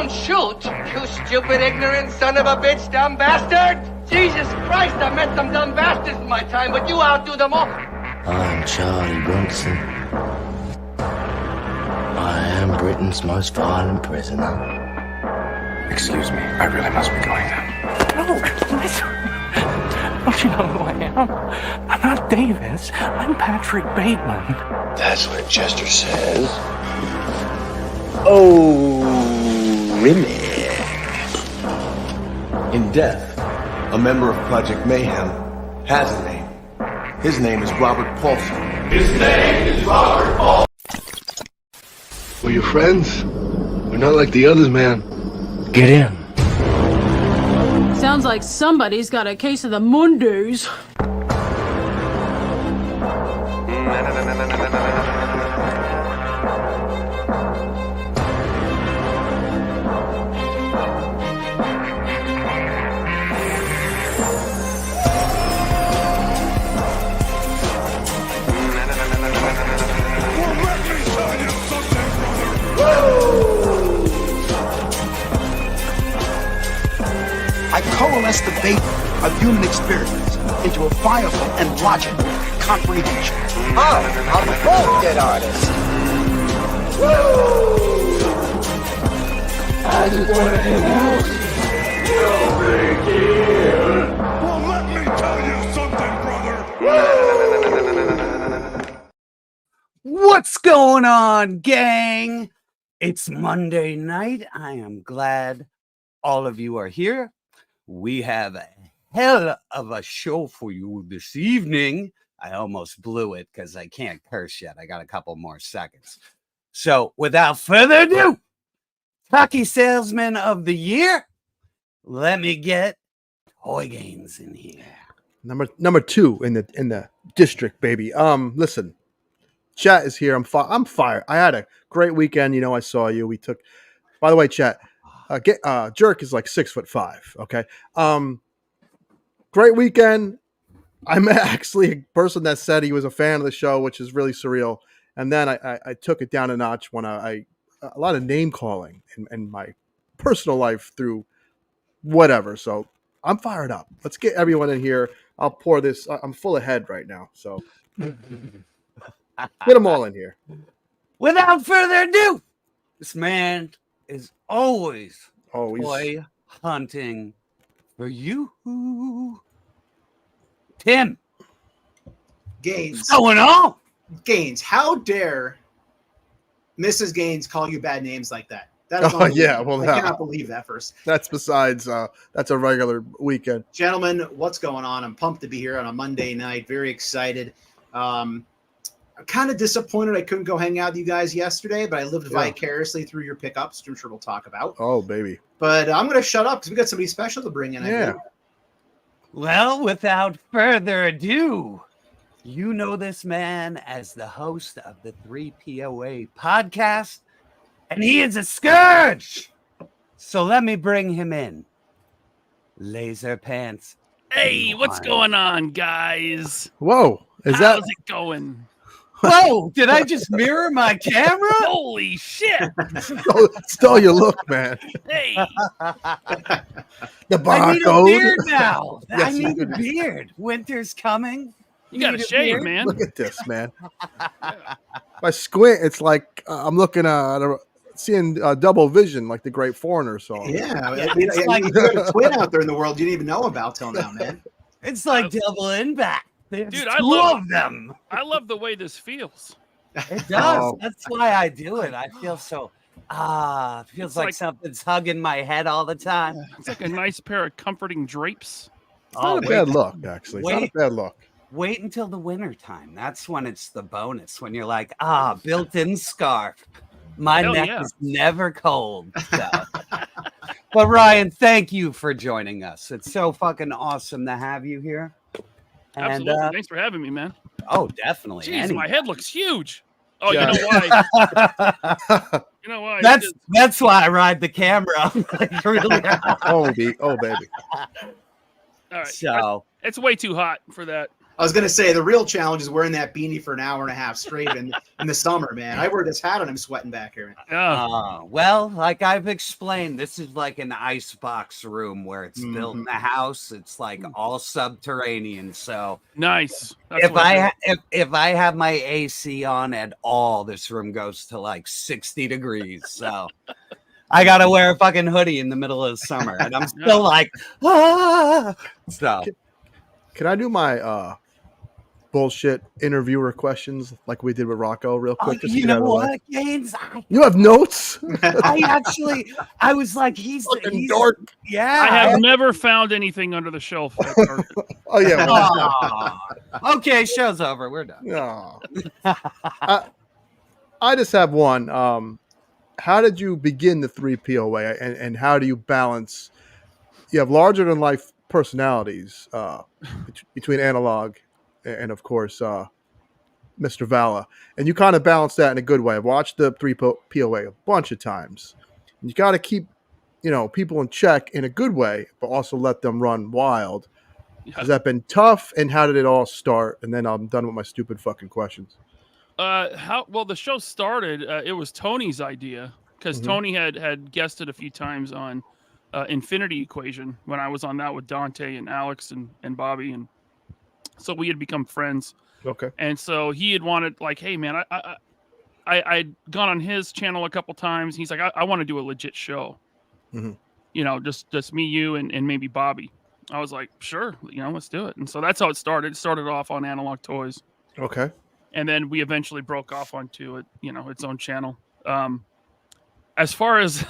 don't shoot, you stupid, ignorant son of a bitch, dumb bastard! Jesus Christ, I met some dumb bastards in my time, but you outdo them all. I'm Charlie Bronson. I am Britain's most violent prisoner. Excuse me, I really must be going now. No, don't you know who I am? I'm not Davis. I'm Patrick Bateman. That's what Chester says. Oh, really? In death, a member of Project Mayhem has a name. His name is Robert Paulson. His name is Robert Paulson. We're your friends. We're not like the others, man. Get in. Sounds like somebody's got a case of the Mondos. I coalesce the bait of human experience into a viable and logical comprehension. I'm a bullshit artist. I just want to hang out. No big deal. Well, let me tell you something, brother. What's going on, gang? It's Monday night. I am glad all of you are here. We have a hell of a show for you this evening. I almost blew it because I can't curse yet. I got a couple more seconds. So without further ado, Tacky Salesman of the Year, let me get Toy Games in here. Number 2 in the district, baby. Listen, chat is here. I'm fired. I had a great weekend. You know, I saw you. We took. By the way, chat. Jerk is like 6'5". Okay. Great weekend. I met actually a person that said he was a fan of the show, which is really surreal. And then I took it down a notch when a lot of name calling in my personal life through whatever. So I'm fired up. Let's get everyone in here. I'll pour this. I'm full of head right now. So get them all in here. Without further ado, this man is always toy hunting for you. Tim. Gaines. What's going on? Gaines, how dare Mrs. Gaines call you bad names like that? That is yeah, well, I cannot believe that first. That's besides, that's a regular weekend. Gentlemen, what's going on? I'm pumped to be here on a Monday night. Very excited. I'm kind of disappointed I couldn't go hang out with you guys yesterday, but I lived vicariously through your pickups, which I'm sure we'll talk about. Oh, baby. But I'm going to shut up because we got somebody special to bring in. Yeah. Well, without further ado, you know this man as the host of the 3POA podcast, and he is a scourge. So let me bring him in. Laserpants. Hey, what's going on, guys? Whoa. How's it going? Whoa, did I just mirror my camera? Holy shit. Stole your look, man. Hey. The barcode. I need a beard now. Yes, I need a beard. Winter's coming. You got to shave, man. Look at this, man. If I squint, it's like I'm looking at seeing double vision, like the Great Foreigner song. Yeah, it's like you got a twin out there in the world you didn't even know about till now, man. It's like double impact. There's Dude, two of them. I love the way this feels. It does. That's why I do it. I feel so. It feels like something's hugging my head all the time. It's like a nice pair of comforting drapes. It's not a bad look, actually. It's not a bad look. Wait until the winter time. That's when it's the bonus. When you're like, built-in scarf. My neck is never cold. So. But Ryan, thank you for joining us. It's so fucking awesome to have you here. Absolutely. And, thanks for having me, man. Oh, definitely. Jeez, my head looks huge. Oh, yeah. You know why? You know why? That's why I ride the camera. Like, really? Oh, baby. All right. So it's way too hot for that. I was gonna say the real challenge is wearing that beanie for an hour and a half straight in the summer, man. I wear this hat and I'm sweating back here, man. Well, like I've explained, this is like an icebox room where it's built in a house. It's like all subterranean. So nice. If I have my AC on at all, this room goes to like 60 degrees. So I gotta wear a fucking hoodie in the middle of the summer, and I'm still like, So can I do my bullshit interviewer questions like we did with Rocco real quick? You know what, Gaines? You have notes? I was like, he's dark. Yeah. I have never found anything under the shelf. Oh yeah. Well, okay, show's over. We're done. No. I just have one. How did you begin the 3 POA, and how do you balance? You have larger than life personalities between Analog and of course Mr. Vala, and you kind of balance that in a good way. I've watched the 3 POA a bunch of times. You got to keep people in check in a good way, but also let them run wild. Has that been tough, and how did it all start? And then I'm done with my stupid fucking questions. Well, the show started, it was Tony's idea, because Tony had guested a few times on Infinity Equation when I was on that with Dante and Alex and Bobby, and so we had become friends. Okay. And so he had wanted, like, hey man, I'd gone on his channel a couple times. He's like, I want to do a legit show. Just me, you, and maybe Bobby. I was like, sure, let's do it. And so that's how it started. It started off on Analog Toys. Okay. And then we eventually broke off onto it, its own channel. As far as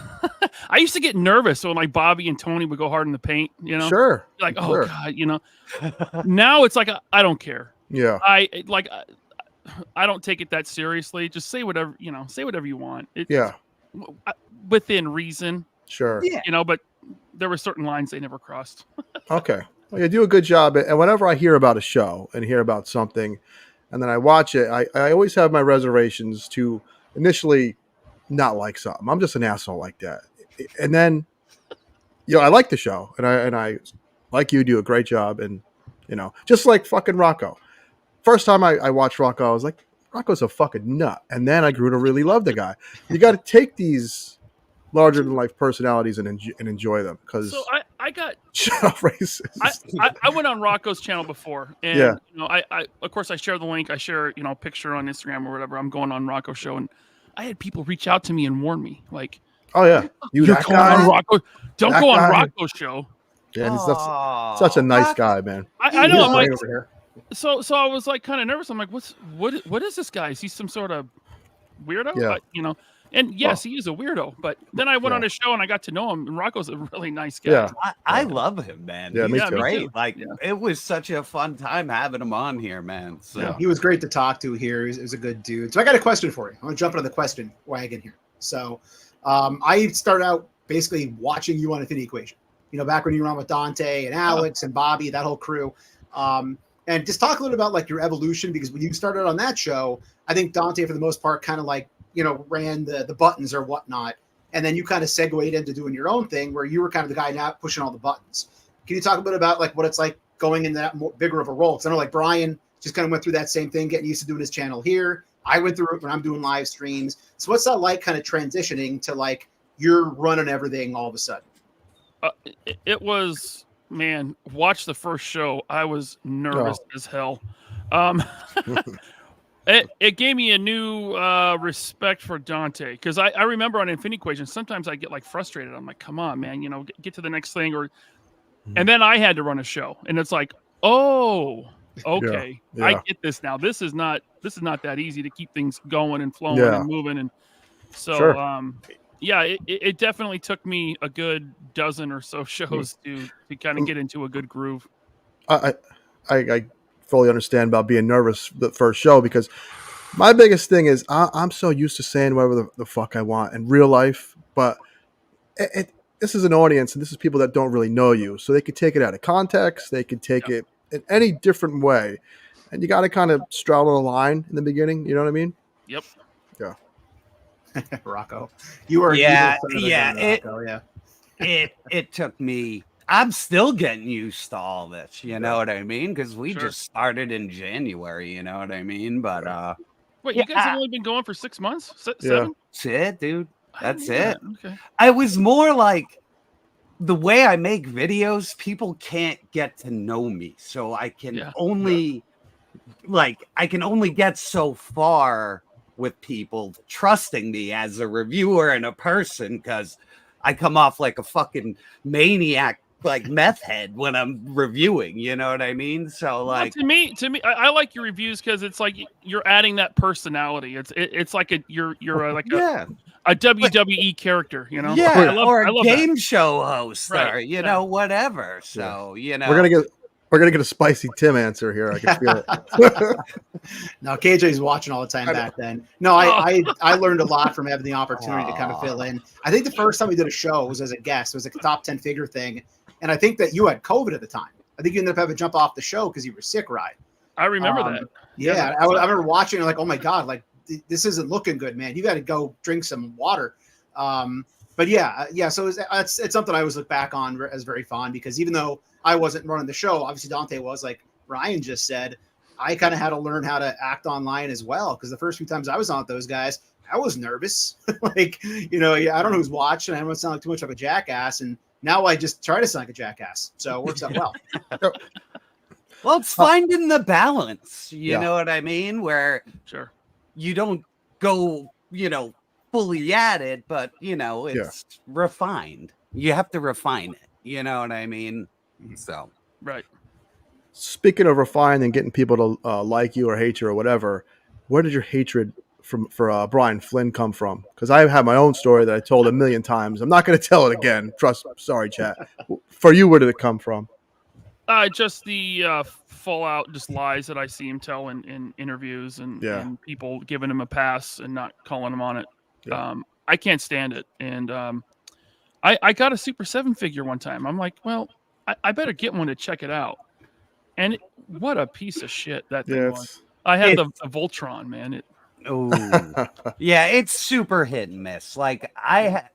I used to get nervous when like Bobby and Tony would go hard in the paint, Sure. Like, oh God, Now it's like I don't care. Yeah. I don't take it that seriously. Just say whatever, say whatever you want. Within reason. Sure. Yeah. But there were certain lines they never crossed. Okay. Well, you do a good job. And whenever I hear about a show and hear about something, and then I watch it, I always have my reservations to initially not like something. I'm just an asshole like that. And then, I like the show, and I like you do a great job. And, just like fucking Rocco. First time I watched Rocco, I was like, Rocco's a fucking nut. And then I grew to really love the guy. You got to take these larger than life personalities and enjoy them, because so I got racist. I went on Rocco's channel before, and I of course I share the link. I share a picture on Instagram or whatever. I'm going on Rocco's show, and I had people reach out to me and warn me, like, oh yeah, you're going on Rocco. Don't go on Rocco's show. Yeah, he's such a nice guy, man. I know. I'm like, over here. So I was like kind of nervous. I'm like, what is this guy? Is he some sort of weirdo? Yeah. And yes, he is a weirdo. But then I went on his show and I got to know him. And Rocco's a really nice guy. Yeah. I love him, man. Yeah, He's me too. great. Like, it was such a fun time having him on here, man. So he was great to talk to here. He was a good dude. So I got a question for you. I'm gonna jump into the question wagon here. So I started out basically watching you on Infinity Equation. Back when you were on with Dante and Alex and Bobby, that whole crew. And just talk a little about like your evolution, because when you started on that show, I think Dante, for the most part, kind of like, ran the buttons or whatnot. And then you kind of segued into doing your own thing where you were kind of the guy now pushing all the buttons. Can you talk a bit about like what it's like going in that bigger of a role? Because I know like Brian just kind of went through that same thing, getting used to doing his channel here. I went through it when I'm doing live streams. So what's that like kind of transitioning to like you're running everything all of a sudden? It was, man, watch the first show. I was nervous as hell. It gave me a new respect for Dante, because I remember on Infinity Equation, sometimes I get like frustrated. I'm like, come on, man, get to the next thing. And then I had to run a show, and it's like, oh, okay, I get this now. This is not that easy to keep things going and flowing and moving. And so, it definitely took me a good dozen or so shows to kind of get into a good groove. I fully understand about being nervous the first show, because my biggest thing is I'm so used to saying whatever the fuck I want in real life, but this is an audience, and this is people that don't really know you, so they could take it out of context, they could take it in any different way, and you got to kind of straddle the line in the beginning. You know what I mean? Yep. Yeah. Rocco, you were It took me I'm still getting used to all this. You know what I mean? Because we Sure. just started in January. You know what I mean? But Wait, yeah, you guys have only been going for 6 months? Yeah. 7? that's it, dude. That's it. Okay. I was more like the way I make videos, people can't get to know me. So I can only I can only get so far with people trusting me as a reviewer and a person, because I come off like a fucking maniac, like meth head when I'm reviewing, you know what I mean? So like to me, I like your reviews because it's like you're adding that personality. It's like you're a WWE character, you know? Yeah, I love game that. show host, Right, or you know, whatever. So you know, we're gonna get a spicy Tim answer here. I can feel it. No, KJ's watching all the time back then. No, I learned a lot from having the opportunity to kind of fill in. I think the first time we did a show was as a guest. It was a top 10 figure thing, and I think that you had COVID at the time. I think you ended up having to jump off the show because you were sick, right? I remember that. Yeah, I remember watching it like, oh my god, like this isn't looking good, man. You got to go drink some water. But yeah. So it's something I always look back on as very fond, because even though I wasn't running the show, obviously Dante was, like Ryan just said, I kind of had to learn how to act online as well. Because the first few times I was on with those guys, I was nervous. Like, you know, I don't know who's watching. I don't want to sound like too much of a jackass. And now I just try to sound like a jackass. So it works out well. Well, it's finding the balance. You know what I mean? Where you don't go, you know, fully at it, but you know, it's refined. You have to refine it. You know what I mean? So right. Speaking of refined and getting people to like you or hate you or whatever, where did your hatred for Brian Flynn come from? Because I have my own story that I told a million times. I'm not going to tell it again. Sorry, chat. For you, where did it come from? Just the full out just lies that I see him tell in interviews and people giving him a pass and not calling him on it. I can't stand it. And I got a Super 7 figure one time. I'm like, well, I better get one to check it out. And what a piece of shit that thing was. I had the Voltron, man. Yeah, it's super hit and miss. Like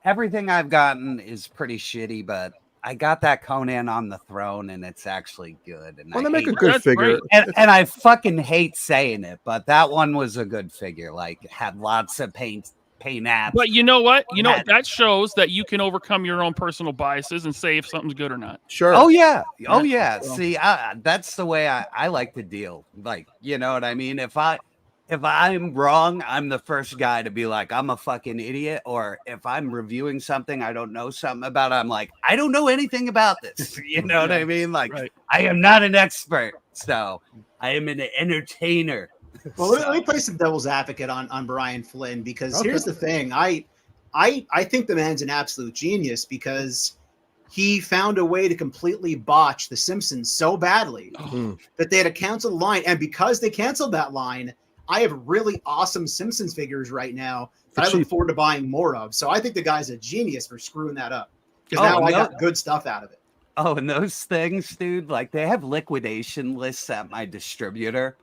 everything I've gotten is pretty shitty, but I got that Conan on the Throne, and it's actually good. And they make a good figure. And I fucking hate saying it, but that one was a good figure. Like, had lots of paint apps. But you know what? You know, that shows that you can overcome your own personal biases and say if something's good or not. Sure. Oh yeah. Oh yeah. See, that's the way I like to deal. Like, you know what I mean? If I'm wrong, I'm the first guy to be like, I'm a fucking idiot. Or if I'm reviewing something I don't know something about, I'm like, I don't know anything about this. You know what I mean? Like, I am not an expert. So I am an entertainer. Well, let me play some devil's advocate on Brian Flynn, because here's the thing. I think the man's an absolute genius, because he found a way to completely botch The Simpsons so badly that they had to cancel the line. And because they canceled that line, I have really awesome Simpsons figures right now that I look forward to buying more of. So I think the guy's a genius for screwing that up, because now I got good stuff out of it. Oh, and those things, dude, like they have liquidation lists at my distributor.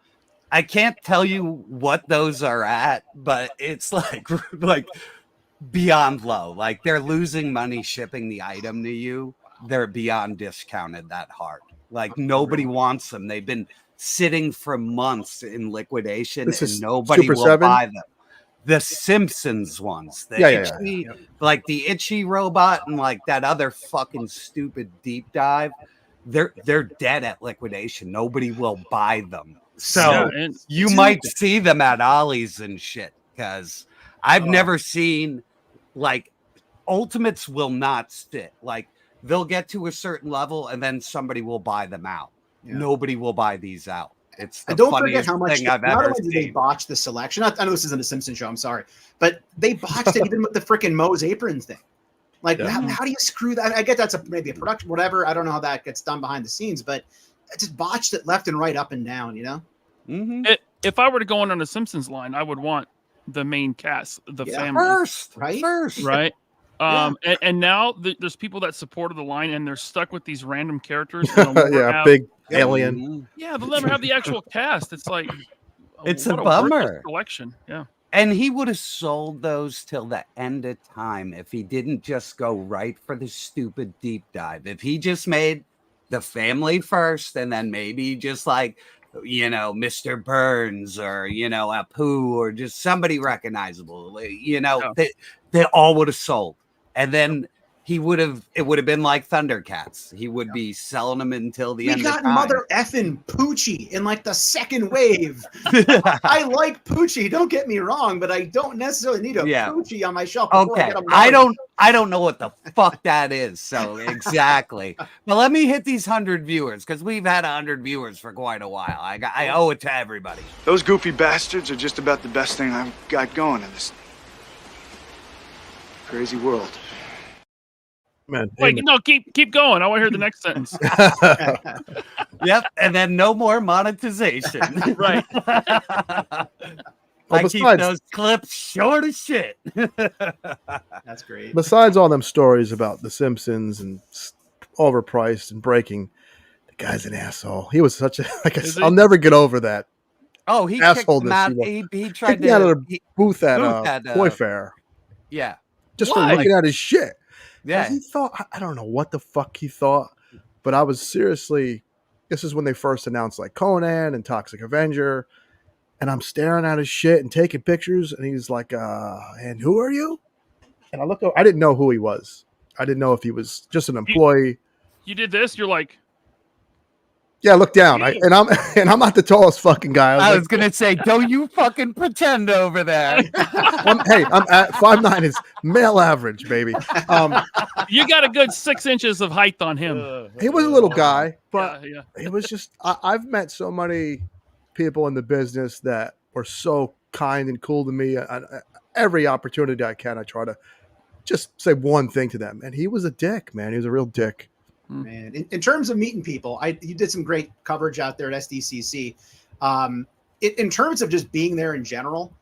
I can't tell you what those are at, but it's like beyond low. Like, they're losing money shipping the item to you. They're beyond discounted that hard. Like, nobody wants them. They've been sitting for months in liquidation, and nobody will buy them. The Simpsons ones, like the itchy robot and like that other fucking stupid deep dive, they're dead at liquidation. Nobody will buy them. So you might see them at Ollie's and shit, because I've never seen, like, Ultimates will not sit. Like, they'll get to a certain level and then somebody will buy them out. Nobody will buy these out. It's the don't forget how much thing I've ever seen. They botched the selection. I know this isn't a Simpsons show, I'm sorry, but they botched it even with the freaking Moe's apron thing. Like, how do you screw that? I get that's maybe a production, whatever. I don't know how that gets done behind the scenes, but I just botched it left and right, up and down, you know? If I were to go on the Simpsons line, I would want the main cast, the family. First. Right? And now there's people that supported the line, and they're stuck with these random characters. Big alien. Yeah, they'll never have the actual cast. It's like, it's a bummer. Collection. Yeah. And he would have sold those till the end of time if he didn't just go right for the stupid deep dive. If he just made the family first and then maybe just like, Mr. Burns or, Apu or just somebody recognizable, they all would have sold. And then it would have been like Thundercats. He would be selling them until the end of time. We got Mother effing Poochie in like the second wave. I like Poochie, don't get me wrong, but I don't necessarily need a Poochie on my shelf. Okay, I don't know what the fuck that is. So exactly. But let me hit these 100 viewers because we've had 100 viewers for quite a while. I owe it to everybody. Those goofy bastards are just about the best thing I've got going in this crazy world. Man, wait, no, keep going. I want to hear the next sentence. Yep, and then no more monetization. Right. I keep those clips short as shit. That's great. Besides all them stories about The Simpsons and overpriced and breaking, the guy's an asshole. He was such a I'll never get over that. Oh, he asshole. He tried to out of the booth at Toy Fair. Yeah, just for looking at his shit. Yeah, he thought, I don't know what the fuck he thought, but I was seriously. This is when they first announced like Conan and Toxic Avenger. And I'm staring at his shit and taking pictures. And he's like, and who are you? And I looked over. I didn't know who he was. I didn't know if he was just an employee. You did this? You're like, yeah, I looked down. I'm not the tallest fucking guy. I was going to say, don't you fucking pretend over there. I'm at 5'9" is male average, baby. You got a good 6 inches of height on him. He was a little guy, but yeah. He was just, I've met so many people in the business that were so kind and cool to me. Every opportunity I can, I try to just say one thing to them. And he was a dick, man. He was a real dick. Man, in terms of meeting people, you did some great coverage out there at SDCC. In terms of just being there in general,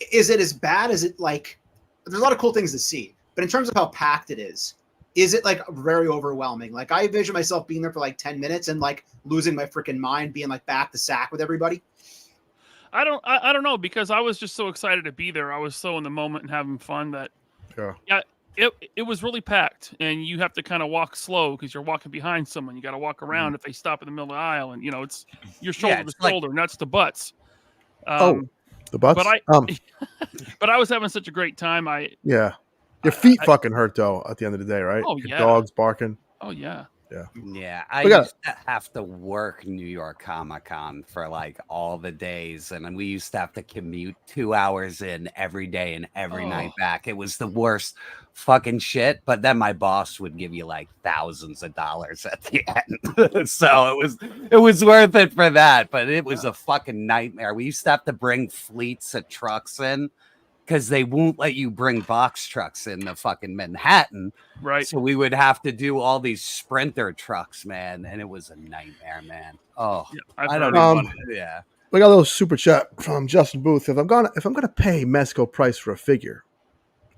is it as bad as it like? There's a lot of cool things to see, but in terms of how packed it is it like very overwhelming? Like I envision myself being there for like 10 minutes and like losing my freaking mind, being like back to sack with everybody. I don't know, because I was just so excited to be there. I was so in the moment and having fun that it was really packed, and you have to kind of walk slow because you're walking behind someone. You got to walk around if they stop in the middle of the aisle, and it's your shoulder to shoulder, nuts to butts. The butts. But I was having such a great time. Your feet fucking hurt though at the end of the day, right? Oh, Your dogs barking. Oh yeah. Yeah, I used to have to work New York Comic Con for like all the days, and we used to have to commute 2 hours in every day and every night back. It was the worst fucking shit, but then my boss would give you like thousands of dollars at the end. So it was worth it for that, but it was a fucking nightmare. We used to have to bring fleets of trucks in because they won't let you bring box trucks in the fucking Manhattan. Right. So we would have to do all these Sprinter trucks, man. And it was a nightmare, man. Oh, yeah, I don't know. Yeah. We got a little super chat from Justin Booth. If I'm gonna pay Mezco price for a figure,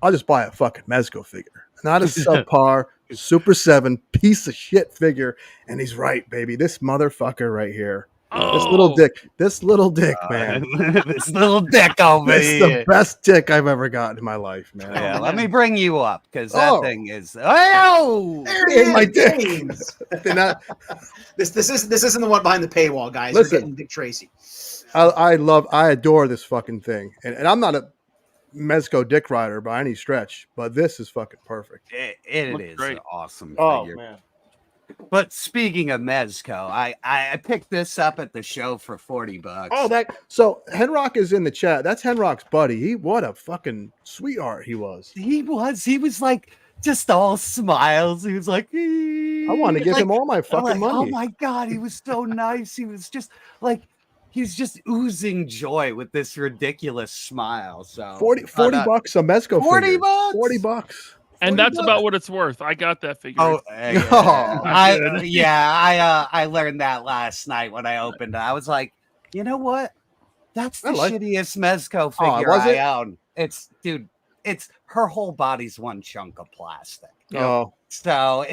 I'll just buy a fucking Mezco figure. Not a subpar Super 7 piece of shit figure. And he's right, baby. This motherfucker right here. This little dick, man. This little dick over here. It's the best dick I've ever gotten in my life, man. Yeah, let me bring you up because that thing is. Oh, there my dick. This isn't the one behind the paywall, guys. Listen, you're getting Dick Tracy. I adore this fucking thing, and I'm not a Mezco dick rider by any stretch, but this is fucking perfect. It is great. An awesome figure. Man. But speaking of Mezco, I picked this up at the show for $40. Oh, so Henrock is in the chat. That's Henrock's buddy. What a fucking sweetheart he was. He was like just all smiles. He was like, I want to give him all my fucking money. Oh my God, he was so nice. He was just like, he's just oozing joy with this ridiculous smile. So $40 bucks a Mezco figure. $40. $40. And that's about what it's worth. I got that figure. Oh, I learned that last night when I opened it. I was like, you know what? That's the shittiest Mezco figure I own. It's her whole body's one chunk of plastic. Oh, so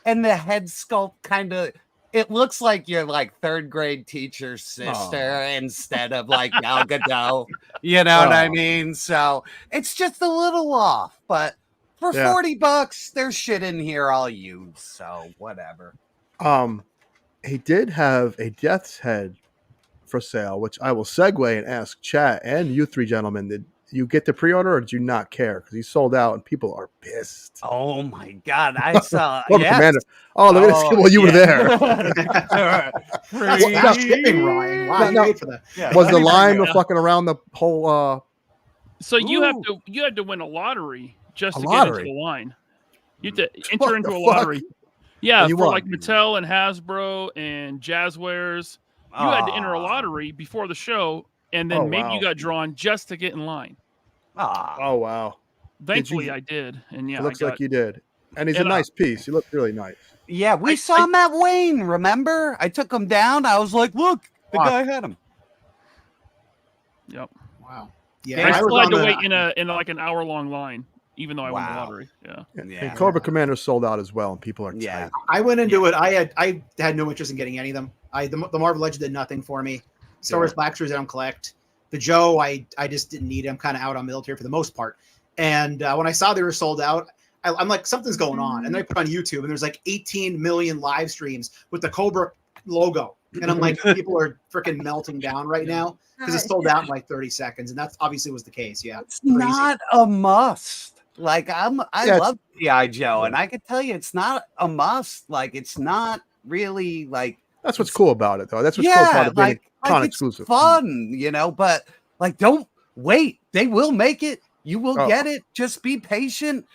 and the head sculpt kind of it looks like you're like third grade teacher's sister instead of like Gal Gadot. You know what I mean? So it's just a little off, but for $40, there's shit in here I'll use. So whatever. He did have a Death's Head for sale, which I will segue and ask chat and you three gentlemen, did you get the pre-order or did you not care? Because he sold out and people are pissed. Oh my God. I saw Commander. Oh, look at this. Well, you were there. That's shipping, Ryan. Wow, you paid for that. Yeah. Was the line fucking around the whole So you have to win a lottery just to get into the line. You have to enter into a lottery. Yeah, for like Mattel and Hasbro and Jazzwares. You had to enter a lottery before the show, and then maybe you got drawn just to get in line. Oh wow! Thankfully, I did, and it looks like you did. And he's a nice piece. He looked really nice. Yeah, we saw him at Wayne. Remember? I took him down. I was like, "Look, the guy had him." Yep. Wow. Yeah, I still had to wait in like an hour-long line, even though I won the lottery. Yeah. And Cobra Commander sold out as well, and people are tight. I went into it. I had no interest in getting any of them. The Marvel Legend did nothing for me. Star Wars Black Series I don't collect. The Joe I just didn't need. I'm kind of out on military for the most part. And when I saw they were sold out, I'm like, something's going on. And then I put on YouTube, and there's like 18 million live streams with the Cobra logo. And I'm like, people are freaking melting down right now because it sold out in like 30 seconds. And that's obviously was the case. Yeah. It's not a must. Like I love G.I. Joe, and I can tell you it's not a must. Like it's not really like. That's what's cool about it, though. That's what's cool about it being con exclusive. It's fun, you know, but like, don't wait. They will make it. You will get it. Just be patient.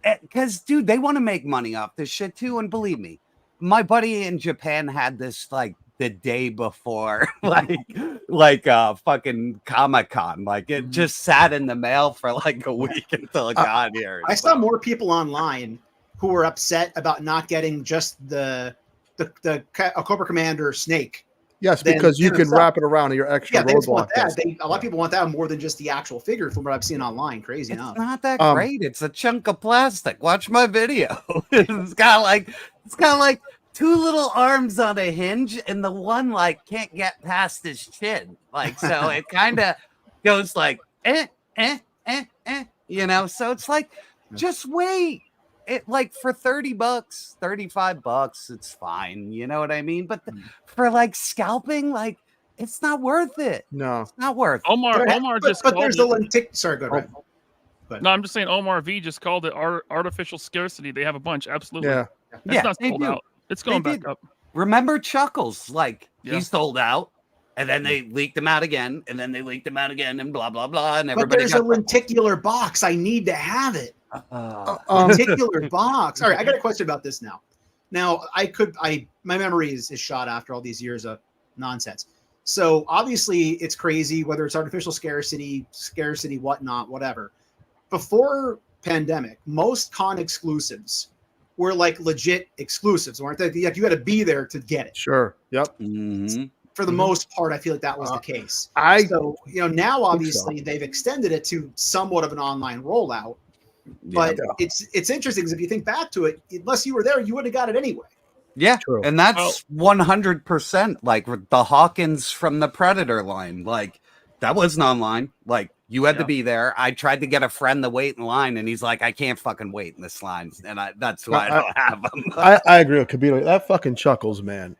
Because, dude, they want to make money off this shit, too. And believe me, my buddy in Japan had this, like, the day before, like fucking Comic-Con. Like, it just sat in the mail for, like, a week until it got here. I saw more people online who were upset about not getting just the Cobra Commander Snake. Yes, because you can wrap it around your extra roadblock. A lot of people want that more than just the actual figure from what I've seen online. Crazy enough. It's not that great. It's a chunk of plastic. Watch my video. It's got like two little arms on a hinge, and the one like can't get past his chin. Like, so it kind of goes like you know. So it's like, just wait. It like for $30, $35, it's fine. You know what I mean? But for like scalping, like it's not worth it. No, it's not worth it. Omar just but called there's it. Sorry, go ahead. No, I'm just saying Omar V just called it artificial scarcity. They have a bunch. Absolutely. Yeah. It's not sold out. It's going back up. Remember Chuckles? Like he sold out. And then they leaked them out again, and then they leaked them out again, and blah blah blah. And everybody. But there's a lenticular box. I need to have it. Lenticular box. All right, I got a question about this now. Now, my memory is shot after all these years of nonsense. So obviously, it's crazy whether it's artificial scarcity, whatnot, whatever. Before pandemic, most con exclusives were like legit exclusives, weren't they? Like you had to be there to get it. Sure. Yep. Mm-hmm. For the most part, I feel like that was the case. So now obviously they've extended it to somewhat of an online rollout. But it's interesting because if you think back to it, unless you were there, you would have got it anyway. Yeah, and that's 100% like the Hawkins from the Predator line. Like that wasn't online. Like you had to be there. I tried to get a friend to wait in line, and he's like, "I can't fucking wait in this line," and that's why I don't have them. I agree with Kabila. That fucking Chuckles, man.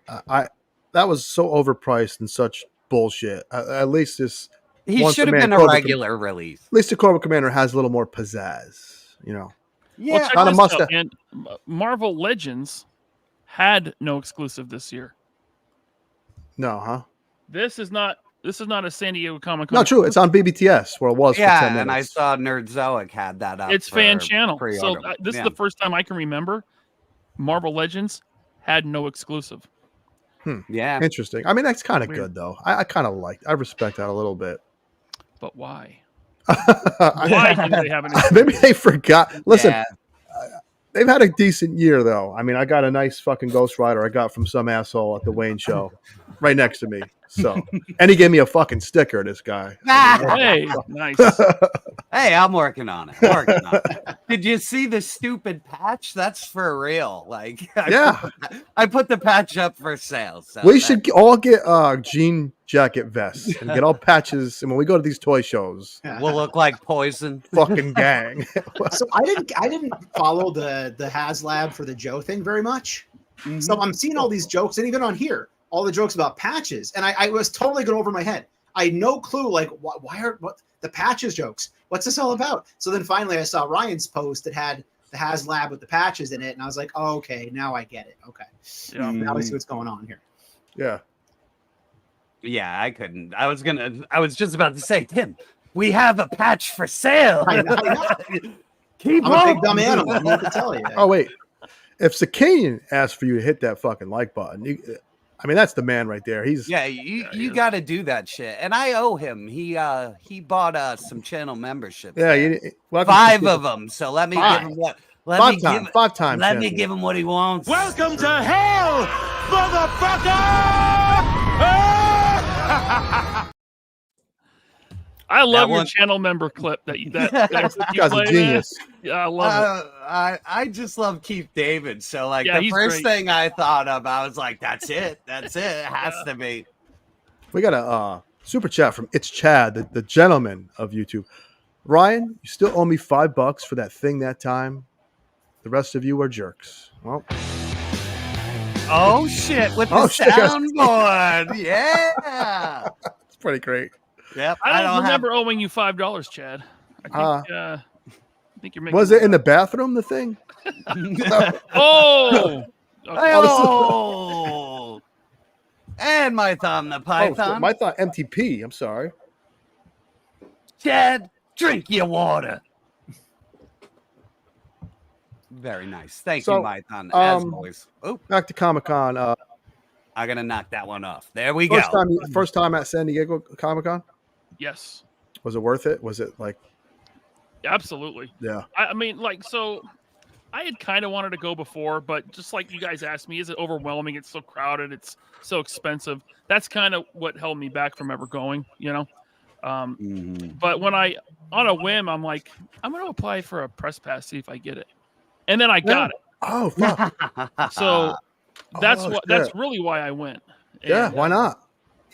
That was so overpriced and such bullshit. At least this. He should have been a regular release. At least the Cobra Commander has a little more pizzazz. You know, yeah, not a must. And Marvel Legends had no exclusive this year. No, huh? This is not a San Diego Comic-Con. No, true. It's on BBTS where it was. Yeah, for 10 minutes. And I saw Nerdzoic had that up. It's fan channel. Pre-order. So this is the first time I can remember Marvel Legends had no exclusive. Yeah, interesting. I mean, that's kind of good though. I kind of I respect that a little bit. But why? Why did they have an exclusive? Maybe they forgot. Listen, they've had a decent year though. I mean, I got a nice fucking Ghost Rider I got from some asshole at the Wayne show. right next to me. So, and he gave me a fucking sticker. This guy. Hey, nice. Hey, I'm working on it. Working on it. Did you see the stupid patch? That's for real. Like, I put the patch up for sale. So we should all get jean jacket vests and get all patches. And when we go to these toy shows, we'll look like Poison. Fucking gang. So I didn't follow the HasLab for the Joe thing very much. So I'm seeing all these jokes, and even on here, all the jokes about patches, and I was totally going over my head. I had no clue, like, why are the patches jokes? What's this all about? So then finally I saw Ryan's post that had the HasLab with the patches in it, and I was like, oh, okay, now I get it. Okay. Now I see what's going on here. Yeah. Yeah, I couldn't. I was just about to say, Tim, we have a patch for sale. I know. Keep I'm a big dumb animal. I need to tell you. Oh, wait. If Sakanian asked for you to hit that fucking like button, I mean, that's the man right there. He's you got to do that shit, and I owe him. He bought some channel memberships. Yeah, 5 of them. So let me give him what. Let me give him what he wants. Welcome to hell, motherfucker! I love your channel member clip that you guy's a genius. Yeah, I love it. I just love Keith David. So like Yeah, the he's first great. thing I thought of, I was like, that's it. That's it. It has to be. We got a super chat from It's Chad, the gentleman of YouTube. Ryan, you still owe me $5 for that thing that time. The rest of you are jerks. Well, oh shit! With the soundboard, yeah, it's pretty great. Yep. I don't remember owing you $5, Chad. I think you're making. Was it in the bathroom? The thing? Oh. Oh. And my thumb, the python. My thought MTP. I'm sorry. Chad, drink your water. Very nice. Thank you, Python. As always. Oh, back to Comic-Con. I'm gonna knock that one off. There we go. First time at San Diego Comic-Con? Yes. Was it worth it? Was it like? Absolutely. Yeah. I mean, like, so I had kind of wanted to go before, but just like you guys asked me, is it overwhelming? It's so crowded. It's so expensive. That's kind of what held me back from ever going, you know? But when on a whim, I'm like, I'm going to apply for a press pass, see if I get it. And then I got it. Oh, fuck. So that's really why I went. Yeah, why not?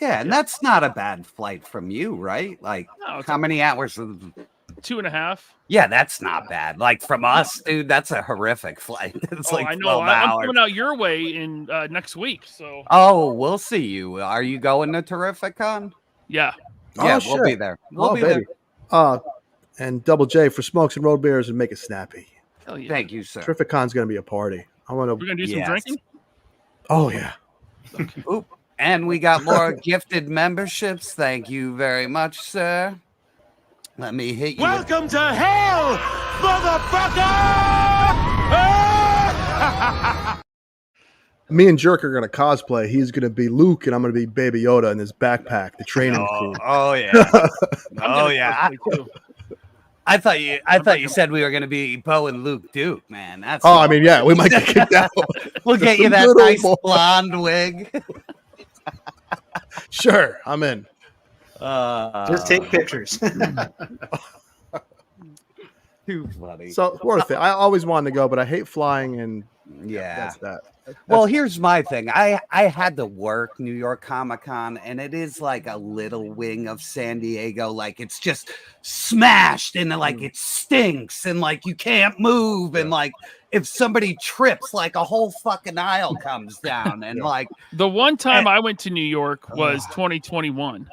Yeah, and that's not a bad flight from you, right? Like, how many hours? 2.5. Yeah, that's not bad. Like from us, dude, that's a horrific flight. It's like I know. 12 I'm hours. coming out your way in next week. So. Oh, we'll see you. Are you going to Terrificon? Yeah. Yeah, we'll be there. We'll be there. And Double J for smokes and road beers and make it snappy. Hell yeah. Thank you, sir. Terrificon's gonna be a party. We're gonna do some drinking. Oh yeah. Okay. Oop. And we got more gifted memberships. Thank you very much, sir. Let me hit you. Welcome to hell, motherfucker! Me and Jerk are gonna cosplay. He's gonna be Luke, and I'm gonna be Baby Yoda in his backpack, the training scene. Oh yeah. Oh yeah. I thought you said we were gonna be Bo and Luke Duke, man. That's I mean, yeah, we might get kicked out. We'll get you that nice blonde wig. Sure, I'm in. Just take pictures. Too funny. So worth it. I always wanted to go, but I hate flying, and yeah, that's well, here's my thing. I had to work New York Comic Con, and it is like a little wing of San Diego. Like it's just smashed, and like it stinks, and like you can't move, and like if somebody trips, like a whole fucking aisle comes down, and like the one time I went to New York was 2021.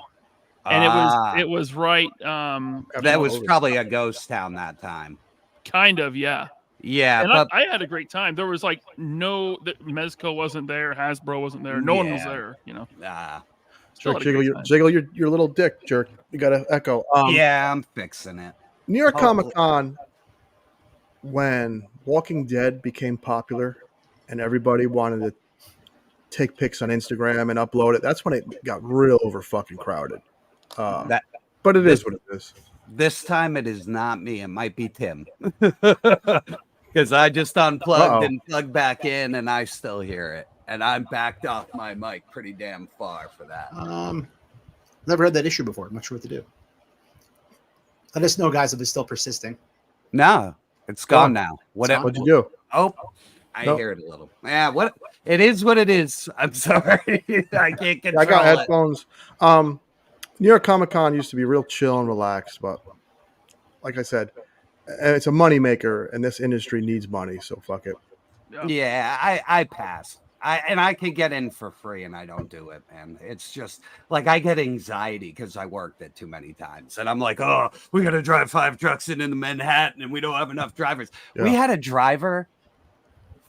And it was right. That was probably a ghost town that time. Kind of, yeah. Yeah, and but I had a great time. There was like Mezco wasn't there, Hasbro wasn't there, no one was there. You know. Jerk, jiggle your little dick, Jerk. You got to echo. Yeah, I'm fixing it. New York Comic Con, when Walking Dead became popular, and everybody wanted to take pics on Instagram and upload it. That's when it got real over fucking crowded. But it is what it is. This time it is not me. It might be Tim. Because I just unplugged and plugged back in, and I still hear it. and I'm backed off my mic pretty damn far for that. Never had that issue before. I'm not sure what to do. Let us know, guys, if it's still persisting. No, it's gone now. What'd you do? Oh, I hear it a little. Yeah, what it is, what it is. I'm sorry, I can't control I got it. headphones. New York Comic Con used to be real chill and relaxed, but like I said, it's a money maker, and this industry needs money, so fuck it. Yeah, I pass. I can get in for free, and I don't do it, man. It's just like I get anxiety because I worked it too many times, and I'm like, oh, we got to drive 5 trucks into Manhattan, and we don't have enough drivers. Yeah. We had a driver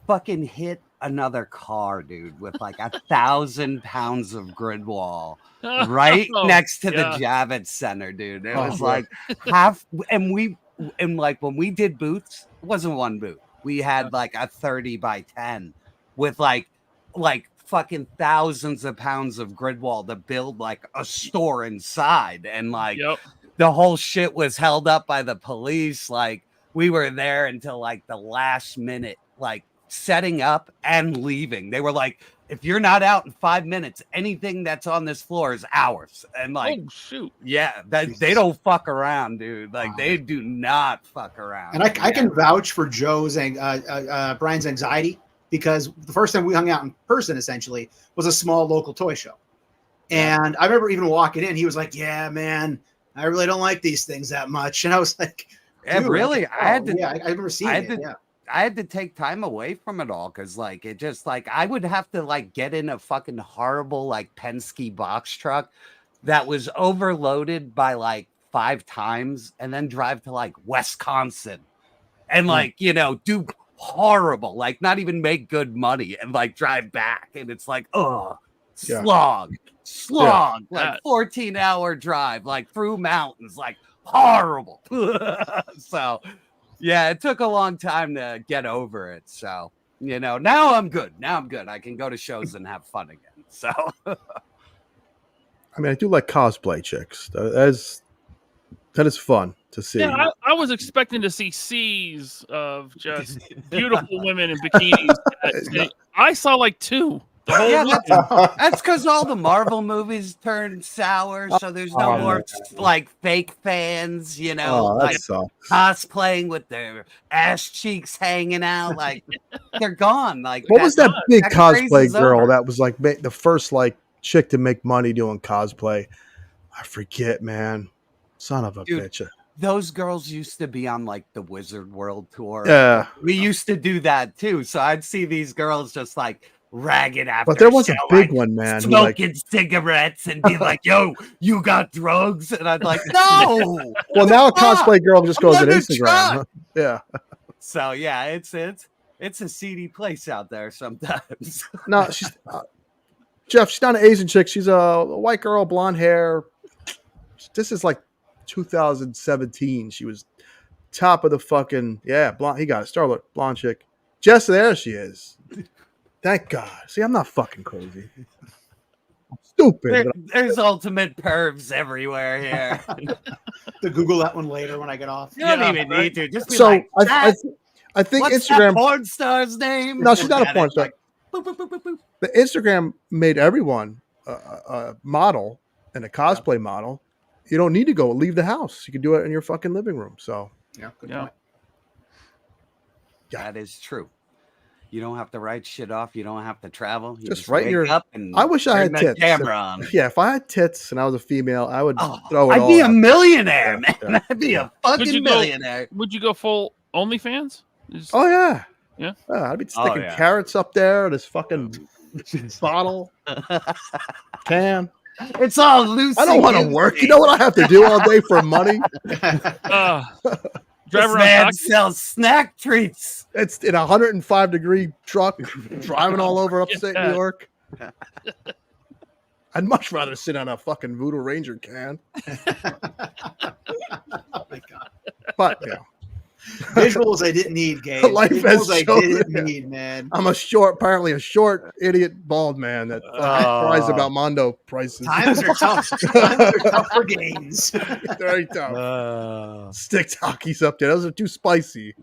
fucking hit another car, dude, with like 1,000 pounds of grid wall right next to the Javits Center, dude. It was like half, and like when we did booths, it wasn't one booth. We had like a 30 by 10 with like fucking thousands of pounds of grid wall to build like a store inside, and like the whole shit was held up by the police. Like we were there until like the last minute, like setting up and leaving. They were like, if you're not out in 5 minutes, anything that's on this floor is ours. And like, oh shoot, yeah, they don't fuck around, dude. Like they do not fuck around. And I can vouch for Brian's anxiety, because the first time we hung out in person essentially was a small local toy show. And I remember even walking in, he was like, yeah, man, I really don't like these things that much. And I was like, yeah, really? I remember seeing it. I had to take time away from it all because, like, it just like I would have to like get in a fucking horrible like Penske box truck that was overloaded by like 5 times, and then drive to like Wisconsin and like do horrible, like not even make good money, and like drive back, and it's like slog, like 14-hour drive like through mountains, like horrible. So. Yeah, it took a long time to get over it. So, now I'm good. I can go to shows and have fun again. So, I mean, I do like cosplay chicks. That is fun to see. Yeah, I was expecting to see seas of just beautiful women in bikinis. I saw like 2. That's because all the Marvel movies turned sour, so there's no more like fake fans, like cosplaying with their ass cheeks hanging out, like they're gone. Like what was that big cosplay girl that was like the first like chick to make money doing cosplay? I forget, man. Son of a bitch. Those girls used to be on like the Wizard World tour. Yeah, we used to do that too. So I'd see these girls just like ragged after, but there was a big one, man, smoking cigarettes and be like, "Yo, you got drugs?" And I'd like, "No." Well, now a cosplay girl just goes on Instagram. Yeah. So yeah, it's a seedy place out there sometimes. No, she's Jeff. She's not an Asian chick. She's a white girl, blonde hair. This is like 2017. She was top of the fucking blonde. He got it. Starlet, blonde chick. Jess, there she is. Thank God. See, I'm not fucking crazy. I'm stupid. There's ultimate pervs everywhere here. To Google that one later when I get off. You don't even need to. Just be so like, I think what's Instagram. That porn star's name? No, she's not a porn star. Like, boop, boop, boop, boop, boop. The Instagram made everyone a model and a cosplay model. You don't need to go leave the house. You can do it in your fucking living room. So good point. That is true. You don't have to write shit off. You don't have to travel. You just write wake up and I wish I had tits. Camera on. Yeah, if I had tits and I was a female, I would throw it I'd all be out. A millionaire, man. Yeah. I'd be a fucking millionaire. Would you go full OnlyFans? Oh yeah. Yeah. I'd be sticking carrots up there. This fucking bottle can. It's all loose. I don't want to work. You know what I have to do all day for money? Drive around. Man sells snack treats. It's in a 105-degree truck driving all over upstate New York. I'd much rather sit on a fucking Voodoo Ranger can. Oh my God. But yeah. Visuals I didn't need, Gabe. Life Visuals I shown, didn't need, man. I'm apparently a short, idiot, bald man that cries about Mondo prices. Times are tough. Times are tough for gains. Very tough. Stick talkies up there. Those are too spicy.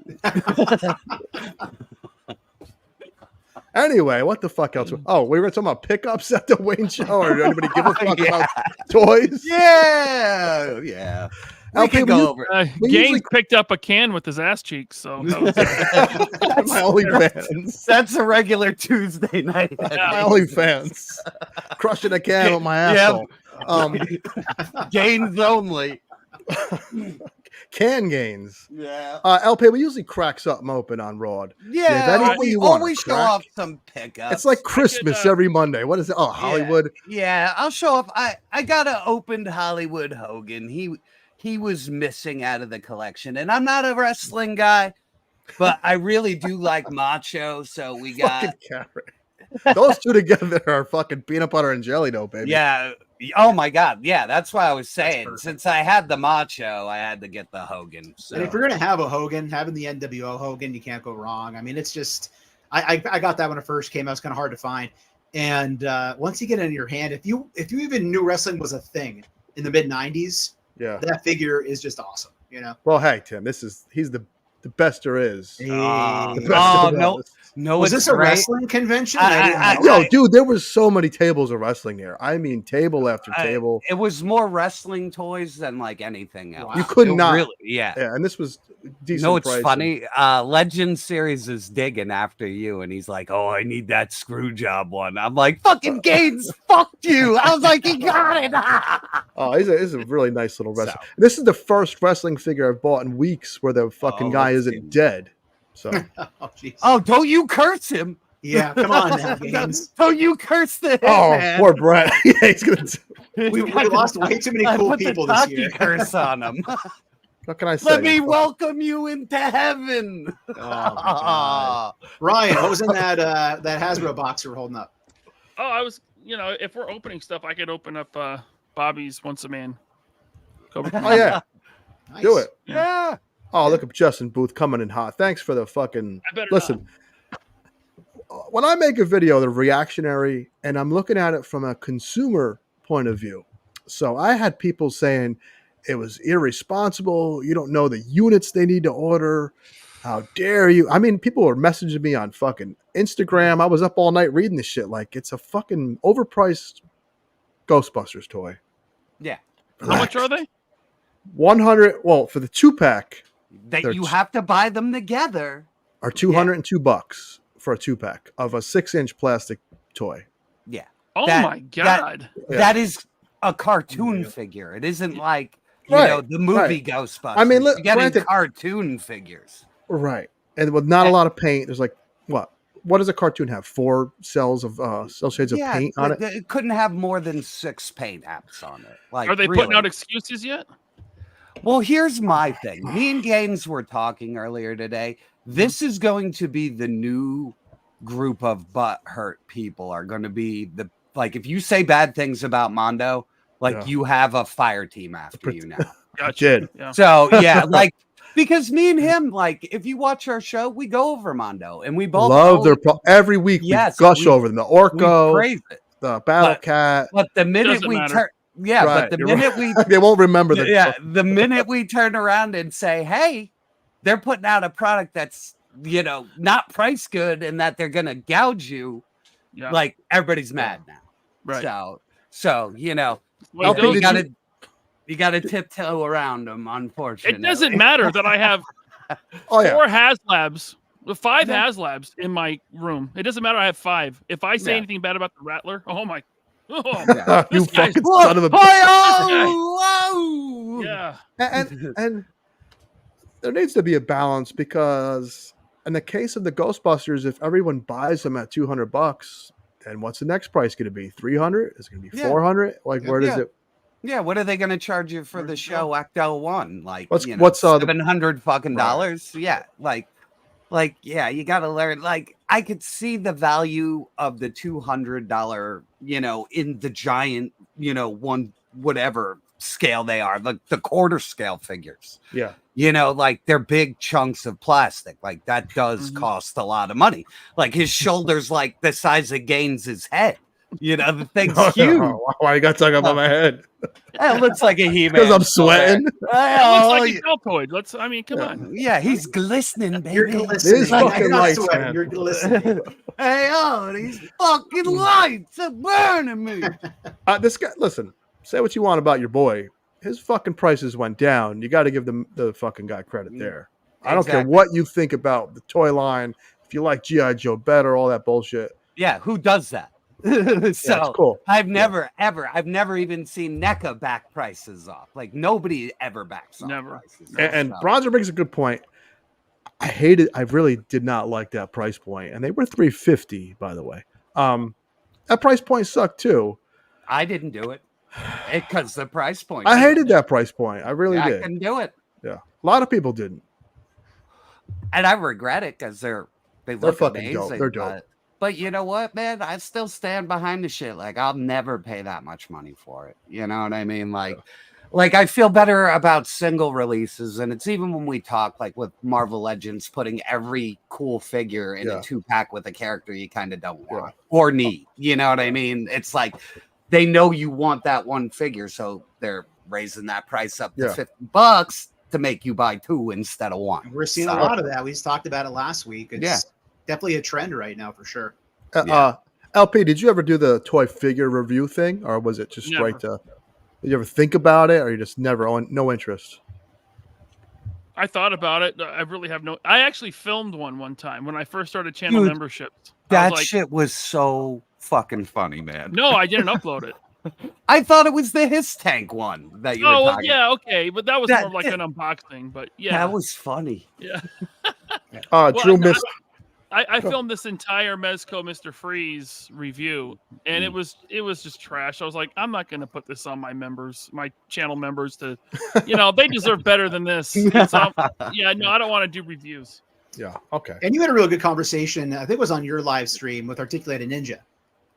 Anyway, what the fuck else? Oh, we were talking about pickups at the Wayne show, or anybody give a fuck about toys? Yeah, yeah. We can go over. Gaines picked up a can with his ass cheeks, so that my OnlyFans. That's a regular Tuesday night. My OnlyFans. Crushing a can with my asshole. Gains only. Can gains. Yeah. LP, we usually crack something open on Rod. Yeah, we always show off some pickups. It's like Christmas every Monday. What is it? Oh, Hollywood. Yeah, I'll show off. I got an opened Hollywood Hogan. He was missing out of the collection, and I'm not a wrestling guy, but I really do like Macho. So we got those two together are fucking peanut butter and jelly, though, baby. Yeah. Oh my God. Yeah, that's why I was saying. Since I had the Macho, I had to get the Hogan. So. And if you're gonna have a Hogan, having the NWO Hogan, you can't go wrong. I mean, it's just I got that when it first came out. It was kind of hard to find, and once you get it in your hand, if you even knew wrestling was a thing in the mid '90s, that figure is just awesome. You know. Well, hey Tim, he's the best there is. No, was this a wrestling convention? Dude, there was so many tables of wrestling there. I mean, table after table. It was more wrestling toys than like anything else. You could not. Really, yeah, and this was decent. No, it's funny. Legend Series is digging after you, and he's like, "Oh, I need that screw job one." I'm like, "Fucking Gaines, fuck you!" I was like, "He got it." He's a really nice little wrestler. This is the first wrestling figure I've bought in weeks where the fucking guy isn't dead. So, don't you curse him? Yeah, come on now, Gaines. Don't you curse the man. Poor Brett. Yeah, he's gonna. We lost way too many cool people this year. Curse on him. What can I say? Let me welcome you into heaven. Ryan, what was in that Hasbro box you were holding up? Oh, I was, if we're opening stuff, I could open up Bobby's Once a Man. Oh yeah, nice. Do it. Yeah. Oh, look at Justin Booth coming in hot. Thanks for the fucking. Listen, when I make a video, they're reactionary, and I'm looking at it from a consumer point of view. So I had people saying it was irresponsible. You don't know the units they need to order. How dare you? I mean, people were messaging me on fucking Instagram. I was up all night reading this shit. Like, it's a fucking overpriced Ghostbusters toy. Yeah. How much are they? 100. Well, for the 2-pack. That you have to buy them together. Are $202 for a 2-pack of a 6-inch plastic toy. Yeah. Oh my God. That is a cartoon figure. It isn't like the movie Ghostbusters. I mean, you're getting cartoon figures. Right. And with not a lot of paint, there's like what does a cartoon have? 4 cells of cell shades of paint on it? It couldn't have more than 6 paint apps on it. Like, are they putting out excuses yet? Well, here's my thing. Me and Gaines were talking earlier today. This is going to be the new group of butthurt people are going to be if you say bad things about Mondo, you have a fire team after you now. Gotcha. Yeah. So because me and him, if you watch our show, we go over Mondo and we both love their every week. We gush over them. The Orko, praise it. The Battle Cat. But the minute we turn. Yeah, right, but the minute they won't remember that. Yeah, the minute we turn around and say, "Hey, they're putting out a product that's not price good, and that they're gonna gouge you," everybody's mad now. Right. So you gotta tiptoe around them. Unfortunately, it doesn't matter that I have 4 HasLabs. 5 HasLabs in my room. It doesn't matter. I have 5. If I say anything bad about the Rattler, oh my. Oh, you fucking son of a bitch. Yeah. And there needs to be a balance, because in the case of the Ghostbusters, if everyone buys them at $200, then what's the next price going to be? $300? Is it going to be $400? Where does it? Yeah, what are they going to charge you for the show Acto 1? What's $700 fucking dollars? Yeah, you got to learn. I could see the value of the $200, in the giant, one whatever scale they are, the quarter scale figures. Yeah. They're big chunks of plastic. That does cost a lot of money. His shoulders the size of Gaines's head. You know, the thing's No, huge. no. Why you got to talk about my head? It looks like a He-Man. Because I'm sweating. It looks like a deltoid. I mean, come on. Yeah, he's glistening, baby. You're glistening. These You're fucking not lights, sweating, man. You're glistening. Hey, oh, these fucking lights are burning me. This guy, listen, say what you want about your boy. His fucking prices went down. You got to give the fucking guy credit there. I don't care what you think about the toy line. If you like G.I. Joe better, all that bullshit. Yeah, who does that? So it's cool. I've never even seen NECA back prices off. Like nobody ever backs off prices. And Bronzer brings a good point. I really did not like that price point, and they were $350, by the way. That price point sucked too. I didn't do it because the price point. I hated that price point. I really did. I couldn't do it. Yeah, a lot of people didn't, and I regret it because they're look fucking amazing. dope. They're dope. But you know what, man? I still stand behind the shit. Like I'll never pay that much money for it. You know what I mean? Like I feel better about single releases, and it's even when we talk like with Marvel Legends, putting every cool figure in a 2-pack with a character you kind of don't want or need. You know what I mean? It's like they know you want that one figure, so they're raising that price up to $50 to make you buy 2 instead of 1. We're seeing a lot of that. We just talked about it last week. It's definitely a trend right now for sure. LP, did you ever do the toy figure review thing, or was it just straight to? Did you ever think about it, or you just never no interest? I thought about it. I really have no. I actually filmed one time when I first started channel memberships. That shit was so fucking funny, man. No, I didn't upload it. I thought it was the Hiss Tank one that you were talking yeah, okay, but that was more like an unboxing. But yeah, that was funny. Yeah. Drew missed. I filmed this entire Mezco Mr. Freeze review, and it was just trash. I was like, I'm not going to put this on my channel members to, they deserve better than this. So, I don't want to do reviews. Yeah, okay. And you had a real good conversation, I think it was on your live stream with Articulated Ninja,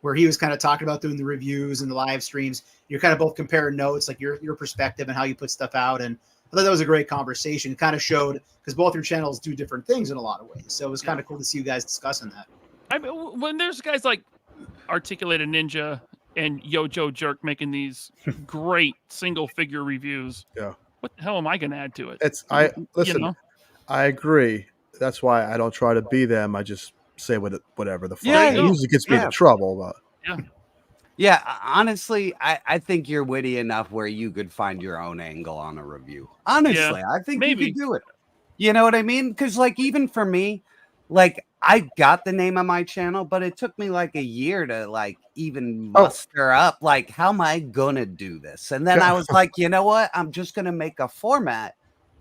where he was kind of talking about doing the reviews and the live streams. You're kind of both comparing notes, like your perspective and how you put stuff out. And I thought that was a great conversation. It kind of showed, because both your channels do different things in a lot of ways. So it was kind of cool to see you guys discussing that. I mean, when there's guys like Articulated Ninja and YoJoeJerk making these great single figure reviews, what the hell am I going to add to it? I agree. That's why I don't try to be them. I just say whatever the fuck. Yeah, it usually gets me into trouble. But Yeah, honestly, I think you're witty enough where you could find your own angle on a review. Honestly, I think you could do it. You know what I mean? Because, like, even for me, like, I got the name of my channel, but it took me like a year to like even muster up, like, how am I gonna do this? And then I was like, you know what? I'm just gonna make a format,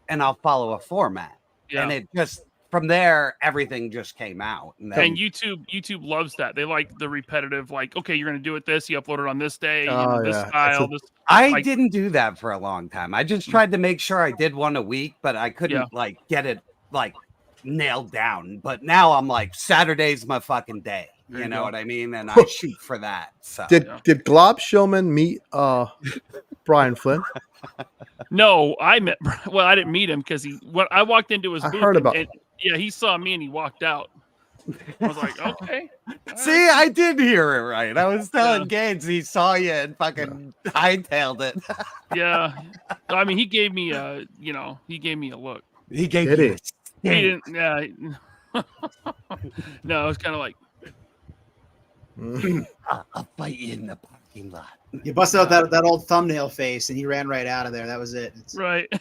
and I'll follow a format. Yeah. And it just from there, everything just came out. And YouTube loves that. They like the repetitive, like, okay, you're going to do it this, you upload it on this day, this style. I didn't do that for a long time. I just tried to make sure I did one a week, but I couldn't like get it like nailed down. But now I'm like, Saturday's my fucking day. You know what I mean? And I shoot for that. So did Glob Shillman meet Brian Flynn? No, I didn't meet him because I walked into his booth. I heard about he saw me and he walked out. I was like, okay. See, I did hear it right. I was telling Gaines he saw you and fucking hightailed it. Yeah. I mean, he gave me a look. He gave you it. He didn't, yeah. No, it was kind of like. I'll fight you in the parking lot. You busted out that old thumbnail face and he ran right out of there. That was it. Right.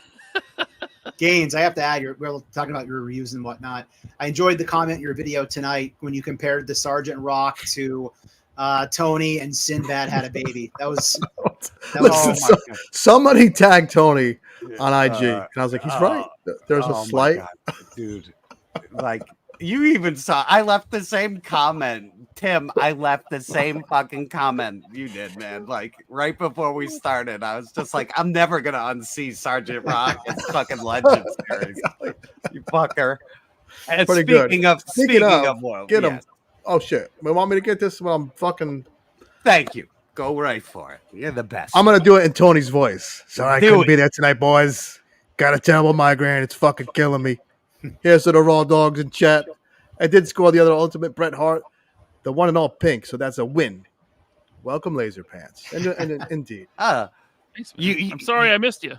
Gaines, I have to add, we're talking about your reviews and whatnot. I enjoyed the comment in your video tonight when you compared the Sergeant Rock to Tony and Sinbad had a baby. That was somebody tagged Tony on IG, and I was like, he's right. There's a slight, dude. Like you even saw, I left the same comment. Tim, I left the same fucking comment you did, man. Like right before we started, I was just like, I'm never gonna unsee Sergeant Rock and fucking Legend series. You fucker. And speaking of, get him. Oh shit! We want me to get this when I'm fucking. Thank you. Go right for it. You're the best. I'm gonna do it in Tony's voice. Sorry I couldn't be there tonight, boys. Got a terrible migraine. It's fucking killing me. Here's to the Raw Dogs in chat. I did score the other ultimate Bret Hart. The one and all pink, so that's a win. welcome, Laserpants. And indeed, Thanks, man. I'm sorry I missed you.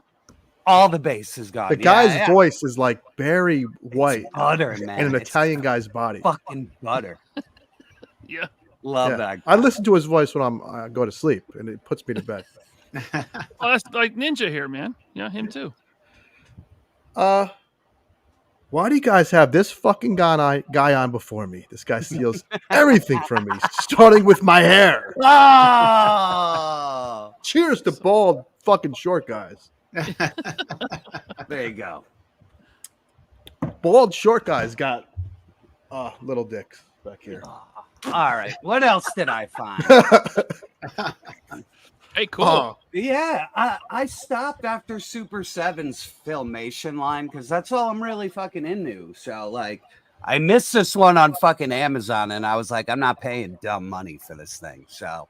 All the bass is gone. the guy's voice is like Barry White butter, man. in an It's Italian guy's body. Fucking butter. Yeah. Love that. I listen to his voice when I'm go to sleep, and it puts me to bed. Well, that's like Ninja here, man. Yeah, him too. Why do you guys have this fucking guy on before me? This guy steals everything from me, starting with my hair. Oh! Cheers to bald fucking short guys. There you go. Bald short guys got little dicks back here. All right. What else did I find? Hey, cool. Yeah, I stopped after Super 7's Filmation line because that's all I'm really fucking into. So, like, I missed this one on fucking Amazon, and I was like, I'm not paying dumb money for this thing. So,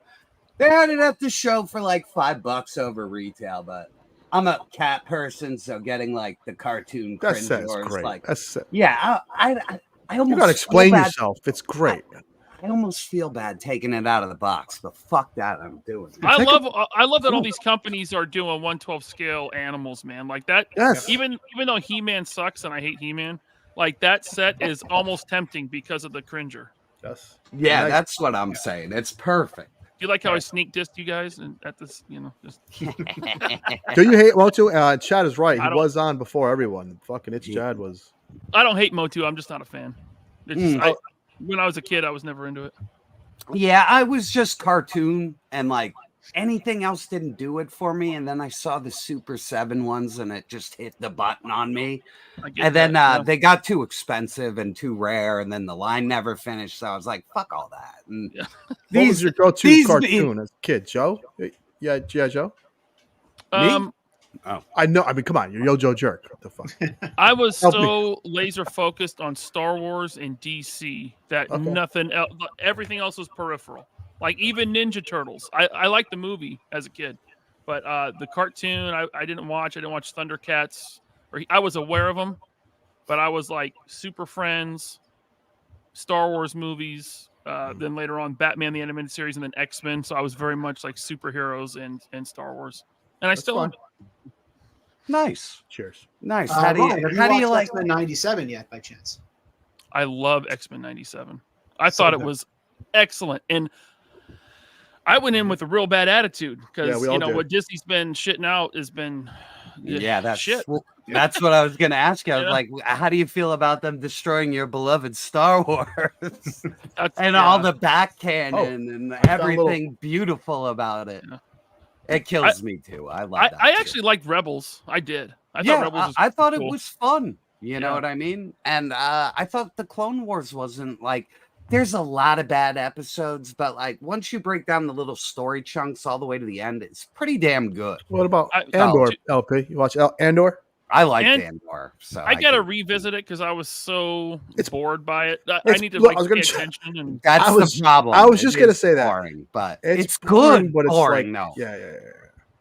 they had it at the show for like $5 over retail, but I'm a cat person, so getting like the cartoon That cringe sounds or great. like, That's yeah, I almost you gotta explain feel bad. yourself. It's great. I almost feel bad taking it out of the box, but fuck that, I'm doing it. I love that all these companies are doing 1/12 scale animals, man. Like that. Yes. Even though He-Man sucks and I hate He-Man, like that set is almost tempting because of the cringer. Yes. Yeah, that's what I'm saying. It's perfect. Do you like how I sneak dissed you guys and at this, just Do you hate Motu? Chad is right. I He don't- was on before everyone. Fucking it's Chad was. I don't hate Motu. I'm just not a fan. It's just, when I was a kid, I was never into it. Yeah, I was just cartoon and like anything else didn't do it for me. And then I saw the Super 7 ones and it just hit the button on me. And then they got too expensive and too rare. And then the line never finished. So I was like, fuck all that. And What was your go-to cartoon as a kid, Joe? Yeah, Joe. I know. I mean, come on, you're YoJoeJerk. What the fuck? I was Help me. so laser focused on Star Wars and DC that nothing else, everything else was peripheral. Like even Ninja Turtles. I liked the movie as a kid, but the cartoon I didn't watch. I didn't watch Thundercats. I was aware of them, but I was like Super Friends, Star Wars movies. Then later on, Batman the Animated Series, and then X-Men. So I was very much like superheroes and Star Wars, and I still fun. am. Nice. Cheers. Nice. Ryan, How do you like X-Men 97 yet, by chance? I love X-Men 97. I thought it was excellent. And I went in with a real bad attitude because, what Disney's been shitting out has been that's shit. That's what I was going to ask you. I was like, how do you feel about them destroying your beloved Star Wars and all the back canon and everything beautiful about it? Yeah. It kills me too. I love that. I actually liked Rebels. I did. I thought Rebels was I thought cool. it was fun. You know what I mean? And I thought the Clone Wars wasn't like, there's a lot of bad episodes, but like once you break down the little story chunks all the way to the end, it's pretty damn good. What about Andor, LP? You watch Andor? I like Andor. So I got to revisit it because I was so bored by it. I need to pay attention. And that's the problem. I was just going to say that. Boring, but it's good, but it's boring, like, no. Yeah.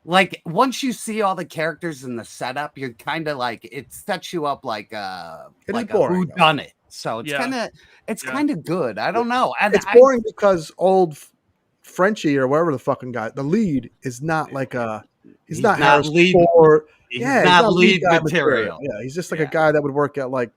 Like once you see all the characters in the setup, you're kind of like it sets you up like a boring, whodunit. So it's kind of good. I don't know. And it's boring because old Frenchie or whatever the fucking guy, the lead is not like he's not Harrison lead. Ford. He's not lead material. Yeah, he's just like a guy that would work at like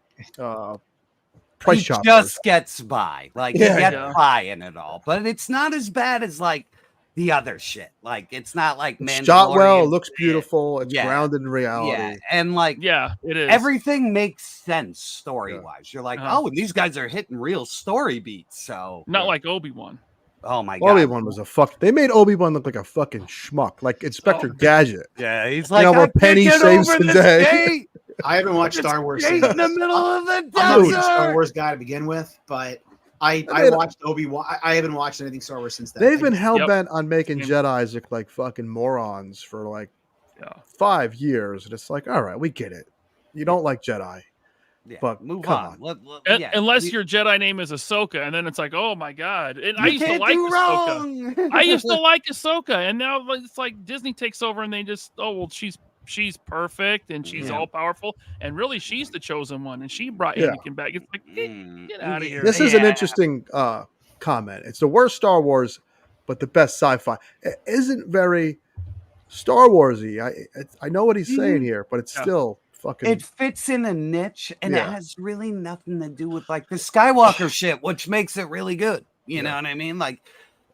Price Chopper. Just gets by. Like he gets by in it all. But it's not as bad as like the other shit. Like it's not like Mandalorian. Shot well, looks beautiful. It's grounded in reality. Yeah, and like it is. Everything makes sense story wise. You're like, and these guys are hitting real story beats. So not like Obi-Wan. Oh my god, Obi-Wan was a fuck. They made Obi-Wan look like a fucking schmuck, like Inspector Gadget. Yeah, he's like, where Penny saves the day. I haven't watched Star Wars in the middle of the desert. I'm not a Star Wars guy to begin with, but I watched Obi-Wan. I haven't watched anything Star Wars since then. They've been hell bent on making Jedis look like fucking morons for like 5 years, and it's like, all right, we get it. You don't like Jedi. But move come on. Unless your Jedi name is Ahsoka, and then it's like, oh my god! And I used to can't like do Ahsoka. wrong. I used to like Ahsoka, and now it's like Disney takes over, and they just she's perfect and she's all powerful, and really she's the chosen one, and she brought Anakin back. It's like get out of here. This is an interesting comment. It's the worst Star Wars, but the best sci-fi. It isn't very Star Warsy. I know what he's saying here, but it's still fucking. It fits in a niche, and it Yeah. has really nothing to do with like the Skywalker shit, which makes it really good. You know what I mean? Like,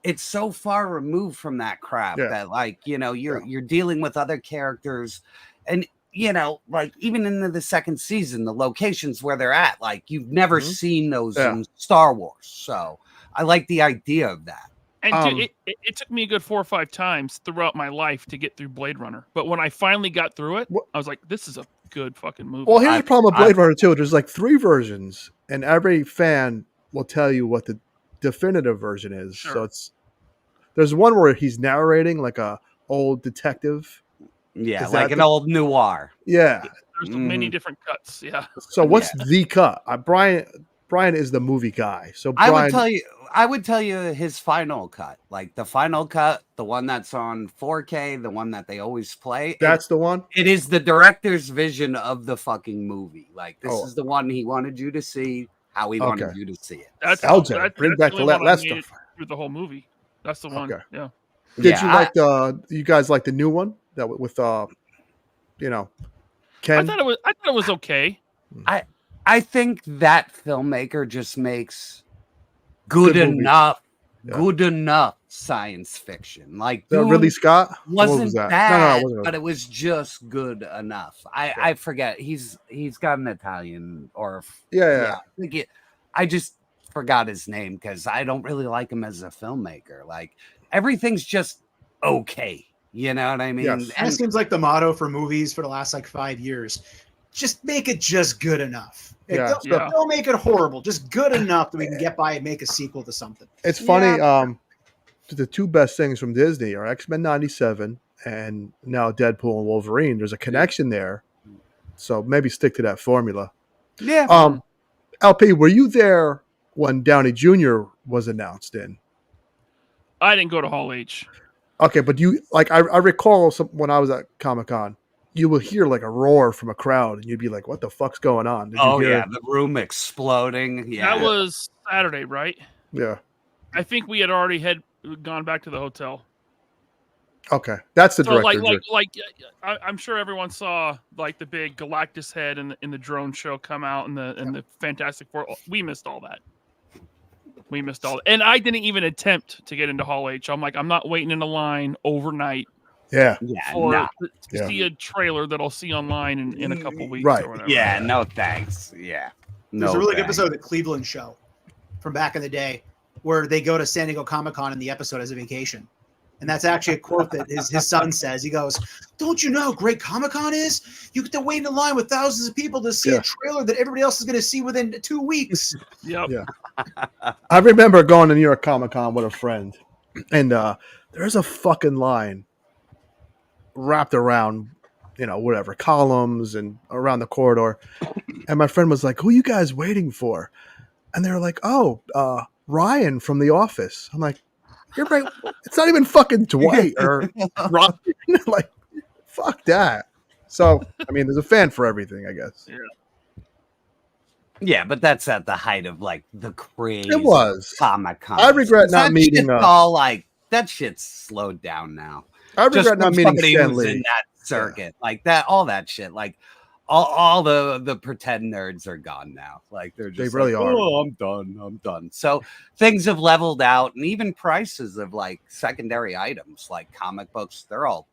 it's so far removed from that crap that, like, you know, you're dealing with other characters, and you know, like even into the second season, the locations where they're at, like you've never seen those in Star Wars. So I like the idea of that. And dude, it took me a good 4 or 5 times throughout my life to get through Blade Runner. But when I finally got through it, I was like, this is a good fucking movie. Well, here's the problem with Blade Runner 2. There's like 3 versions, and every fan will tell you what the definitive version is. So there's one where he's narrating like a old detective. Yeah, like an old noir. Yeah. There's many different cuts. Yeah. So what's the cut? Brian is the movie guy. So Brian, I would tell you his final cut, like the final cut, the one that's on 4K, the one that they always play. That's the one. It is the director's vision of the fucking movie. Like this is the one he wanted you to see, how he wanted you to see it. That's LJ. Bring back the last stuff through the whole movie. That's the one. Yeah. Did you like you guys like the new one that with you know, Ken? I thought it was okay. I think that filmmaker just makes good enough science fiction. Like Ridley Scott wasn't that? bad, No, but it was just good enough. I forget he's got an Italian or I just forgot his name because I don't really like him as a filmmaker. Like everything's just okay. You know what I mean? Yes. And it seems like the motto for movies for the last like 5 years. Just make it just good enough. Don't make it horrible. Just good enough that we can get by and make a sequel to something. It's funny. The 2 best things from Disney are X-Men '97 and now Deadpool and Wolverine. There's a connection there, so maybe stick to that formula. Yeah. LP, were you there when Downey Jr. was announced in? I didn't go to Hall H. Okay, but you like I recall when I was at Comic-Con. You will hear like a roar from a crowd, and you'd be like, "What the fuck's going on?" Did you hear the room exploding. Yeah, that was Saturday, right? Yeah, I think we had already gone back to the hotel. Okay, that's the director. I'm sure everyone saw like the big Galactus head in the drone show come out, and the Fantastic Four. We missed all that. And I didn't even attempt to get into Hall H. I'm like, I'm not waiting in a line overnight. Yeah. To see a trailer that I'll see online in a couple weeks or whatever. Yeah, no thanks. Yeah. There's a really good episode of the Cleveland Show from back in the day where they go to San Diego Comic-Con and the episode has a vacation. And that's actually a quote that his son says. He goes, "Don't you know how great Comic-Con is? You get to wait in a line with thousands of people to see a trailer that everybody else is going to see within 2 weeks." Yep. Yeah. I remember going to New York Comic-Con with a friend, and there's a fucking line wrapped around, whatever, columns and around the corridor. And my friend was like, "Who are you guys waiting for?" And they were like, "Oh, Ryan from The Office." I'm like, "You're right. It's not even fucking Dwight or Ryan." Like, fuck that. So, I mean, there's a fan for everything, I guess. Yeah, but that's at the height of like the craze. It was Comic-Con. I regret not meeting. All like that shit's slowed down now. I regret not meeting Stan Lee in that circuit, like that. All that shit, like all the pretend nerds are gone now. Like they really are. Oh, I'm done. So things have leveled out, and even prices of like secondary items, like comic books, they're all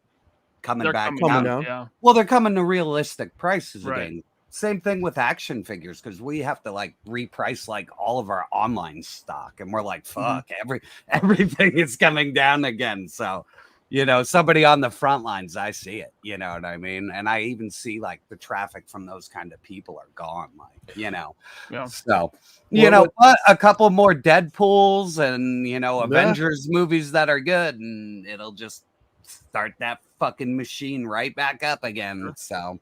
coming back down. Yeah. Well, they're coming to realistic prices again. Same thing with action figures, because we have to like reprice like all of our online stock, and we're like, fuck, everything is coming down again. So, somebody on the front lines, I see it. You know what I mean? And I even see like the traffic from those kind of people are gone. Like, So, but a couple more Deadpools and Avengers movies that are good, and it'll just start that fucking machine right back up again. So.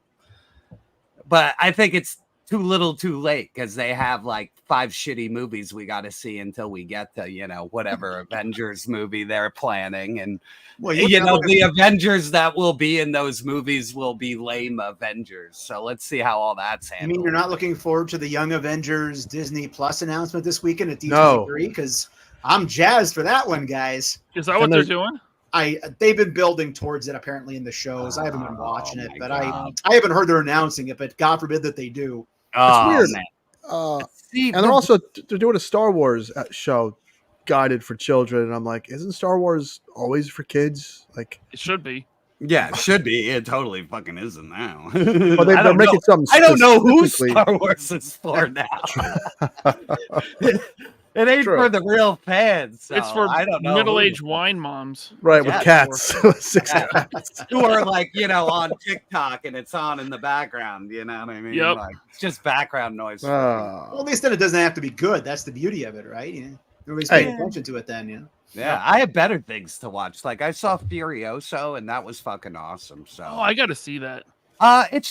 But I think it's too little too late, because they have like 5 shitty movies we got to see until we get to, whatever Avengers movie they're planning. And, the Avengers that will be in those movies will be lame Avengers. So let's see how all that's handled. I mean, you're not looking forward to the Young Avengers Disney Plus announcement this weekend at D23? Because I'm jazzed for that one, guys. Is that what they're doing? They've been building towards it apparently in the shows. I haven't been watching it, but I haven't heard they're announcing it. But God forbid that they do. Oh, weird. man. And they're doing a Star Wars show guided for children, and I'm like, isn't Star Wars always for kids? Like, it should be. Yeah, it should be. It totally fucking isn't now. Well, they're making something. I don't know who specifically- Star Wars is for now. It ain't True. for the real fans. So It's for I don't know middle-aged wine moms. Right, with cats. 6 cats. who are like, on TikTok and it's on in the background. You know what I mean? Yep. Like, it's just background noise. Well, at least then it doesn't have to be good. That's the beauty of it, right? Everybody's paying attention to it then, Yeah, I have better things to watch. Like I saw Furioso, and that was fucking awesome. So I got to see that. it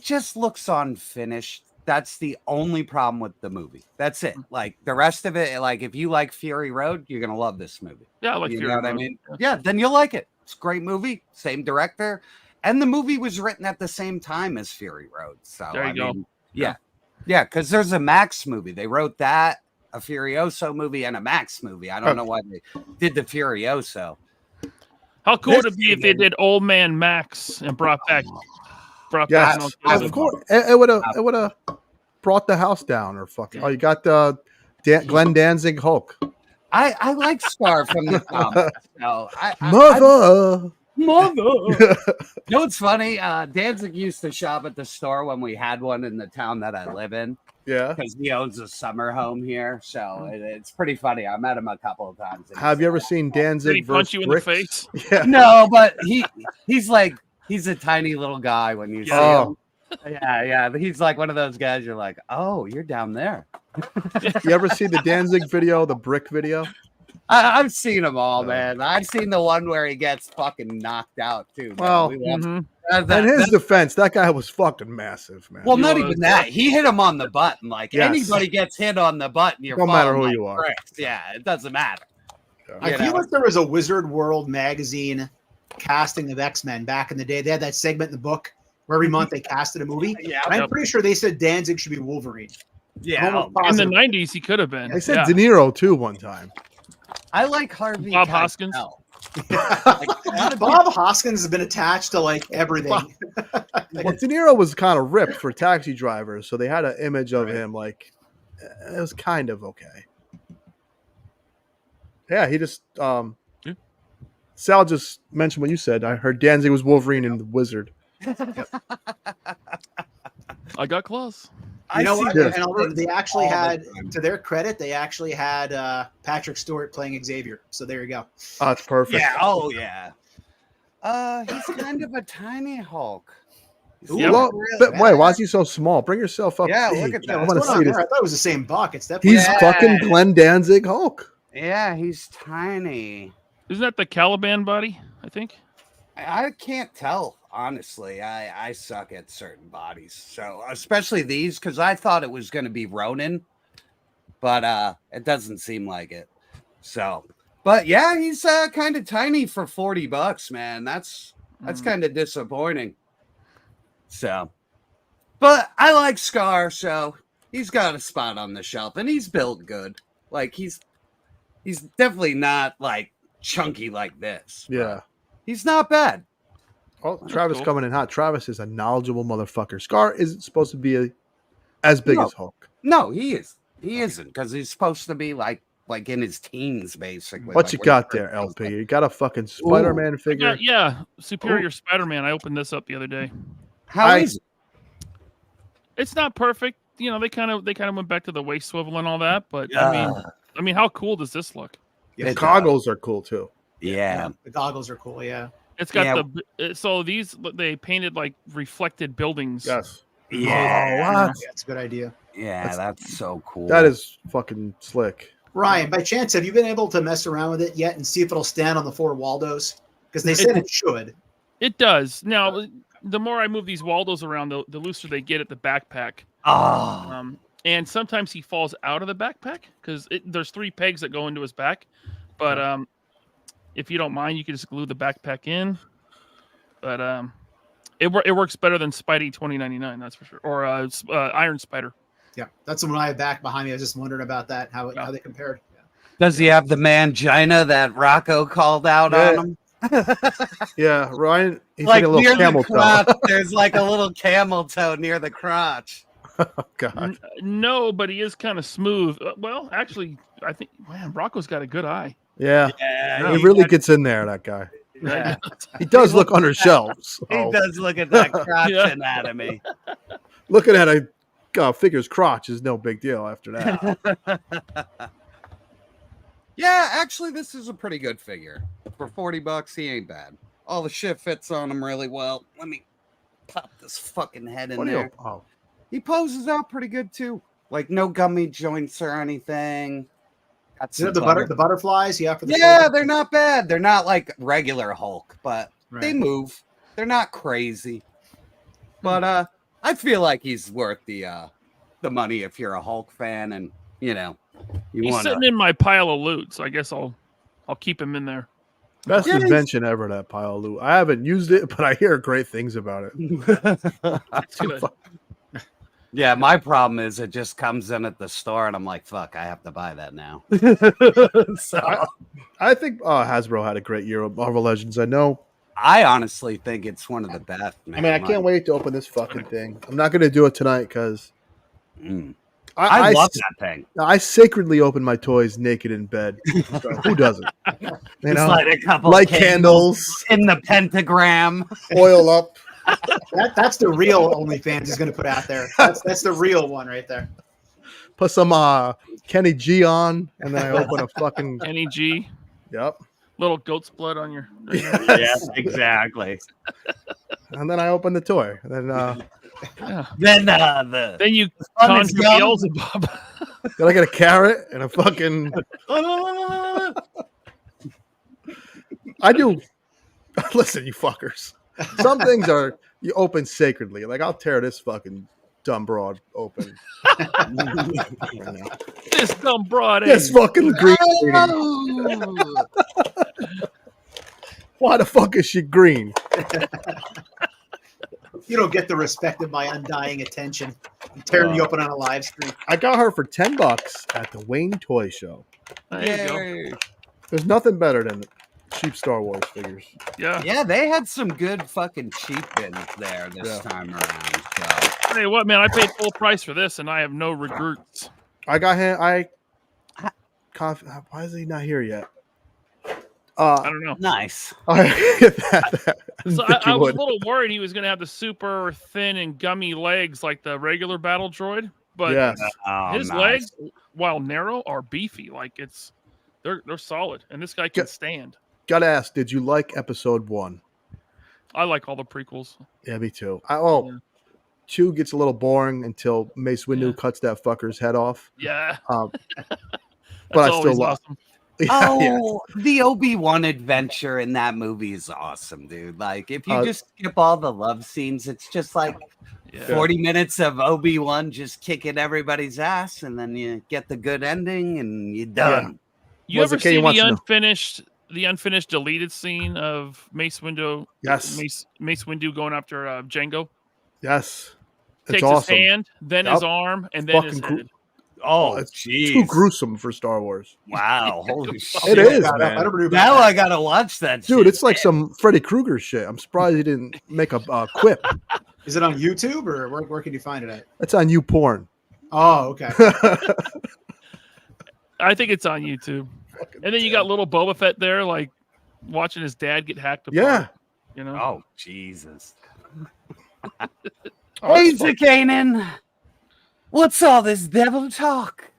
just looks unfinished. That's the only problem with the movie. That's it. Like the rest of it, like if you like Fury Road, you're gonna love this movie. Yeah, I like you Fury know what I Road. mean? Yeah, then you'll like it. It's a great movie, same director, and the movie was written at the same time as Fury Road. So There you go. yeah, because there's a Max movie. They wrote that, a Furioso movie, and a Max movie. I don't know why they did the Furioso. How cool would it be if they did Old Man Max and brought back? Yes, of course. It would have brought the house down, or fucking. Oh, you got Glenn Danzig Hulk. I like Scar from the comics. So Mother. You know what's funny? Danzig used to shop at the store when we had one in the town that I live in. Yeah, because he owns a summer home here, so it's pretty funny. I met him a couple of times. Have you ever seen Danzig? Did he punch you in the face? Yeah. No, but he's a tiny little guy when you see him. Yeah. He's like one of those guys. You're like, oh, you're down there. You ever see the Danzig video, the brick video? I've seen them all, man. I've seen the one where he gets fucking knocked out too. Well, in his defense, that guy was fucking massive, man. Well, not even that. He hit him on the button. Like anybody gets hit on the button, you're no matter who like you are. bricks. Yeah, it doesn't matter. I feel like there was a Wizard World magazine casting of X-Men back in the day. They had that segment in the book where every month they casted a movie. Yeah, and I'm pretty sure they said Danzig should be Wolverine. Yeah, in the 90s, he could have been. They said De Niro too one time. I like Harvey Bob Keitel. Hoskins. Bob Hoskins has been attached to like everything. Well, De Niro was kind of ripped for Taxi Driver, so they had an image of him like it was kind of okay. Yeah, he just Sal just mentioned what you said. I heard Danzig was Wolverine and the Wizard. I got close. You know what? this. And they actually had, to their credit, they actually had Patrick Stewart playing Xavier. So there you go. Oh, that's perfect. Yeah. Oh, yeah. He's kind of a tiny Hulk. Well, wait, why is he so small? Bring yourself up. Yeah, big. look at that. I want to What's going see on this. there? I thought it was the same buck. It's definitely He's fucking Glenn Danzig Hulk. Yeah, he's tiny. Isn't that the Caliban body? I think. I can't tell, honestly. I suck at certain bodies, so especially these, because I thought it was going to be Ronin, but it doesn't seem like it. So, but yeah, he's kind of tiny for $40, man. That's kind of disappointing. So, but I like Scar, so he's got a spot on the shelf, and he's built good. Like he's definitely not like chunky like this. Yeah. He's not bad. Oh, Travis coming in hot. Travis is a knowledgeable motherfucker. Scar isn't supposed to be as big as Hulk. No, he is. He isn't, because he's supposed to be like in his teens, basically. What like you when got he there, first LP? You got a fucking Spider-Man figure? Superior Spider-Man. I opened this up the other day. How is it? It's not perfect. You know, they kind of went back to the waist swivel and all that, but I mean, how cool does this look? The goggles are cool too. Yeah. The goggles are cool. Yeah. It's got so these they painted like reflected buildings. Yes. Yeah. Oh, what? That's a good idea. Yeah, that's so cool. That is fucking slick. Ryan, by chance, have you been able to mess around with it yet and see if it'll stand on the 4 Waldos? Because they said it should. It does. Now, the more I move these Waldos around, the looser they get at the backpack. Oh. And sometimes he falls out of the backpack because there's 3 pegs that go into his back. But if you don't mind, you can just glue the backpack in. But it works better than Spidey 2099, that's for sure, or Iron Spider. Yeah, that's the one I have back behind me. I was just wondering about that, how they compared. Does he have the mangina that Rocco called out on him? Yeah, Ryan. He's Like like a little near camel the toe. crotch, there's like a little camel toe near the crotch. God. No, but he is kind of smooth. Well, actually, I think man, Rocco's got a good eye. Yeah, Yeah, he he really got- gets in there. That guy. Yeah. He does look under shelves. He so- does look at that crotch Yeah. anatomy. Looking at a figure's crotch is no big deal after that. Yeah, actually, this is a pretty good figure. For $40, he ain't bad. All the shit fits on him really well. Let me pop this fucking head in What do there. you? He poses out pretty good too. Like no gummy joints or anything. Got Is it some the butterflies? Yeah, for the Yeah, shoulder? they're not bad. They're not like regular Hulk, but they Right. move. They're not crazy. But I feel like he's worth the money if you're a Hulk fan and you know you He's want sitting in my pile of loot, so I guess I'll keep him in there. Best Yeah, he's- invention ever, that pile of loot. I haven't used it, but I hear great things about it. That's good. Yeah, my problem is it just comes in at the store and I'm like, fuck, I have to buy that now. So I think Hasbro had a great year of Marvel Legends. I know. I honestly think it's one of the best, man. I mean, I can't wait to open this fucking thing. I'm not going to do it tonight because I love that thing. I sacredly open my toys naked in bed. So who doesn't? You Just know, light a couple light candles, in the pentagram. oil up. That's the real OnlyFans is going to put out there. That's the real one right there. Put some Kenny G on, and then I open a fucking Kenny G. Yep. Little goat's blood on your. Yes, exactly. And then I open the toy. And then Then you fun is conjure young. Beelzebub. then I get a carrot and a fucking. I do. Listen, you fuckers. Some things are you open sacredly. Like I'll tear this fucking dumb broad open. Right now. This dumb broad. This fucking green. Why the fuck is she green? You don't get the respect of my undying attention. I'm tearing you open on a live stream. I got her for $10 at the Wayne Toy Show. There you go. There's nothing better than cheap Star Wars figures. Yeah. Yeah, they had some good fucking cheap bins there this time around. So. Hey, what man? I paid full price for this, and I have no regrets. I got him. Why is he not here yet? I don't know. Nice. So I was a little worried he was going to have the super thin and gummy legs like the regular battle droid, but Yes. his legs, while narrow, are beefy. Like they're solid, and this guy can stand. Gotta ask, did you like episode 1? I like all the prequels. Yeah, me too. 2 gets a little boring until Mace Windu cuts that fucker's head off. Yeah. But That's I still always love. awesome. Oh, the Obi-Wan adventure in that movie is awesome, dude. Like, if you just skip all the love scenes, it's just like 40 minutes of Obi-Wan just kicking everybody's ass, and then you get the good ending, and you're done. You ever see the unfinished deleted scene of Mace Windu? Yes. Mace Windu going after Jango. Yes. It's Takes awesome. his hand, then his arm, and then his head. Oh, it's jeez. too gruesome for Star Wars. Wow, holy shit. It is, man. Now I gotta watch that Dude, shit. it's like some Freddy Krueger shit. I'm surprised he didn't make a quip. Is it on YouTube or where can you find it at? It's on YouPorn. Oh, okay. I think it's on YouTube. And then you got little Boba Fett there, like watching his dad get hacked apart. Yeah. You know? Oh, Jesus. Oh, Hey, that's fun. Zakanin, what's all this devil talk?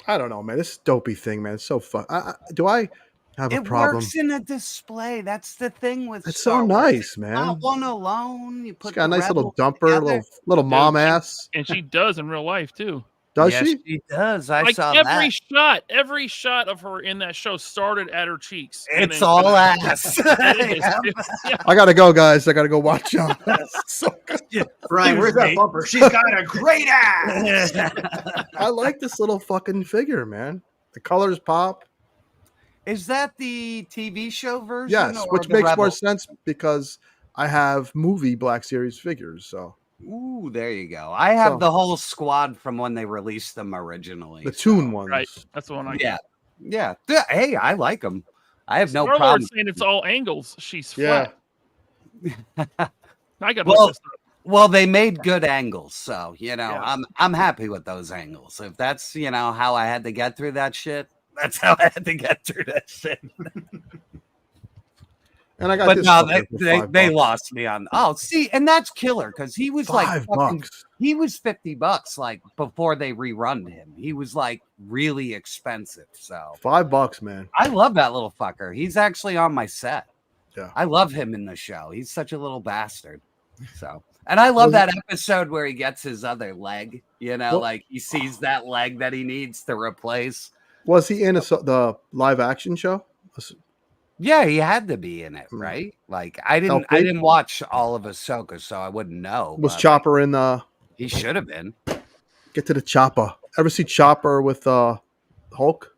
I don't know, man. This dopey thing, man. It's so fun. Do I have a It problem? works in a display. That's the thing with It's Star so Wars. nice, It's man. not one alone. You It's put got a the nice little rebels dumper, together. little mom ass. And she does in real life too. Does Yes, she? She does. I Like saw every that. every shot of her in that show started at her cheeks. and It's then- all ass. It is. Yeah. I gotta go, guys. I gotta go watch y'all. So good. Brian, where's that bumper? She's got a great ass. I like this little fucking figure, man. The colors pop. Is that the TV show version? Yes, or which the makes more Rebel? sense because I have movie Black Series figures. So Ooh, there you go. I have So- the whole squad from when they released them originally. The Toon ones. Right. That's the one I Yeah. got. Yeah. Hey, I like them. I have no Star-Lord's problem. saying it's all angles. She's Yeah. flat. I got Well, this up. well, they made good angles, so Yeah. I'm happy with those angles. If that's how I had to get through that shit, that's how I had to get through that shit. And I got But this. no, fucker for they $5. lost me on. Oh, see, and that's killer because he was like $5. he was $50 like before they rerun him. He was like really expensive. So $5, man. I love that little fucker. He's actually on my set. Yeah. I love him in the show. He's such a little bastard. So, and I love that episode where he gets his other leg, like he sees that leg that he needs to replace. Was he in the live action show? Yeah, he had to be in it, right? Like I didn't watch all of Ahsoka, so I wouldn't know. Was but Chopper in the? He should have been. Get to the Chopper. Ever see Chopper with Hulk?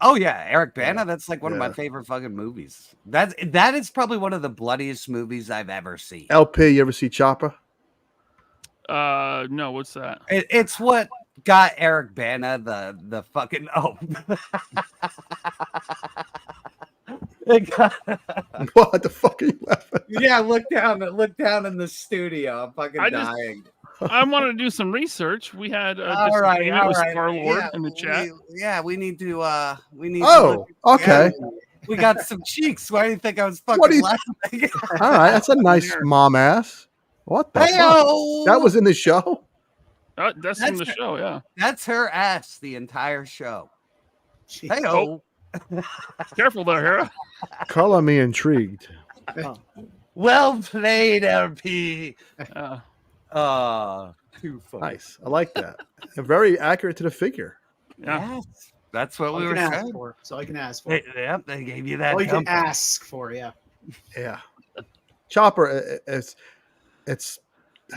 Oh yeah, Eric Bana. That's like one of my favorite fucking movies. That is probably one of the bloodiest movies I've ever seen. LP, you ever see Chopper? No, what's that? It's what got Eric Bana the fucking What the fuck are you laughing? Yeah, look down in the studio. I'm fucking dying. I wanted to do some research. We had all right, with Star-Lord in the chat. We need to Oh, okay. We got some cheeks. Why do you think I was fucking What do you- laughing? All right, that's a nice mom ass. What the fuck? Hey-o! That was in the show? That's from the show, yeah. That's her ass the entire show. Hey, Oh. Careful there, Hera. Color me intrigued. Well played, LP. Too funny. Nice. I like that. Very accurate to the figure. Yeah. Yes, that's what All we you were can ask saying. for. That's all you can ask for. Yep, they gave you that. All you can comfort. ask for, yeah. Yeah. Chopper, it's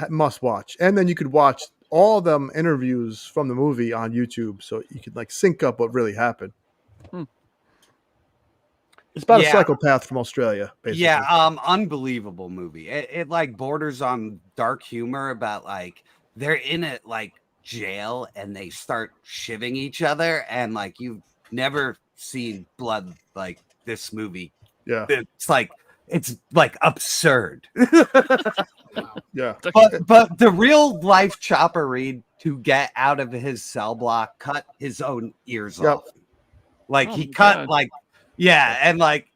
must watch. And then you could watch all them interviews from the movie on YouTube, so you could like sync up what really happened. It's about a psychopath from Australia, basically. Yeah, unbelievable movie. It like borders on dark humor about like they're in it like jail and they start shivving each other and like you've never seen blood like this movie. Yeah. It's like absurd. Yeah. But the real life Chopper Reed to get out of his cell block cut his own ears off. Like he cut and like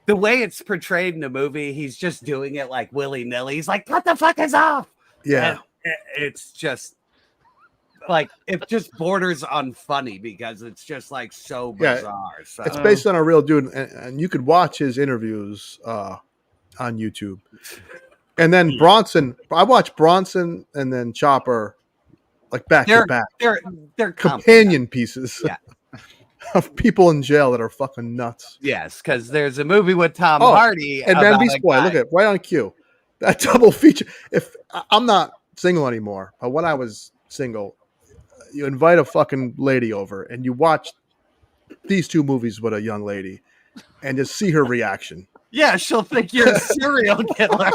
the way it's portrayed in the movie, he's just doing it like willy-nilly. He's like, "Cut the fuckers off." Yeah. And it's just like it just borders on funny because it's just like so bizarre. So. It's based on a real dude, and you could watch his interviews on YouTube. And then Bronson, I watched Bronson and then Chopper like back to back. They're companion pieces. Yeah. Of people in jail that are fucking nuts. Yes, because there's a movie with Tom Hardy and then about Beast a Boy. guy- Look at right on cue. That double feature. If I'm not single anymore, but when I was single, you invite a fucking lady over and you watch these two movies with a young lady, and just see her reaction. Yeah, she'll think you're a serial killer.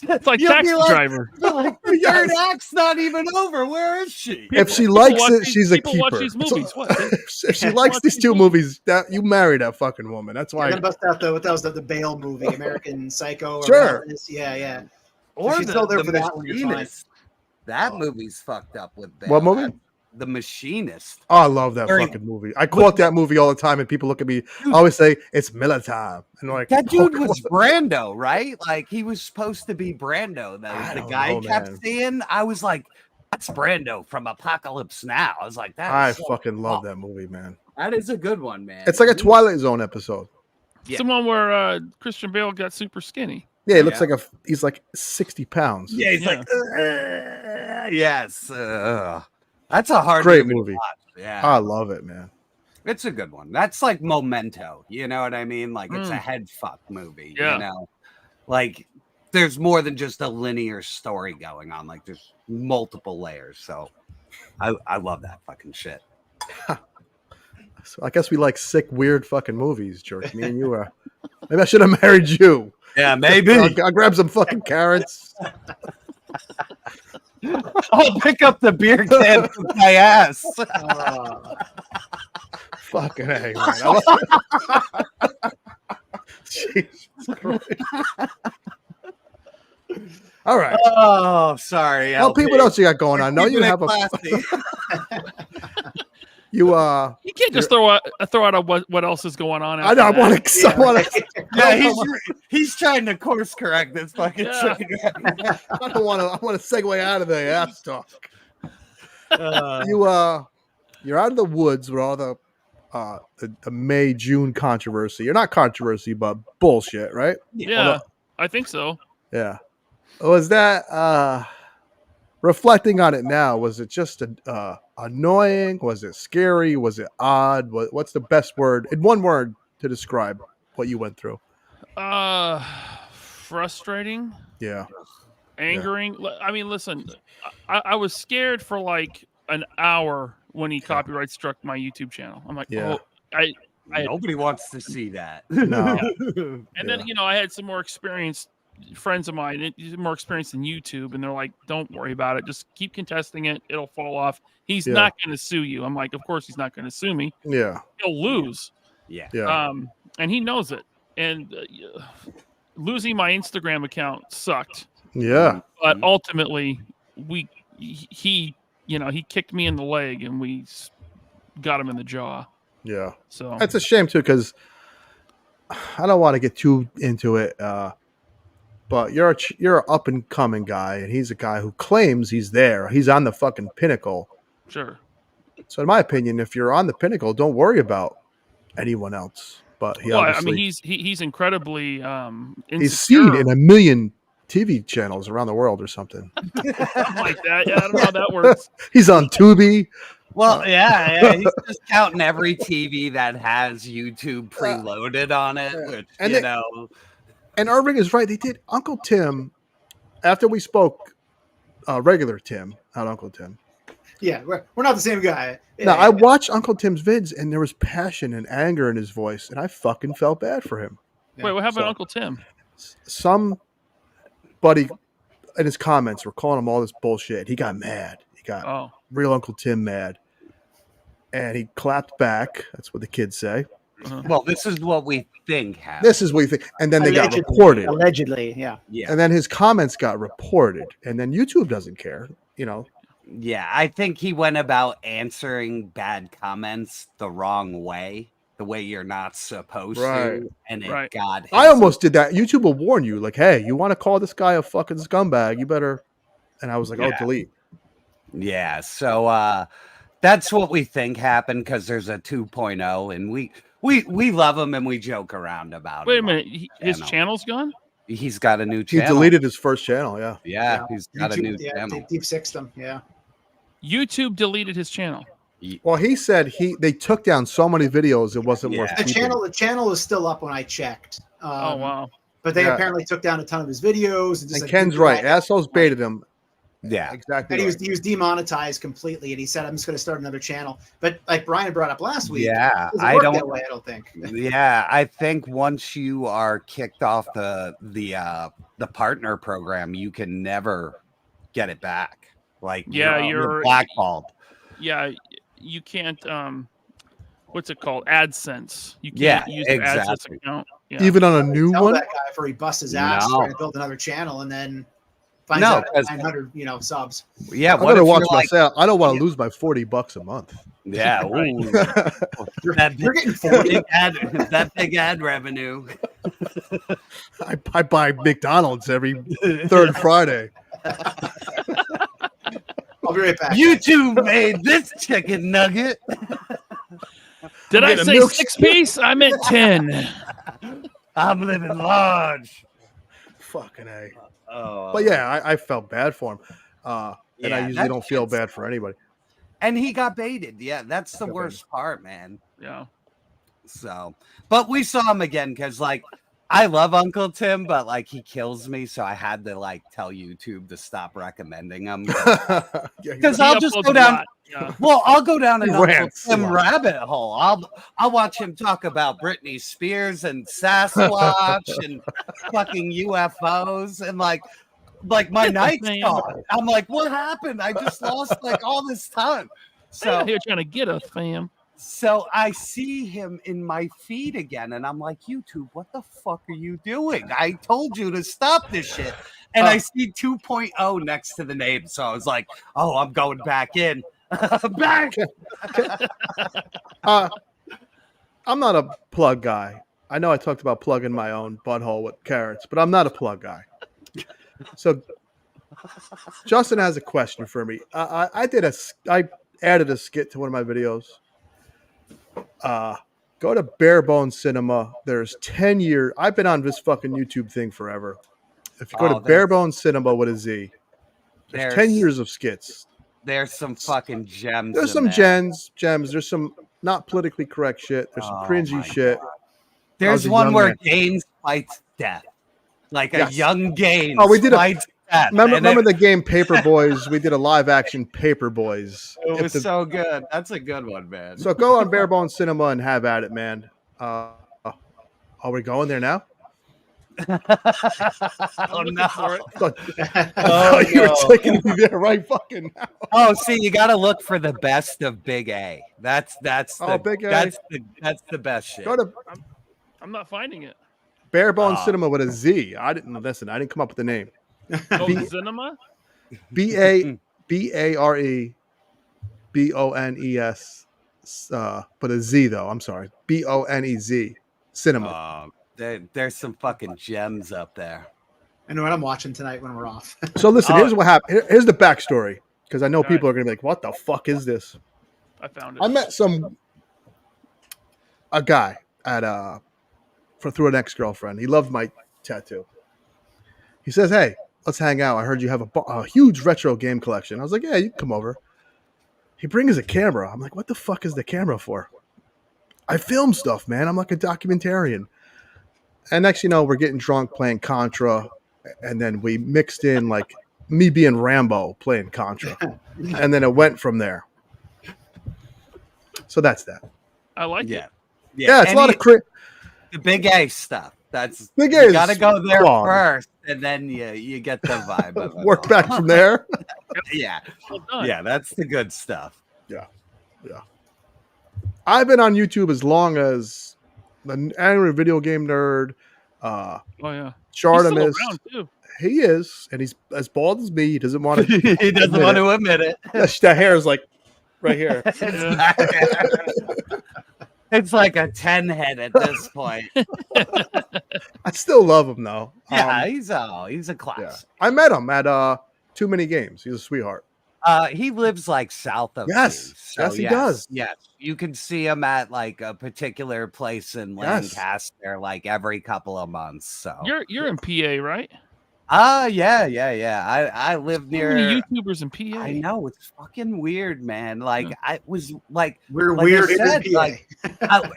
It's like You'll Taxi be like- Driver. You're like, the third act's not even over. Where is she? If she People likes watch it, these- she's a people watch keeper. these movies. So- What? if she likes these two movies, that you marry that fucking woman. That's I why. gotta bust out what that was the Bale movie, American Psycho. Or Sure. whatever it is. Yeah. Or If she's the, still there the for that one, you're fine. Machinist. That movie's fucked up with Bale. What movie? The Machinist. Oh, I love that Very- fucking movie. I quote that movie all the time, and people look at me. I always say it's Miller time, and I'm like, That dude "Oh, was Brando, right? Like he was supposed to be Brando. The don't guy know, kept man. seeing. I was like, that's Brando from Apocalypse Now. I was like, that. I is so fucking love cool. that movie, man. That is a good one, man. It's like a Twilight Zone episode. Yeah. Someone where Christian Bale got super skinny. Yeah, he looks like he's like 60 pounds. Yeah, he's like, yes. That's a hard Great movie to movie. watch. Yeah. I love it, man. It's a good one. That's like Memento. You know what I mean? Like it's a head fuck movie. Yeah. You know, like there's more than just a linear story going on. Like there's multiple layers. So I love that fucking shit. So I guess we like sick, weird fucking movies, George. Me and you are. Maybe I should have married you. Yeah, maybe. I'll grab some fucking carrots. I'll pick up the beer can with my ass. Fucking A, man. Jesus Christ. All right. Oh, sorry. Well, people, what else you got going on? I know you have a. You can't just throw out what else is going on. I know. I want to. Yeah, he's trying to course correct this fucking train. I don't want to. I want to segue out of the ass talk. You're out of the woods with all the May-June controversy. You're not controversy, but bullshit, right? Yeah, I think so. Yeah. Was that reflecting on it now? Was it just annoying? Was it scary? Was it odd? What's the best word in one word to describe what you went through? Frustrating. Yeah. Angering. Yeah. I mean, listen, I was scared for like an hour when he copyright struck my YouTube channel. I'm like, oh, nobody wants to see that. No. And then I had some more experienced friends of mine, more experienced in YouTube, and they're like, "Don't worry about it. Just keep contesting it. It'll fall off. He's not going to sue you." I'm like, "Of course he's not going to sue me. Yeah, he'll lose." Yeah. And he knows it. And losing my Instagram account sucked. Yeah. But ultimately, he kicked me in the leg, and we got him in the jaw. Yeah. So that's a shame too, because I don't want to get too into it. But you're an up and coming guy, and he's a guy who claims he's there. He's on the fucking pinnacle. Sure. So, in my opinion, if you're on the pinnacle, don't worry about anyone else. But he's incredibly he's seen in 1 million TV channels around the world or something. Like that. Yeah, I don't know how that works. He's on Tubi. Well, yeah, he's just counting every TV that has YouTube preloaded on it, which And Irving is right. They did Uncle Tim after we spoke. Regular Tim, not Uncle Tim. Yeah, we're not the same guy. No, I watched Uncle Tim's vids, and there was passion and anger in his voice, and I fucking felt bad for him. Wait, what happened to Uncle Tim? Somebody in his comments were calling him all this bullshit. He got mad. He got real Uncle Tim mad, and he clapped back. That's what the kids say. Well, this is what we think happened. This is what we think. And then they got reported. Allegedly, yeah. And then his comments got reported. And then YouTube doesn't care, Yeah, I think he went about answering bad comments the wrong way, the way you're not supposed to. And it got I almost did that. YouTube will warn you, like, hey, you want to call this guy a fucking scumbag, you better. And I was like, delete. Yeah, so that's what we think happened, because there's a 2.0, and we love him and we joke around about it. Wait a minute, his channel's gone? He's got a new channel. He deleted his first channel, Yeah, he's got YouTube, a new channel. Deep sixed him, YouTube deleted his channel. Well, he said they took down so many videos it wasn't worth keeping. The channel is still up when I checked. Oh wow! But they apparently took down a ton of his videos. And Ken's right. Assholes baited him. Yeah, exactly. And he was demonetized completely, and he said, "I'm just going to start another channel." But like Brian brought up last week, I don't that way. I don't think. Yeah, I think once you are kicked off the partner program, you can never get it back. Like you're blackballed. Yeah, you can't. What's it called? AdSense. You can't use the AdSense account. Yeah. Even on a new one. That guy before he busts his ass trying to build another channel, and then. Finds out 900, subs. Yeah, I better watch myself. I don't want to lose my $40 a month. Yeah, you're getting 40. That big ad revenue. I buy McDonald's every third Friday. I'll be right back. YouTube made this chicken nugget. Did I say 6-piece? I meant 10. I'm living large. Fucking A. But yeah, I felt bad for him. And I usually don't feel bad for anybody. And he got baited. Yeah, that's the worst part, man. Yeah. So, but we saw him again because, like, I love Uncle Tim, but like he kills me, so I had to like tell YouTube to stop recommending him because I'll just go down. Well, I'll go down an Uncle Rants. Tim rabbit hole. I'll watch him talk about Britney Spears and Sasquatch and fucking UFOs and like my night's gone. I'm like, what happened? I just lost like all this time. So you're trying to get us, fam. So I see him in my feed again, and I'm like, YouTube, what the fuck are you doing? I told you to stop this shit. And I see 2.0 next to the name. So I was like, oh, I'm going back in. Back. I'm not a plug guy. I know I talked about plugging my own butthole with carrots, but I'm not a plug guy. So Justin has a question for me. I added a skit to one of my videos. Go to Bare Bones Cinema. There's 10 years. I've been on this fucking YouTube thing forever. If you go to Bare Bones Cinema with a Z, there's 10 years of skits. There's some fucking gems. There's some gems. There's some not politically correct shit. There's some cringy shit. There's one where Gaines fights death. Like a young Gaines. Oh, we did fights death. Remember the game Paper Boys? We did a live action Paper Boys. It was so good. That's a good one, man. So go on Bare Bones Cinema and have at it, man. Are we going there now? Oh no! You were taking me there right fucking now. Oh, see, you got to look for the best of Big A. That's the Big A. That's the best shit. Go to I'm not finding it. Bare Bones Cinema with a Z. I didn't come up with the name. Cinema. BARE BONES. But a Z though. I'm sorry. BONEZ. Cinema. There's some fucking gems up there. I know what I'm watching tonight when we're off. So listen, here's what happened. Here's the backstory, because I know people are gonna be like, "What the fuck is this?" I found it. I met a guy at through an ex-girlfriend. He loved my tattoo. He says, "Hey, let's hang out. I heard you have a huge retro game collection." I was like, "Yeah, you can come over." He brings a camera. I'm like, "What the fuck is the camera for?" I film stuff, man. I'm like a documentarian. And next, we're getting drunk playing Contra, and then we mixed in like me being Rambo playing Contra, and then it went from there. So that's that. I like it. Yeah, it's a lot of the Big A stuff. That's Big A. You got to go there first, and then you get the vibe of it. Work back from there. Yeah, that's the good stuff. Yeah. I've been on YouTube as long as the Angry Video Game Nerd. Chartimus. He is, and he's as bald as me. He doesn't want to. He doesn't want to admit it. The hair is like right here. It's like a 10 head at this point. I still love him though. Yeah, he's a class. Yeah. I met him at Too Many Games. He's a sweetheart. He lives like south of yes, me, so yes, he does. Yes, you can see him at like a particular place in Lancaster, like every couple of months. So you're in PA, right? Yeah. I live near. How many YouTubers in PA? I know, it's fucking weird, man. Like I was like, we're like weird I said, in PA. like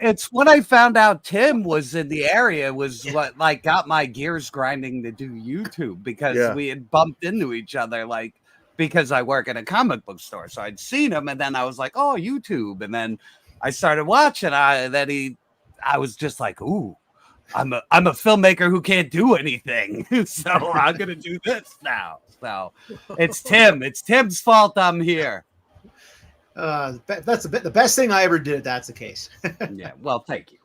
it's when I found out Tim was in the area was what like got my gears grinding to do YouTube, because we had bumped into each other like. Because I work at a comic book store. So I'd seen him, and then I was like, oh, YouTube. And then I started watching. I was just like, ooh, I'm a filmmaker who can't do anything. So I'm going to do this now. So it's Tim. It's Tim's fault I'm here. That's the best thing I ever did. That's the case. Yeah. Well, thank you.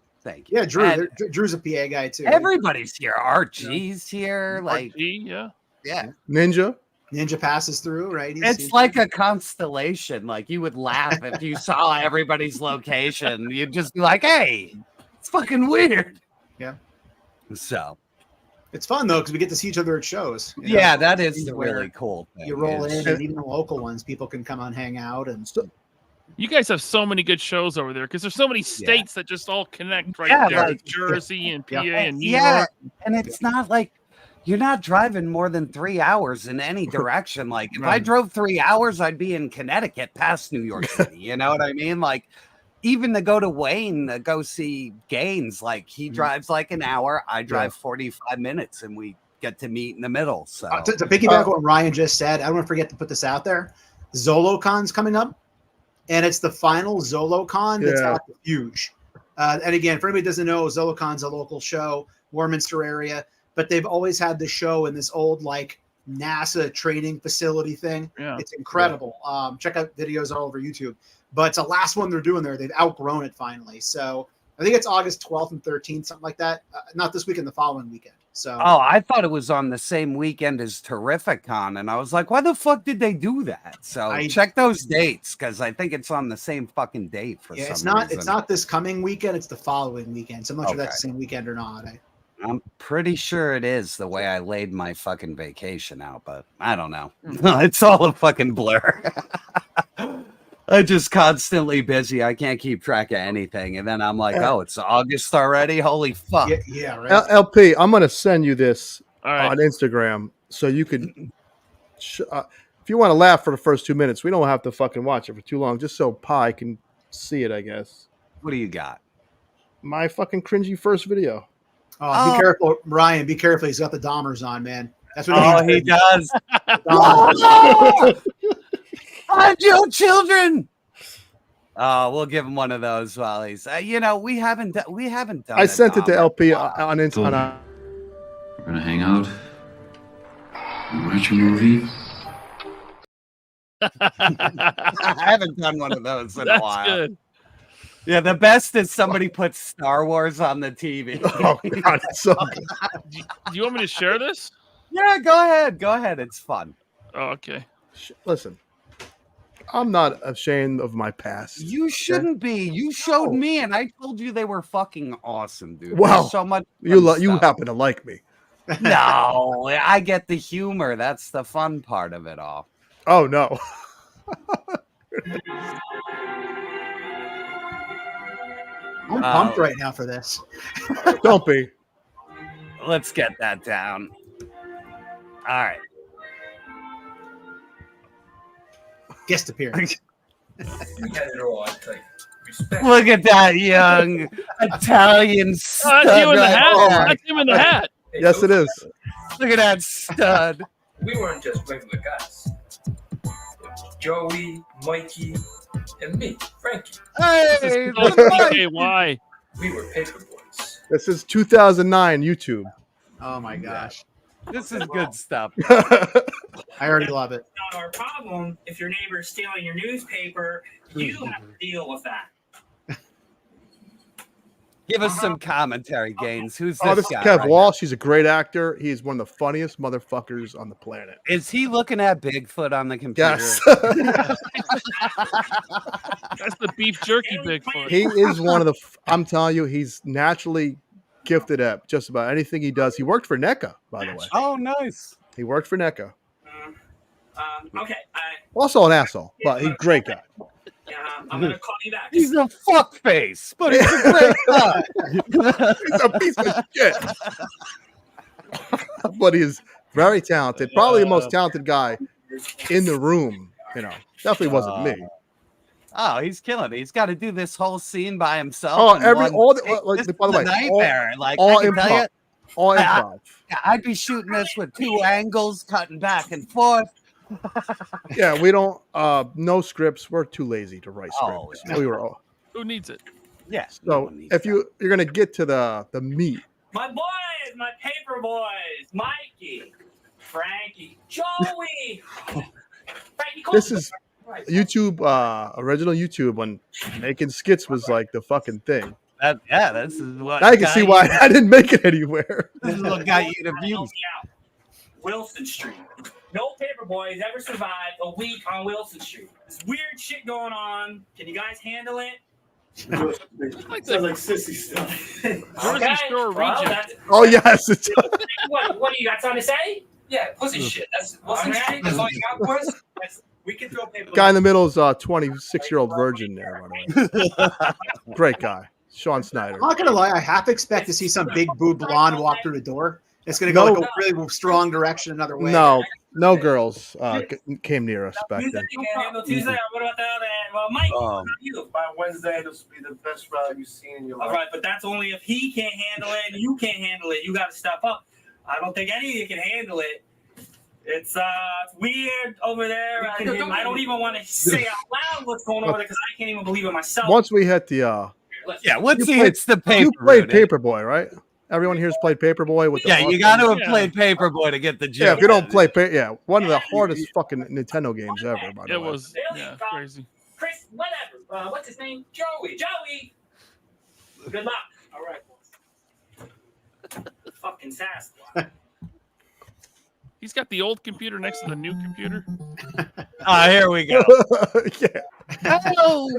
Yeah, Drew. Drew's a PA guy too. Everybody's here. RG's here. Like, RG, yeah. Ninja passes through, right? It's like a constellation. Like you would laugh if you saw everybody's location. You'd just be like, "Hey, it's fucking weird." Yeah. So it's fun though, because we get to see each other at shows. Yeah, that is really cool. You roll in, and even the local ones, people can come and hang out. And you guys have so many good shows over there because there's so many states that just all connect right there. Like Jersey and PA and New York. And it's not like. You're not driving more than 3 hours in any direction. Like if I drove 3 hours, I'd be in Connecticut past New York City. You know what I mean? Like even to go to Wayne to go see Gaines, like he drives like an hour. I drive 45 minutes and we get to meet in the middle. So to piggyback what Ryan just said, I don't want to forget to put this out there. ZoloCon's coming up. and it's the final ZoloCon that's at the Fuge. And again, for anybody who doesn't know, ZoloCon's a local show, Warminster area, but they've always had the show in this old like NASA training facility thing. Yeah. It's incredible. Check out videos all over YouTube. But it's the last one they're doing there. They've outgrown it finally. So I think it's August 12th and 13th, something like that. Not this weekend, the following weekend. So I thought it was on the same weekend as Terrificon, and I was like, why the fuck did they do that? So check those dates, because I think it's on the same fucking date for some reason. It's not this coming weekend, it's the following weekend. So I'm not sure that's the same weekend or not. I'm pretty sure it is, the way I laid my fucking vacation out, but I don't know. It's all a fucking blur. I'm just constantly busy. I can't keep track of anything. And then I'm like, oh, it's August already? Holy fuck. Yeah, right. LP, I'm going to send you this on Instagram so you could, if you want to laugh for the first 2 minutes, we don't have to fucking watch it for too long, just so Pi can see it, I guess. What do you got? My fucking cringy first video. Be careful, Ryan. Be careful. He's got the Dahmers on, man. That's what he does. Hide your children. We'll give him one of those while he's. We haven't done. I sent it to LP on Instagram. We're gonna hang out, watch a movie. I haven't done one of those in a while. That's good. Yeah, the best is somebody puts Star Wars on the TV. Oh God, it's so good. Do you want me to share this? Yeah, go ahead. Go ahead. It's fun. Oh, okay. Listen, I'm not ashamed of my past. You shouldn't be. You showed me, and I told you they were fucking awesome, dude. Wow, There's so much. You happen to like me. No, I get the humor. That's the fun part of it all. Oh no. I'm pumped right now for this. Don't be. Let's get that down. All right. Guest appearance. Look at that young Italian stud. That's you in the right hat. there. That's him in the hat. Yes, it is. Look at that stud. We weren't just regular guys. Joey, Mikey, and me, Frankie. Hey, why? We were paper boys. This is 2009 YouTube. Oh my gosh. This is good stuff. I already love it. Not our problem. If your neighbor's stealing your newspaper, you have to deal with that. Give us some commentary, Gaines. Who's Oh, this this is guy? Kev Walsh. He's a great actor. He's one of the funniest motherfuckers on the planet. Is he looking at Bigfoot on the computer? Yes. That's the beef jerky Bigfoot. He is one of the. I'm telling you, he's naturally gifted at just about anything he does. He worked for NECA, by the way. Oh, nice. He worked for NECA. Okay. Also an asshole, but he's a great guy. I'm going to call you back. He's a fuck face, but he's a great guy. He's a piece of shit. But he's very talented. Probably the most talented guy in the room. Definitely wasn't me. Oh, he's killing it. He's got to do this whole scene by himself. Oh, in by one the take. way, nightmare. all I can tell improv. you, All improv. I'd be shooting this with 2 angles, cutting back and forth. Yeah, we don't. No scripts. We're too lazy to write Oh, scripts. yeah. We were all. Who needs it? Yes. So if you're gonna get to the meat, My boys, my paper boys, Mikey, Frankie, Joey. Frankie, this is YouTube, original YouTube when making skits was like the fucking thing. This is what. Now you can see why I didn't make it anywhere. This is what got you to views. Wilson Street. No paper boys ever survived a week on Wilson Street. There's weird shit going on. Can you guys handle it? Sounds like sissy stuff. Okay. Oh yes. It's What do you got something to say? Yeah, pussy shit. That's Wilson Street. That's all you got for us? We can throw paper. guy in the middle is a 26-year-old virgin there, by the way. Great guy, Sean Snyder. I'm not gonna lie, I half expect to see some big boob blonde walk through the door. It's gonna go like a really strong direction another way. No girls came near us back then. You can't handle Tuesday. What about the other end? Well, Mike, what about you? By Wednesday, this will be the best ride you've seen in your life. All right, but that's only if he can't handle it and you can't handle it. You got to step up. I don't think any of you can handle it. It's weird over there. I don't even want to say out loud what's going on over there because I can't even believe it myself. Once we hit the once he hits the paper, you played Paperboy, right? Everyone here's played Paperboy with the you got to have played Paperboy to get the joke. Yeah, if you don't play one of the hardest fucking Nintendo games ever. By the way, it was crazy. Chris, whatever. What's his name? Joey. Good luck. All right, boys. Fucking Sasquatch. He's got the old computer next to the new computer. Here we go. Oh!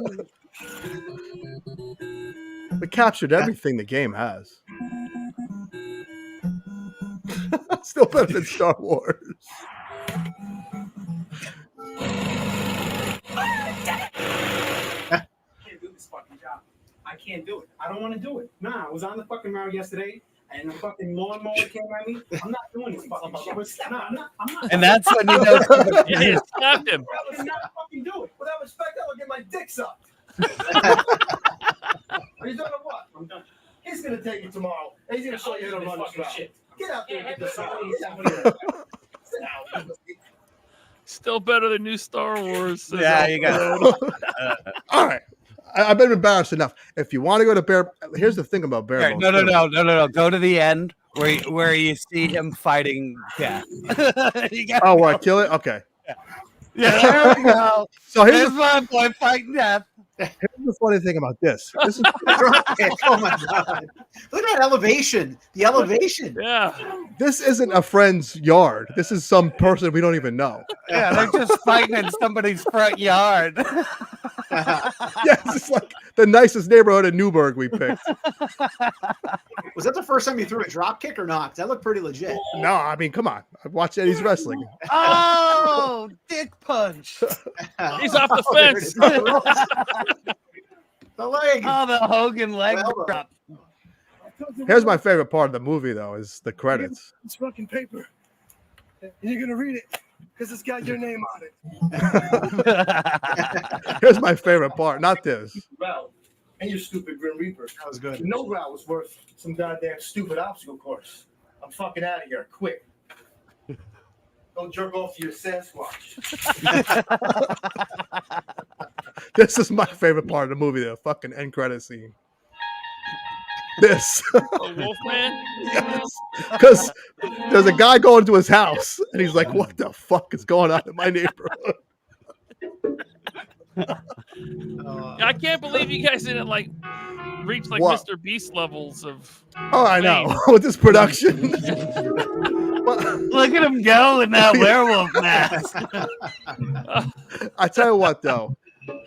We captured everything the game has. Still better than Star Wars. I can't do it. I don't want to do it. Nah, I was on the fucking mower yesterday, and the fucking lawnmower came at me. I'm not doing this fucking shit. Nah, I'm not. And that's when you know. You slapped him. I cannot fucking do it. Without respect, I will get my dick sucked. Are you done or what? I'm done. He's gonna take it tomorrow, and he's gonna show you how to run this route. Get out there and get this out. Sit down. Still better than new Star Wars. Yeah, you got it. All right. I've been embarrassed enough. If you want to go to Bear, here's the thing about Bear. No. Go to the end where you see him fighting death. Where I kill it? Okay. Yeah, there we go. So here's my boy fighting death. Here's the funny thing about this. This is oh my god! Look at that elevation. The elevation. Yeah. This isn't a friend's yard. This is some person we don't even know. Yeah, they're just fighting in somebody's front yard. Yeah, it's like the nicest neighborhood in Newburgh we picked. Was that the first time you threw a drop kick or not? That looked pretty legit. No, I mean, come on. I've watched Eddie's wrestling. Oh, dick punch. He's off the fence. The leg. Oh, the Hogan leg drop. Here's my favorite part of the movie, though, is the credits. It's fucking paper. And you're gonna read it because it's got your name on it. Here's my favorite part. Not this. Ralph, and your stupid Grim Reaper. That was good. No Ralph was worth some goddamn stupid obstacle course. I'm fucking out of here, quick. Don't jerk off to your Sasquatch. This is my favorite part of the movie, the fucking end credit scene. This. Wolfman? Yes. Because there's a guy going to his house, and he's like, what the fuck is going on in my neighborhood? I can't believe you guys didn't reach What? Mr. Beast levels of. Oh, I know. With this production. Look at him go in that werewolf mask. I tell you what, though.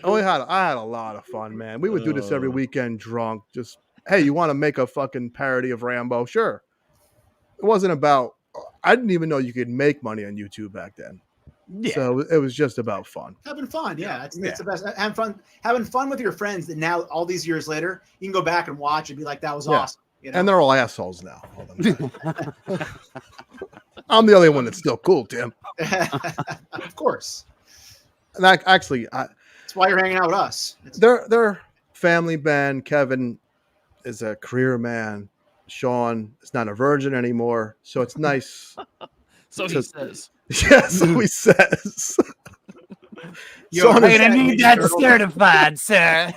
I had a lot of fun, man. We would do this every weekend drunk. Just, hey, you want to make a fucking parody of Rambo? Sure. It wasn't about, I didn't even know you could make money on YouTube back then. Yeah. So it was just about fun. Having fun, yeah. It's the best. Having fun with your friends that now, all these years later, you can go back and watch and be like, that was awesome. You know? And they're all assholes now. I'm the only one that's still cool, Tim. Of course. And that's why you're hanging out with us. They're family band. Kevin is a career man. Sean is not a virgin anymore. So it's nice. So he says. Yeah, so he says. You're going to need that certified, sir.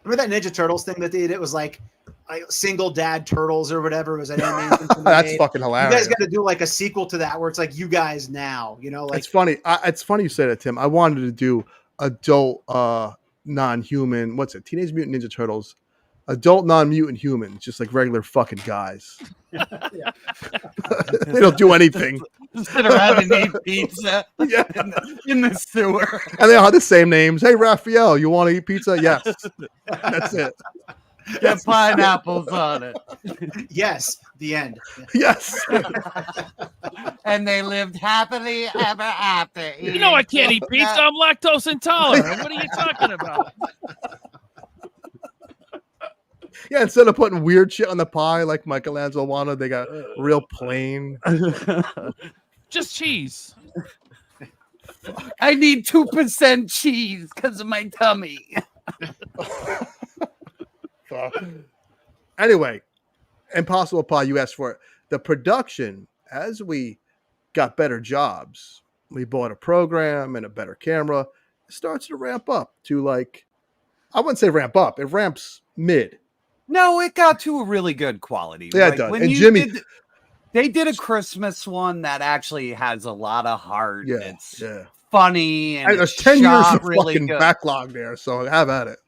Remember that Ninja Turtles thing that they did? It was like single dad turtles or whatever. It was an animation. That's fucking hilarious. You guys got to do like a sequel to that where it's like you guys now, like it's funny. It's funny you say that, Tim. I wanted to do adult non-human. What's it? Teenage Mutant Ninja Turtles. Adult non-mutant humans, just like regular fucking guys. They don't do anything. Sit around and eat pizza in the sewer. And they all have the same names. Hey, Raphael, you want to eat pizza? Yes. That's it. Get pineapples on it. Yes. The end. Yes. And they lived happily ever after. You know I can't eat pizza. I'm lactose intolerant. What are you talking about? Yeah, instead of putting weird shit on the pie like Michelangelo wanted, they got real plain. Just cheese. I need 2% cheese because of my tummy. Anyway, Impossible Pie, you asked for it. The production, as we got better jobs. We bought a program and a better camera. It starts to ramp up to like, I wouldn't say ramp up. It ramps mid. No, it got to a really good quality. Yeah, like, it does. when And you Jimmy, they did a Christmas one that actually has a lot of heart. Yeah, It's yeah. funny and there's it's 10 years shot of really fucking good. backlog there, so have at it.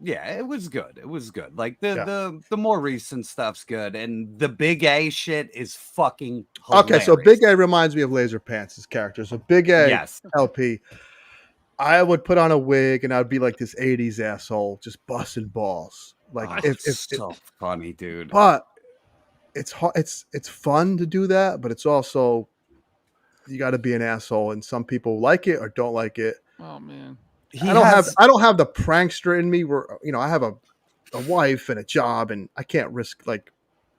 Yeah, it was good. It was good. Like the more recent stuff's good, and the Big A shit is fucking hilarious. Okay, so Big A reminds me of Laserpants' character. So Big A, Yes. LP, I would put on a wig and I'd be like this 80s asshole just busting balls. Like it's so funny, dude. But it's hard, it's fun to do that, but it's also you got to be an asshole, and some people like it or don't like it. Oh man. I don't have the prankster in me where I have a wife and a job and I can't risk like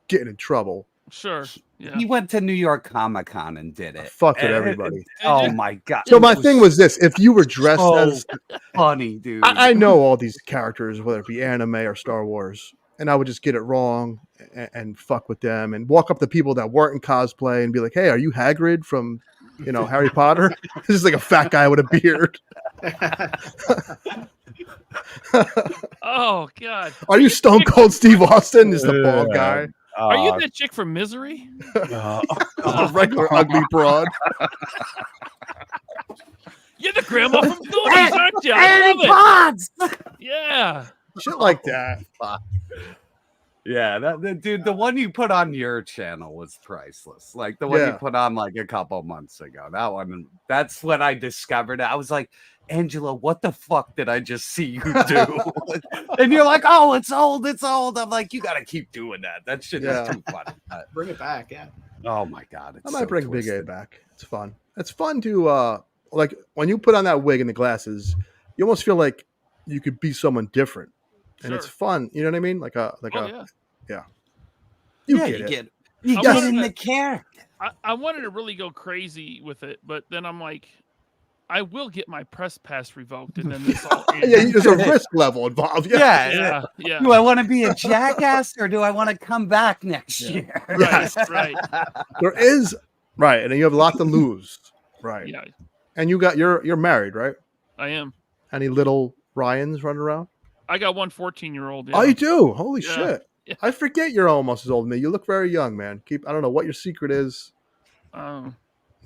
getting in trouble. Sure. Yeah. He went to New York Comic Con and did it. Fuck with everybody. Oh my god. So my thing was this: if you were dressed so as funny, dude. I know all these characters, whether it be anime or Star Wars, and I would just get it wrong and fuck with them and walk up to people that weren't in cosplay and be like, "Hey, are you Hagrid from Harry Potter?" This is like a fat guy with a beard. Oh god. Are you Stone Cold Steve Austin? Is the bald guy? Are you that chick from Misery? A regular ugly broad. You're the grandma from Goonies, aren't you? I Annie love it. Potts! Yeah. Shit like that. Yeah, dude, the one you put on your channel was priceless. Like the one you put on like a couple months ago. That one, that's when I discovered it. I was like, Angela, what the fuck did I just see you do? And you're like, oh, it's old, it's old. I'm like, you gotta keep doing that. That shit is too funny. Bring it back, yeah. Oh my god, I might bring Big A back. It's fun. It's fun to like when you put on that wig and the glasses, you almost feel like you could be someone different. And it's fun, you know what I mean? Yeah. You get in the character. I wanted to really go crazy with it, but then I'm like, I will get my press pass revoked, and then this all ends. Yeah, there's a risk level involved. Yeah. Do I want to be a jackass or do I want to come back next year? Right. There is and you have a lot to lose. Right. Yeah. And you're married, right? I am. Any little Ryans running around? I got one 14-year-old. Yeah. Oh, you do? Holy Yeah. shit. Yeah. I forget you're almost as old as me. You look very young, man. I don't know what your secret is. Yeah.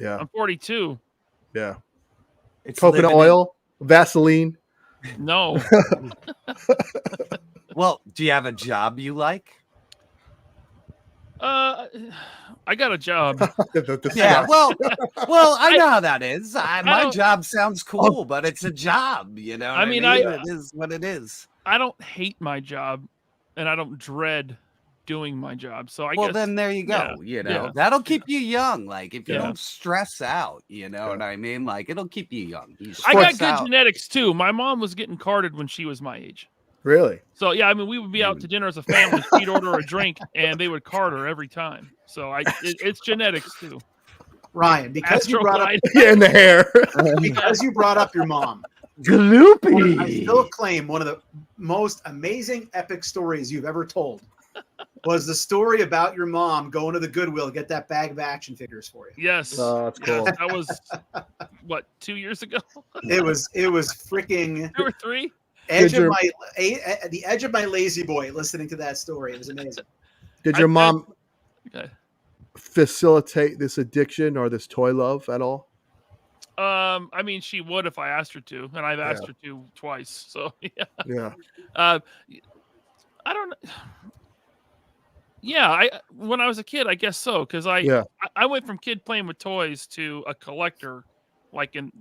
I'm 42. Yeah. It's coconut oil, Vaseline. No. Well, do you have a job you like? I got a job. Yeah, well, I know how that is. My job sounds cool, but it's a job, you know. I mean, it is what it is. I don't hate my job, and I don't dread doing my job. So I guess then there you go. That'll keep you young. Like if you don't stress out, you know what I mean. Like it'll keep you young. I got good genetics too. My mom was getting carded when she was my age. Really? So yeah, I mean, we would be out to dinner as a family. She'd order a drink, and they would card her every time. So it's genetics too. Ryan, because you brought up in the hair, because you brought up your mom. Gloopy. I still claim one of the most amazing epic stories you've ever told was the story about your mom going to the Goodwill to get that bag of action figures for you. Yes. Oh, that's cool. Yes, that was what 2 years ago. It was freaking 2 or 3. The edge of my lazy boy listening to that story. It was amazing. Did your mom facilitate this addiction or this toy love at all? I mean, she would if I asked her to, and I've asked her to twice. So yeah. I don't know. Yeah, when I was a kid, I guess so, because I went from kid playing with toys to a collector, like in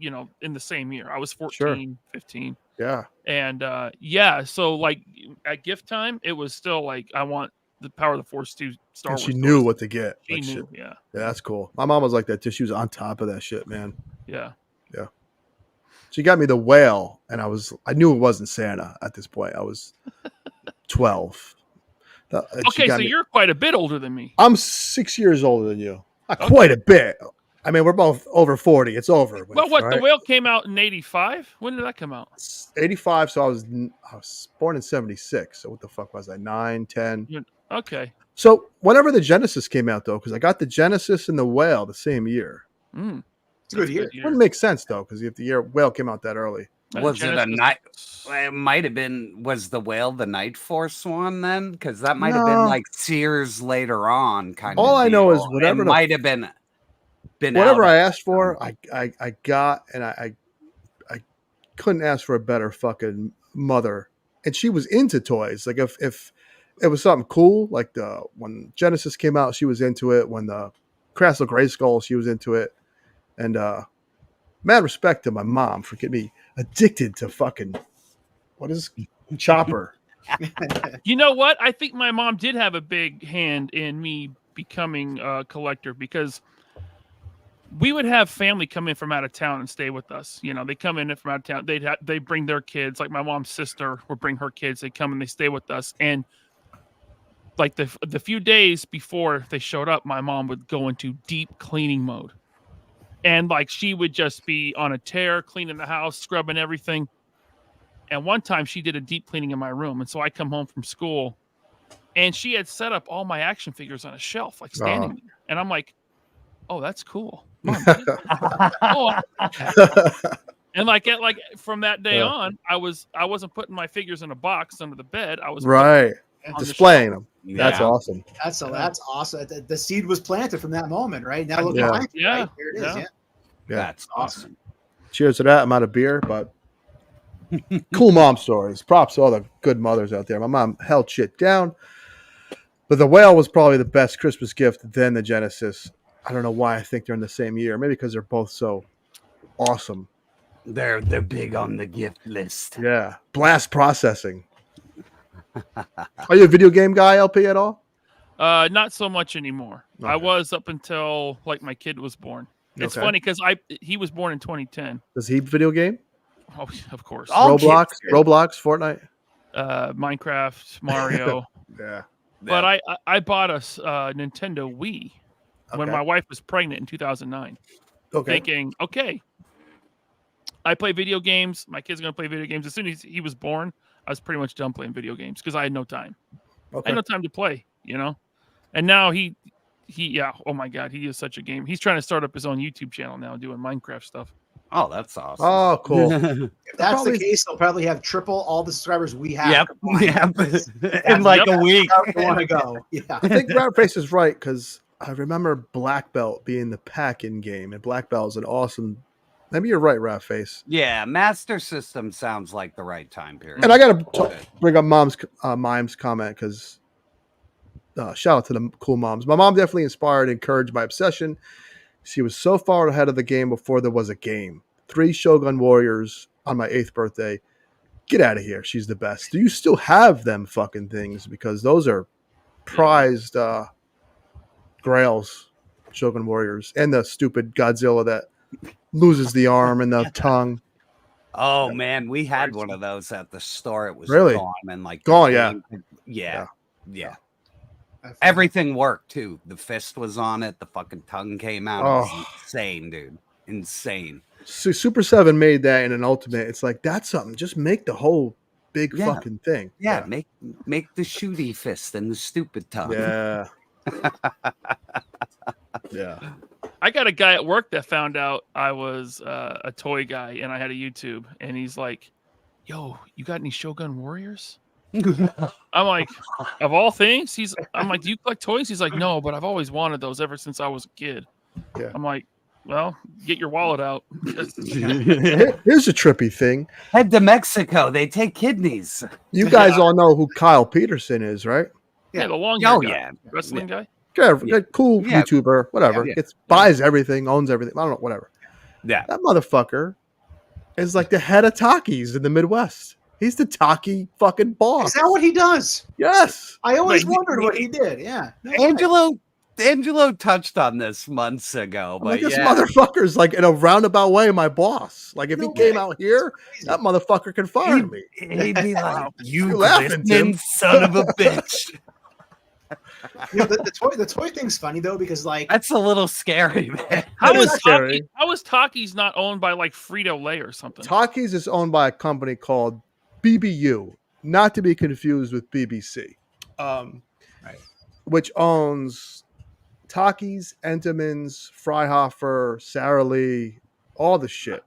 the same year. I was 14, 15. Yeah. And so like at gift time, it was still like I want the Power of the Force 2 Star Wars. She knew what to get. She knew, yeah. Yeah, that's cool. My mom was like that too. She was on top of that shit, man. Yeah. Yeah. She got me the whale, and I knew it wasn't Santa at this point. I was 12. Okay, so you're quite a bit older than me. I'm 6 years older than you. Quite a bit. I mean, we're both over 40. It's over. Well, what? Right? The whale came out in 85? When did that come out? 85. So I was born in 76. So what the fuck was I? 9, 10. Okay. So whenever the Genesis came out, though, because I got the Genesis and the Whale the same year. Mm. It's a good year. Wouldn't make sense though, because if the year Whale came out that early. Was it a night? It might have been. Was the Whale the Night Force one then? Because that might have been like Sears later on, kind of. All I know is whatever it might have been whatever out I asked for, I got, and I couldn't ask for a better fucking mother. And she was into toys. Like if it was something cool, like when Genesis came out, she was into it. When the Castle Grayskull, she was into it. And mad respect to my mom for getting me addicted to fucking Chopper. You know what? I think my mom did have a big hand in me becoming a collector, because we would have family come in from out of town and stay with us. You know, they come in from out of town. They bring their kids. Like my mom's sister would bring her kids. They come and they stay with us. And like the few days before they showed up, my mom would go into deep cleaning mode. And like she would just be on a tear, cleaning the house, scrubbing everything. And one time she did a deep cleaning in my room. And so I come home from school and she had set up all my action figures on a shelf, like standing there. And I'm like, oh, that's cool. Mom, and like from that day on, I wasn't putting my figures in a box under the bed. I was displaying them. Yeah. That's awesome. That's awesome. The seed was planted from that moment, right? Now look Yeah. behind you, right? There it is. Yeah. Yeah. That's awesome. Cheers to that. I'm out of beer, but cool mom stories. Props to all the good mothers out there. My mom held shit down, but the Whale was probably the best Christmas gift than the Genesis. I don't know why I think they're in the same year. Maybe because they're both so awesome. They're big on the gift list. Yeah. Blast processing. Are you a video game guy, LP, at all? Not so much anymore. Okay. I was up until like my kid was born. It's funny because he was born in 2010. Does he video game? Oh, of course. Roblox, Fortnite, Minecraft, Mario. Yeah. But I bought a Nintendo Wii when my wife was pregnant in 2009. Okay. Thinking, okay, I play video games. My kid's gonna play video games. As soon as he was born, I was pretty much done playing video games because I had no time. Okay. I had no time to play, you know. And now he, oh my god, he is such a gamer. He's trying to start up his own YouTube channel now, doing Minecraft stuff. Oh, that's awesome. Oh, cool. If that's the case, they'll probably have triple all the subscribers we have. Yep. In like a week. I want to go. Yeah. I think Ratface is right because I remember Black Belt being the pack-in game, and Black Belt is an awesome. Maybe you're right, Ratface. Yeah, Master System sounds like the right time period. And I got to bring up Mime's comment because shout out to the cool moms. My mom definitely inspired and encouraged my obsession. She was so far ahead of the game before there was a game. 3 Shogun Warriors on my 8th birthday. Get out of here. She's the best. Do you still have them fucking things? Because those are prized grails, Shogun Warriors. And the stupid Godzilla that loses the arm and the tongue. Oh, man. We had one of those at the store. It was really gone. And like gone, yeah. Everything worked too. The fist was on it. The fucking tongue came out. It was insane, dude. Insane. So Super 7 made that in an Ultimate. It's like, that's something. Just make the whole big fucking thing. Yeah, make the shooty fist and the stupid tongue. Yeah. Yeah. I got a guy at work that found out I was a toy guy and I had a YouTube, and he's like, "Yo, you got any Shogun Warriors?" I'm like, of all things, I'm like, do you collect toys? He's like, no, but I've always wanted those ever since I was a kid. Yeah. I'm like, well, get your wallet out. Here's a trippy thing. Head to Mexico. They take kidneys. You guys all know who Kyle Peterson is, right? Yeah, the long guy. Wrestling guy. Yeah, cool YouTuber, whatever. Buys everything, owns everything. I don't know, whatever. Yeah. That motherfucker is like the head of Takis in the Midwest. He's the Taki fucking boss. Is that what he does? Yes. I always wondered what he did. Yeah. Angelo touched on this months ago, but this motherfucker's like in a roundabout way my boss. Like if he came out here, that motherfucker can fire me. He'd be like, "You laughing, glistening son of a bitch." You know, the toy thing's funny though because like that's a little scary, man. How is Takis not owned by like Frito-Lay or something? Takis is owned by a company called BBU, not to be confused with BBC. which owns Takis, Entenmann's, Freihofer, Sara Lee, all the shit.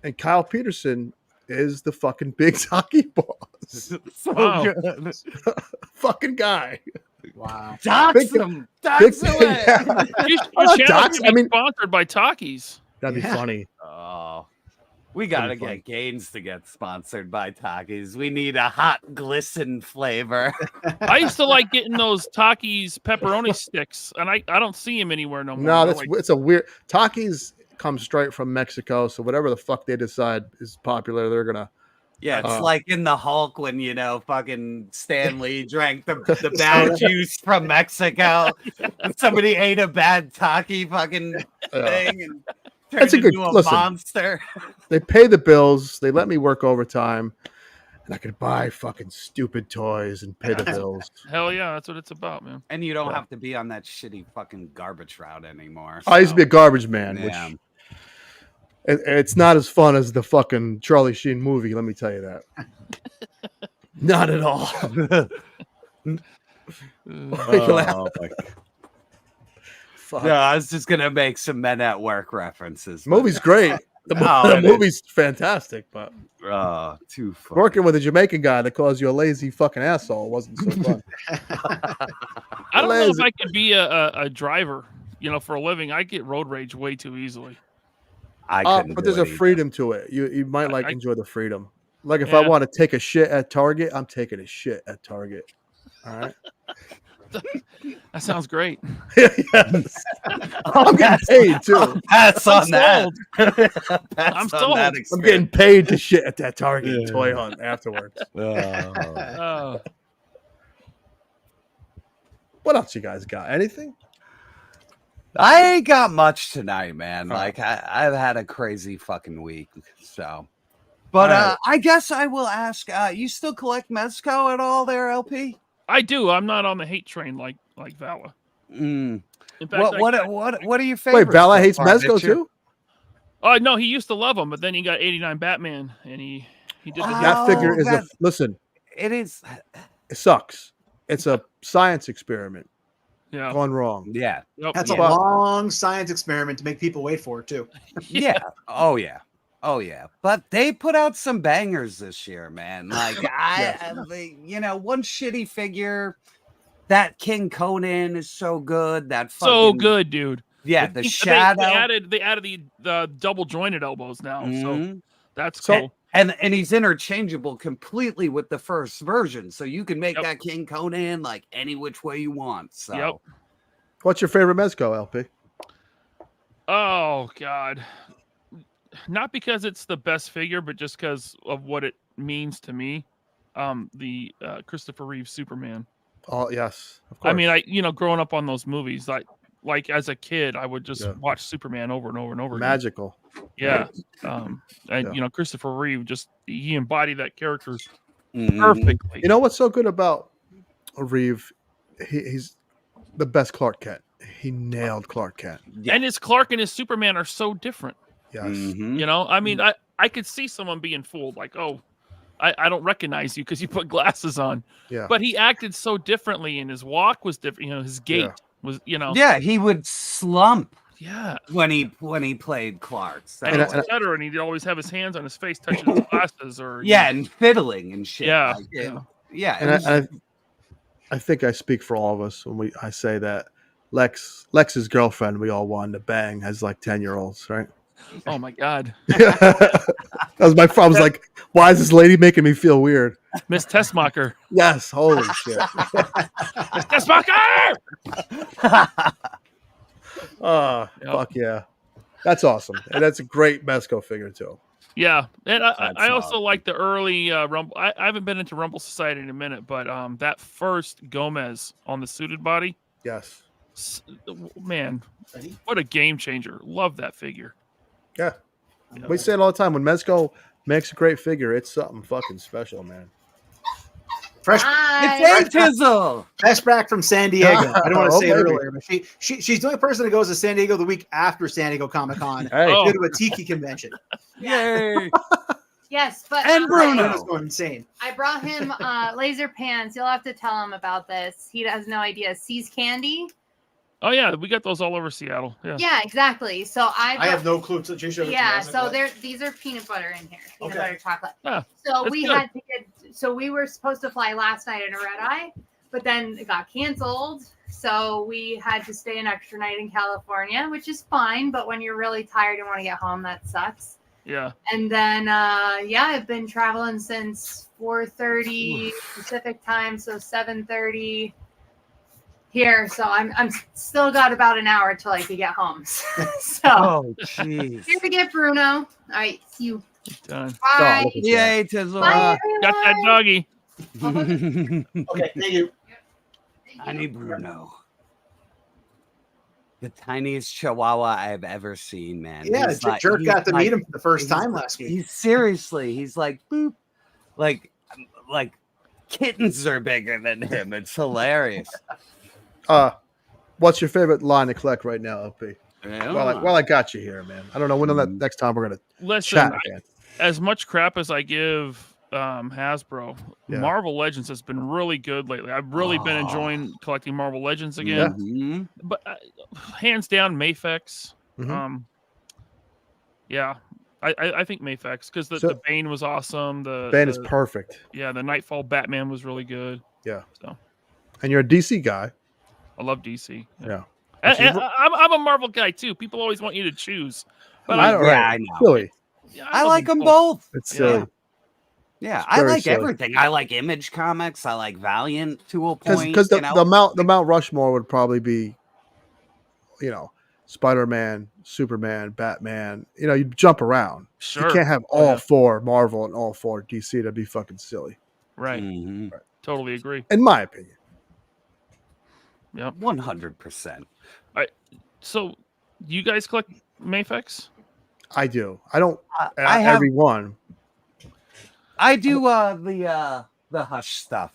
And Kyle Peterson is the fucking big Taki boss. So good. Fucking guy. Wow. Dox him. Dox away. Your channel should be sponsored by Takis. That'd be funny. Oh, we gotta get Gaines to get sponsored by Takis. We need a hot glisten flavor. I used to like getting those Takis pepperoni sticks, and I don't see them anywhere no more. No, it's a weird. Takis comes straight from Mexico, so whatever the fuck they decide is popular, they're gonna. Yeah, it's like in the Hulk when fucking Stan Lee drank the bad juice from Mexico. And somebody ate a bad Taki fucking thing and turned into a monster. They pay the bills. They let me work overtime, and I could buy fucking stupid toys and pay the bills. Hell yeah, that's what it's about, man. And you don't have to be on that shitty fucking garbage route anymore. I used to be a garbage man, Yeah. which it's not as fun as the fucking Charlie Sheen movie. Let me tell you that. Not at all. Fuck. No, I was just gonna make some Men at Work references. The movie's great. The movie's fantastic, but too funny. Working with a Jamaican guy that calls you a lazy fucking asshole wasn't so fun. I don't know if I could be a driver, for a living. I get road rage way too easily. But there's a freedom to it. You might enjoy the freedom. Like if I want to take a shit at Target, I'm taking a shit at Target. All right. That sounds great. Yes. I'm getting paid too. Pass on that. I'm sold. I'm getting paid to shit at that Target toy hunt afterwards. Oh. What else you guys got? Anything? I ain't got much tonight, man. Like I've had a crazy fucking week. So, but I guess I will ask. You still collect Mezco at all, there, LP? I do. I'm not on the hate train like Vala. In fact, what are your favorites? Wait, Vala hates Mezco too? Oh no, he used to love them, but then he got 89 Batman, and he did that figure is listen. It is. It sucks. It's a science experiment. Yeah. Gone wrong. Yeah. That's a long science experiment to make people wait for it too. Yeah. Oh yeah. But they put out some bangers this year, man. Like one shitty figure. That King Conan is so good. So good, dude. Yeah, the shadow. They added the double jointed elbows now, so that's cool. And he's interchangeable completely with the first version, so you can make that King Conan like any which way you want. So, what's your favorite Mezco, LP? Oh God, not because it's the best figure, but just because of what it means to me. The Christopher Reeve Superman. Oh yes, of course. I mean, growing up on those movies, like as a kid, I would just watch Superman over and over and over. Magical. Again. Yeah. Christopher Reeve he embodied that character perfectly. You know what's so good about Reeve? He's the best Clark Kent. He nailed Clark Kent. Yeah. And his Clark and his Superman are so different. Yes. I mean, I could see someone being fooled, like, oh, I don't recognize you because you put glasses on. Yeah. But he acted so differently, and his walk was different. His gait was, Yeah, he would slump. Yeah. When he played Clark. So. And he's better, and he'd always have his hands on his face touching his glasses, or and fiddling and shit. Yeah. Yeah. And I think I speak for all of us when I say that Lex's girlfriend we all wanted to bang has like 10-year-olds, right? Oh my God. That was my problem. I was like, why is this lady making me feel weird? Miss Tessmacher. Yes, holy shit. Miss Tessmacher! Fuck yeah. That's awesome. And that's a great Mezco figure too. Yeah. And I also like the early Rumble. I haven't been into Rumble Society in a minute, but that first Gomez on the suited body. Yes. Man, what a game changer. Love that figure. Yeah. We say it all the time. When Mezco makes a great figure, it's something fucking special, man. Fresh back from San Diego. I don't want to say it earlier, but she's the only person that goes to San Diego the week after San Diego Comic-Con to go to a tiki convention. Yay! Yes, but And Bruno. Bruno's going insane. I brought him laser pants. You'll have to tell him about this. He has no idea. Seas candy. Oh yeah, we got those all over Seattle. Yeah. Yeah, exactly. So I have no clue. So these are peanut butter in here. Peanut butter chocolate. Ah, So that's we good. had to get. So we were supposed to fly last night in a red eye, but then it got canceled. So we had to stay an extra night in California, which is fine. But when you're really tired and want to get home, that sucks. Yeah. And then, I've been traveling since 4:30 Pacific time, so 7:30 here. So I'm still got about an hour till I can get home. So, Oh, jeez. here we get Bruno. All right, see you. Done. Bye. Yay, Tizzle. Bye, Got that doggy. Okay, thank you. Tiny Bruno. The tiniest chihuahua I've ever seen, man. Yeah, He's Jerk he's got to like- meet him for the first he's- time last week. He's like boop, like kittens are bigger than him. It's hilarious. What's your favorite line to collect right now, LP? Yeah. Well, I got you here, man. I don't know when the next time we're gonna Listen, chat again. as much crap as I give Hasbro, Yeah. Marvel Legends has been really good lately. I've really been enjoying collecting Marvel Legends again. Mhm. But hands down, Mafex. Mhm. Yeah, I think Mafex because the Bane was awesome. Bane is perfect. Yeah, the Nightfall Batman was really good. Yeah. So And you're a DC guy. I love DC. Yeah. And I'm a Marvel guy too. People always want you to choose, but I know. Silly. Yeah, I like them both. It's silly. Yeah, It's I very like silly. everything. I like Image Comics. I like Valiant to a point. Because you know? the Mount Rushmore would probably be, Spider-Man, Superman, Batman. You jump around. Sure. You can't have all four Marvel and all four DC. That'd be fucking silly, Right. Mhm. Totally agree. in my opinion. Yep. 100%. So, you guys collect Mafex? I do. I don't. I have- every one. I do the Hush stuff.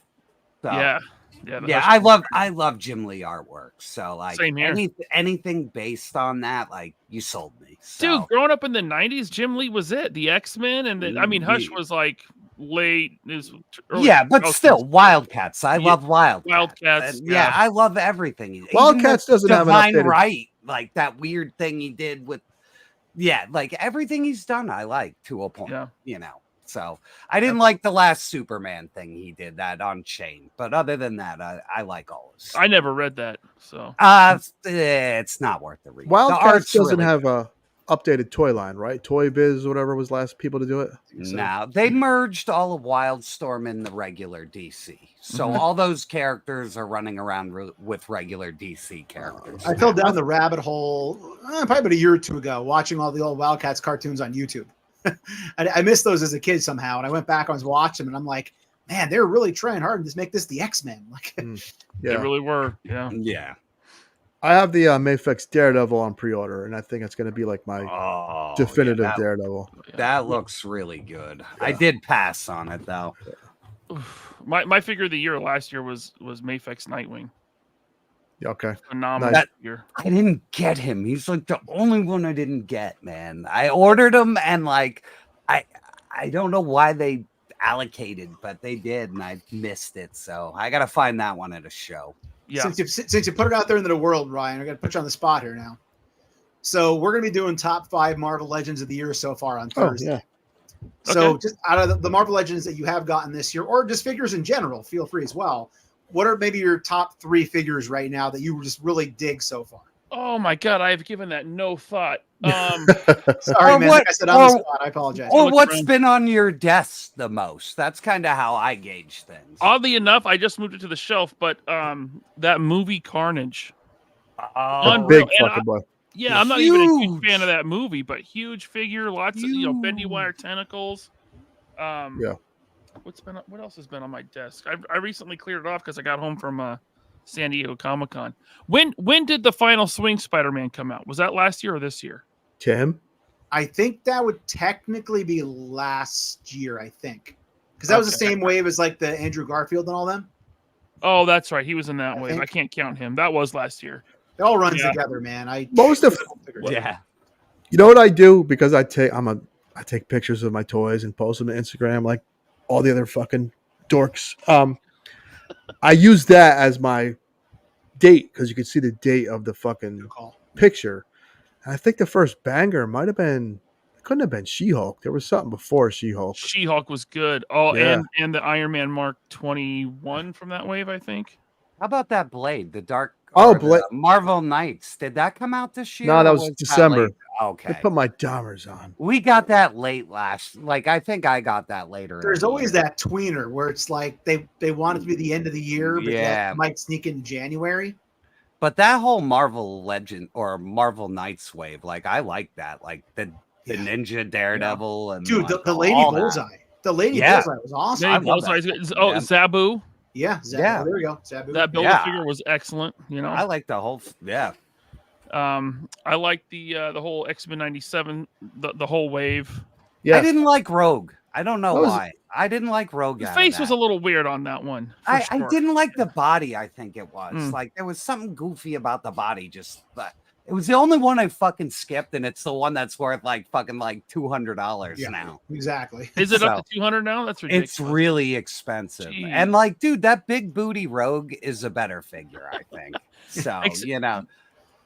So, Yeah. Yeah. the yeah. Hush- I love Jim Lee artwork. So like Same here. anything based on that, like you sold me. So. Dude, growing up in the 90s, Jim Lee was it. The X-Men and Hush was like late. It was early Yeah, but 2000s. still, Wildcats. I Yeah, love Wildcats. Wildcats. Yeah, I love everything. Even Wildcats the doesn't have an Divine updated- Right, like that weird thing he did with. Yeah, like everything he's done, I like to a point. Yeah. So I didn't like the last Superman thing he did that on Chain, but other than that, I like all his. I never read that, so It's not worth the read. The Wildcats art's doesn't really have a updated toy line, right? Toy Biz, whatever was last people to do it. No, they merged all of Wildstorm in the regular DC. So Mhm. all those characters are running around with regular DC characters. I fell down the rabbit hole probably about a year or two ago, watching all the old Wildcats cartoons on YouTube. I missed those as a kid somehow, and I went back and was watching them, and I'm like, man, they're really trying hard to make this the X-Men. Like, they really were. Yeah. Yeah. I have the Mafex Daredevil on pre-order, and I think it's going to be like my definitive that- Daredevil. That looks really good. I did pass on it though. My figure of the year last year was Mafex Nightwing. Yeah, okay. Phenomenal Nice. figure. I didn't get him. He's like the only one I didn't get, man. I ordered him and like I don't know why they allocated, but they did, and I missed it. So I gotta find that one at a show. Yeah. Since you put it out there into the world, Ryan, I got to put you on the spot here now. So we're going to be doing top 5 Marvel Legends of the year so far on Thursday. yeah. So Okay. just out of the Marvel Legends that you have gotten this year, or just figures in general, feel free as well. What are maybe your top 3 figures right now that you just really dig so far? Oh my god, I've given that no thought. Sorry, Or man. what- Like I said on the or- spot. I apologize. Or Look what's around. been on your desk the most? That's kind of how I gauge things. Oddly enough, I just moved it to the shelf, but that movie Carnage. Unreal. Big And fucking boy. Yeah, I'm not even a huge Huge. fan of that movie, but huge figure, lots of bendy Huge. wire tentacles. Yeah. What else has been on my desk? I recently cleared it off because I got home from San Diego Comic-Con. When did the final Swing Spider-Man come out? Was that last year or this year? Tim? I think that would technically be last year, I think. Because that was the Okay. same wave as like the Andrew Garfield and all them. Oh, that's right. He was in that wave. think- I can't count him. That was last year. It all runs Yeah. together, man. Most of Yeah. You know what I do? Because I'm a I take pictures of my toys and post them to Instagram like all the other fucking dorks. I use that as my date because you can see the date of the fucking picture. And I think the first banger might have been, it couldn't have been She-Hulk. There was something before She-Hulk. She-Hulk was good. Oh, Yeah. and the Iron Man Mark 21 from that wave, I think. How about that Blade? The Dark. Blade. Marvel Knights. Did that come out this year? No, that or was December. Okay. I put my Dahmers on. We got that late last. Like I think I got that later. There's always that tweener where it's like they want it to be the end of the year, but Yeah. that might sneak in January. But that whole Marvel Legend or Marvel Knights wave, like I like that. Like the Ninja Daredevil and Dude, like, the Lady all that. Bullseye. The Lady Bullseye was awesome. Lady Bullseye is good. Oh, Zabu. Yeah, Zabu. Yeah. There we go. Zabu. That Build-A-Figure was excellent. You know, I like the whole. Yeah. I like the whole X-Men '97, the whole wave. I didn't like Rogue. I don't know That was- why. I didn't like Rogue. The out of face was that. a little weird on that one. I sure. didn't like the body. I think it was Mm. like there was something goofy about the body. But it was the only one I fucking skipped, and it's the one that's worth like fucking like $200 now. Exactly. Is it up So, to 200 now? That's ridiculous. It's really expensive, Jeez. and like, dude, that big booty Rogue is a better figure, I think. So you know,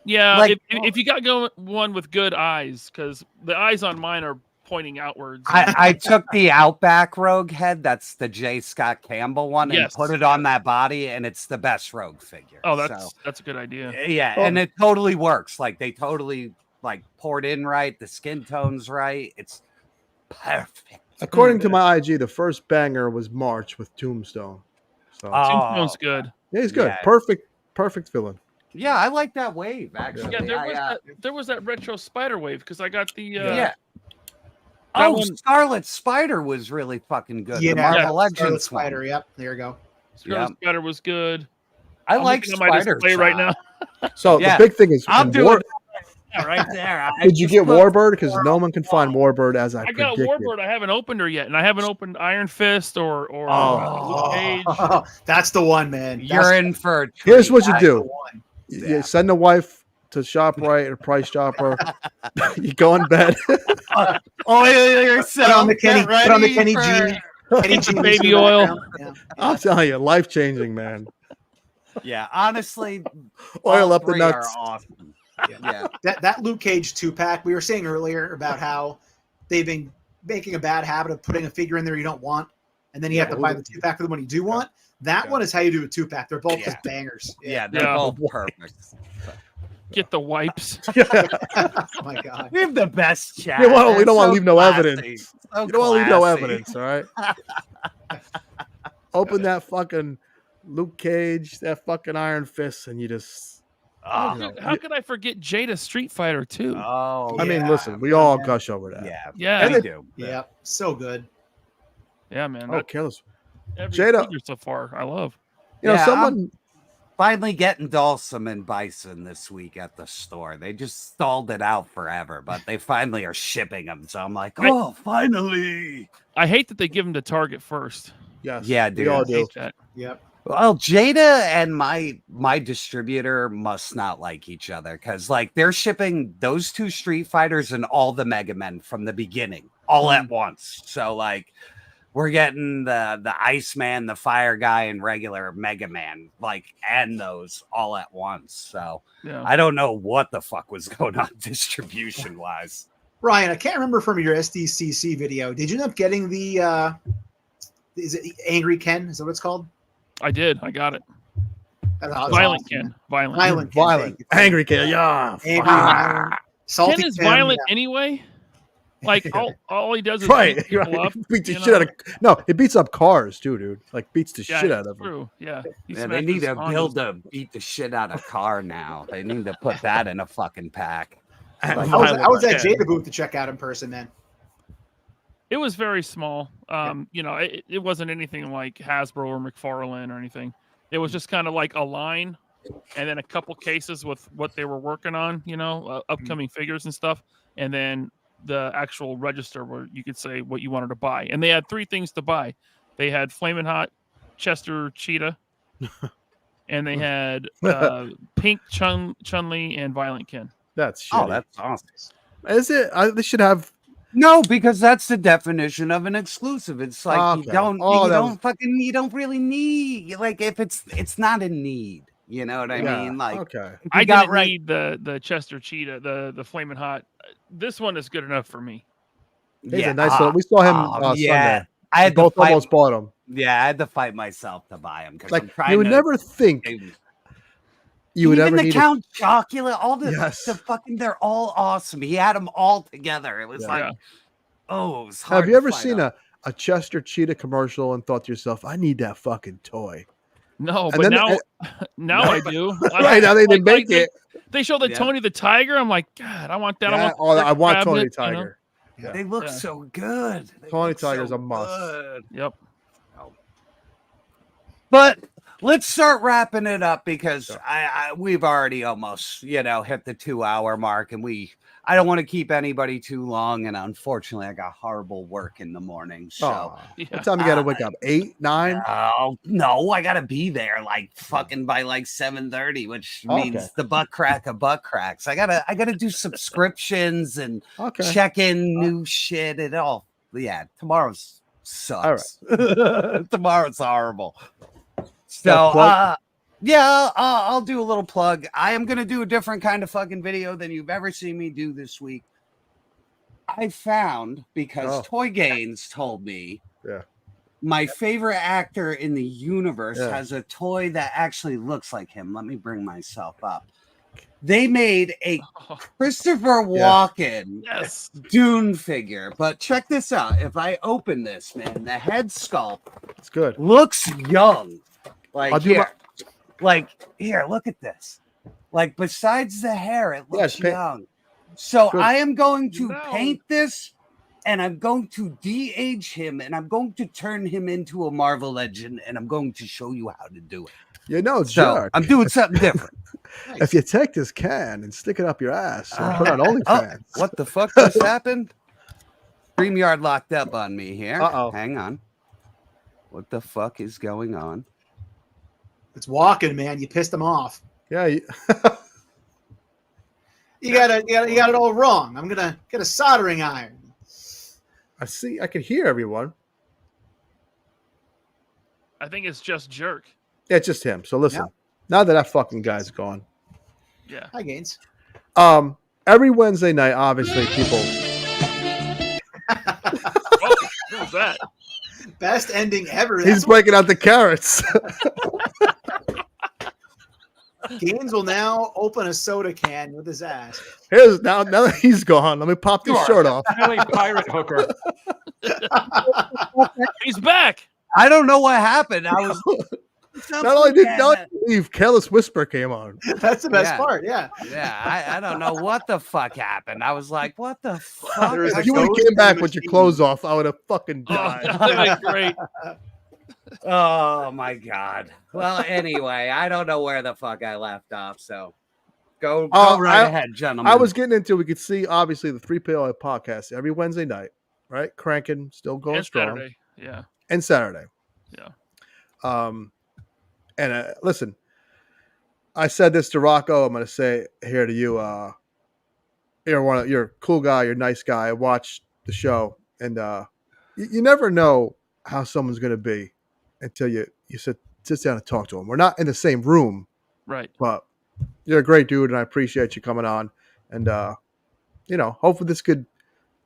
Yeah, like- if you got going one with good eyes, because the eyes on mine are pointing outwards. I took the Outback Rogue head. That's the J. Scott Campbell one, Yes. and put it on that body, and it's the best Rogue figure. Oh, So, that's a good idea. yeah, Oh. and it totally works. Like they totally like poured in right, the skin tone's right. It's perfect. According to my IG, the first banger was March with Tombstone. So Tombstone's good. yeah, he's good. Yeah. Perfect villain. Yeah, I like that wave actually. Yeah, there was that retro spider wave because I got the yeah. that Oh, one- Scarlet Spider was really fucking good. Yeah, the Marvel Scarlet Legends Spider. one. Yep, there you go. Scarlet Spider was good. I I'm like looking at my Spider display right now. So Yeah. the big thing is, I'm in doing yeah, right there. I did you just get put- Warbird? Because no one can find Warbird as I I got predicted. Warbird. I haven't opened her yet, and I haven't opened Iron Fist or Luke Cage. That's the one, man. You're in for a treat. Here's what you That's the do: one. you send the wife to ShopRite or Price Chopper. You go in bed. Oh, you're Put on the Kenny. Put on the Kenny G. Kenny G. Baby oil. Yeah. I'm telling you, life changing, man. Yeah, honestly, Oil all up the three are nuts. awesome. Yeah. That Luke Cage 2-pack we were saying earlier about how they've been making a bad habit of putting a figure in there you don't want, and then you have to buy the 2-pack for the one you do want. That one is how you do a 2-pack. They're both just bangers. Yeah, they're both perfect. Get the wipes. Oh my god. We have the best chat. We don't They're want to so leave no classy. evidence. So You don't want to leave no classy. evidence, all right? Open that fucking Luke Cage, that fucking Iron Fist, and you just. How, you know, how could I forget Jada Street Fighter 2? Oh, I mean, listen, we all gush over that. yeah, Yeah. we do. Yeah, so good. Yeah, man. Oh, killers. Every Jada- figure so far, I love. You know, Yeah, someone. I'm finally getting Dulcim and Bison this week at the store. They just stalled it out forever, but they finally are shipping them. So I'm like, oh, finally. I hate that they give them to Target first. Yes. Yeah, we dude. all I do. hate that. Yep. Well, Jada and my distributor must not like each other because like they're shipping those two Street Fighters and all the Mega Men from the beginning all at once. So like we're getting the Iceman, the Fire Guy, and regular Mega Man, like and those all at once. So Yeah. I don't know what the fuck was going on distribution wise. Ryan, I can't remember from your SDCC video. Did you end up getting the is it Angry Ken? Is that what it's called? I did. I got it. That's awesome. Violent Ken. Violent. Violent Ken, Violent. thank you. Angry Kid. Yeah. Angry, fuck. violent, salty Ken is Ken, violent yeah. anyway. Like all he does is Right. beat people up. Beats the you shit know? out of. No, it beats up cars too, dude. Like beats the Yeah, shit out it's of them. true. Yeah. He Yeah, they smashes need a Hondas. build to beat the shit out of car now. They need to put that in a fucking pack. And Like, How was that Ken. Jada booth to check out in person, man? It was very small. You know, it wasn't anything like Hasbro or McFarlane or anything. It was just kind of like a line and then a couple cases with what they were working on, you know, upcoming figures and stuff. And then the actual register where you could say what you wanted to buy. And they had three things to buy. They had Flamin' Hot Chester Cheetah. And they had Pink Chun-Li and Violent Ken. That's shitty. Oh, that's awesome. Is it? They should have. No, because that's the definition of an exclusive. It's like you Okay. don't Oh, you that don't fucking you don't really need, like, if it's not a need. You know what I Yeah, mean? Like, okay. if I you got didn't right. need the Chester Cheetah, the Flamin' Hot. This one is good enough for me. He's a nice little. We saw him Sunday. I had We both to fight, almost bought him. Yeah, I had to fight myself to buy them because Like I'm trying you would to never think you would even ever the need Count Chocula, all the Yes. fucking, they're all awesome. He had them all together. It was like, oh, it was hard. Have you ever seen a Chester Cheetah commercial and thought to yourself, I need that fucking toy? No, And but then- now, and- now I do. Right, now they didn't make it. They show the Yeah. Tony the Tiger. I'm like, God, I want that. Yeah, I want I want Tony Rabbit, you know? Tiger. Yeah. They look so good. They Tony look Tiger's so a must. good. Yep. But let's start wrapping it up because we've already almost, hit the 2-hour mark, and I don't want to keep anybody too long. And unfortunately, I got horrible work in the morning. So What time you got to wake up? 8, 9? Oh no, I gotta be there like fucking by like 7:30, which means the butt crack of butt cracks. I gotta do subscriptions and check in new shit and all. Yeah, tomorrow's sucks. Tomorrow's horrible. So I'll do a little plug. I am gonna do a different kind of fucking video than you've ever seen me do this week. I found, because Toy Gaines told me, my favorite actor in the universe has a toy that actually looks like him. Let me bring myself up. They made a Christopher Walken Dune figure, but check this out. If I open this, man, the head sculpt, it's good. Looks young. Like I'll do here, look at this. Like, besides the hair, it looks it's young. So Good. I am going to paint this, and I'm going to de-age him, and I'm going to turn him into a Marvel legend, and I'm going to show you how to do it. So Jerk. I'm doing something different. If you take this can and stick it up your ass and put it on OnlyFans. What the fuck just happened? StreamYard locked up on me here. Uh-oh. Hang on. What the fuck is going on? It's walking, man. You pissed him off. Yeah. You got it all wrong. I'm gonna get a soldering iron. I can hear everyone. I think it's just Jerk. Yeah, it's just him. So listen, now that fucking guy's gone. Yeah. Hi, Gaines. Every Wednesday night, obviously, people. What was that? Best ending ever. He's breaking out the carrots. Gaines will now open a soda can with his ass. Here's now that he's gone. Let me pop this shirt off. Pirate hooker. He's back. I don't know what happened. I was Not only did not leave, Careless Whisper came on. That's the best part. Yeah. Yeah, I don't know what the fuck happened. I was like, what the fuck? If you would have came back with your clothes off, I would have fucking died. That'd be great. Oh my god. Well, anyway, I don't know where the fuck I left off. So go right ahead, gentlemen. I was getting into. We could see obviously the 3PO podcast every Wednesday night, right? Cranking, still going And strong. Saturday. Yeah. And Saturday. Yeah. And listen, I said this to Rocco. I'm going to say it here to you. You're a cool guy. You're a nice guy. I watched the show, and you never know how someone's going to be until you sit down and talk to them. We're not in the same room, right? But you're a great dude, and I appreciate you coming on. And hopefully this could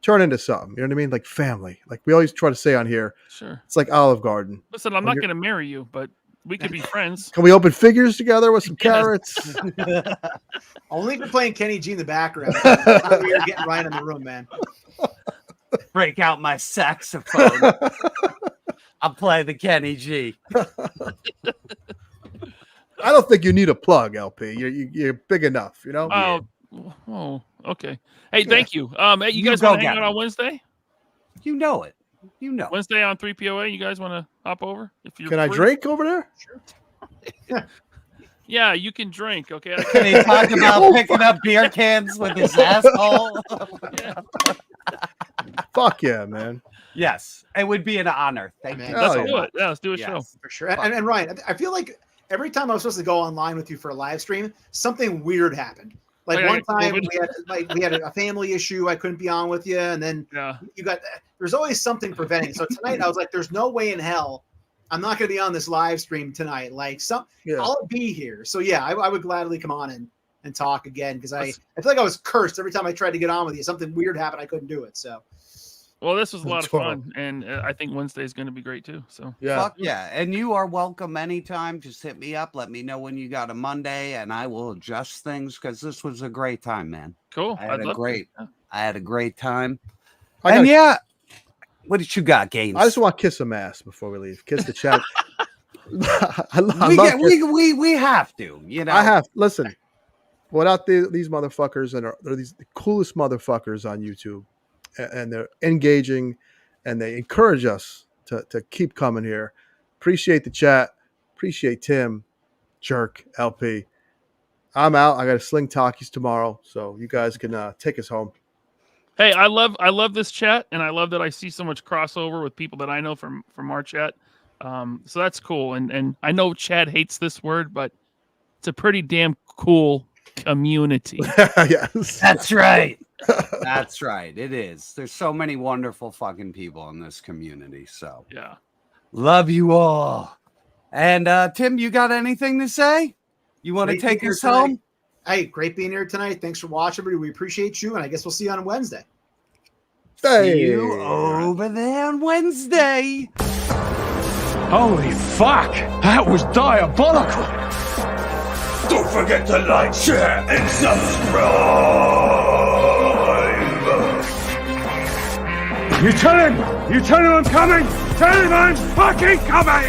turn into something. You know what I mean? Like family. Like we always try to say on here. Sure. It's like Olive Garden. Listen, I'm not going to marry you, but we could be friends. Can we open figures together with some carrots? Only if you're playing Kenny G in the background. We are getting right in the room, man. Break out my saxophone. I'll play the Kenny G. I don't think you need a plug, LP. You're big enough, you know? Oh, okay. Hey, thank you. Hey, you guys want to hang out on Wednesday? You know it. You know. Wednesday on 3POA. You guys want to hop over? If you're Can I drink over there? Sure. Yeah, you can drink. Okay. Can he talk about picking up beer cans with his asshole? Fuck yeah, man. Yes, it would be an honor. Thank you. Let's do it. Yeah, let's do a show. For sure. And Ryan, I feel like every time I was supposed to go online with you for a live stream, something weird happened. Like I one got time COVID. we had a family issue. I couldn't be on with you, and then you got. There's always something preventing. So tonight I was like, "There's no way in hell I'm not going to be on this live stream tonight." Like I'll be here. So yeah, I would gladly come on and talk again because I feel like I was cursed every time I tried to get on with you. Something weird happened. I couldn't do it. So. Well, this was a lot of fun, and I think Wednesday is going to be great too. So Fuck yeah, and you are welcome anytime. Just hit me up. Let me know when you got a Monday, and I will adjust things because this was a great time, man. Cool. I had a great time. What did you got, Gaines? I just want to kiss some ass before we leave. Kiss the chat. We have to. You know, I have. Listen, without these motherfuckers and they're the coolest motherfuckers on YouTube. And they're engaging and they encourage us to keep coming here. Appreciate the chat. Appreciate Tim, Jerk, LP. I'm out. I got to sling talkies tomorrow, so you guys can take us home. Hey, I love this chat, and I love that I see so much crossover with people that I know from our chat. So that's cool. And I know Chad hates this word, but it's a pretty damn cool community. Yes. That's right. That's right. It is. There's so many wonderful fucking people in this community. So yeah, love you all. And Tim, you got anything to say? You want to take us home? Hey, great being here tonight. Thanks for watching, everybody. We appreciate you, and I guess we'll see you on Wednesday. See you over there on Wednesday. Holy fuck! That was diabolical! Don't forget to like, share, and subscribe! You tell him I'm coming! Tell him I'm fucking coming!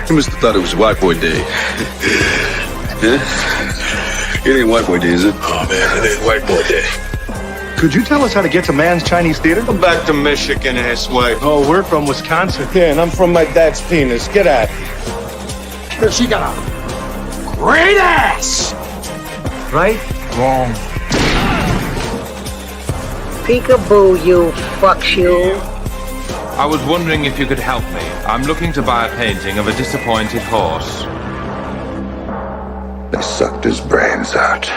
You must have thought it was White Boy Day. Yeah? It ain't White Boy Day, is it? Oh man, it ain't White Boy Day. Could you tell us how to get to Man's Chinese Theater? Come back to Michigan, asswipe. Oh, we're from Wisconsin. Yeah, and I'm from my dad's penis. Get at it. She got a great ass! Right? Wrong. Peekaboo, you fuck you. I was wondering if you could help me. I'm looking to buy a painting of a disappointed horse. They sucked his brains out.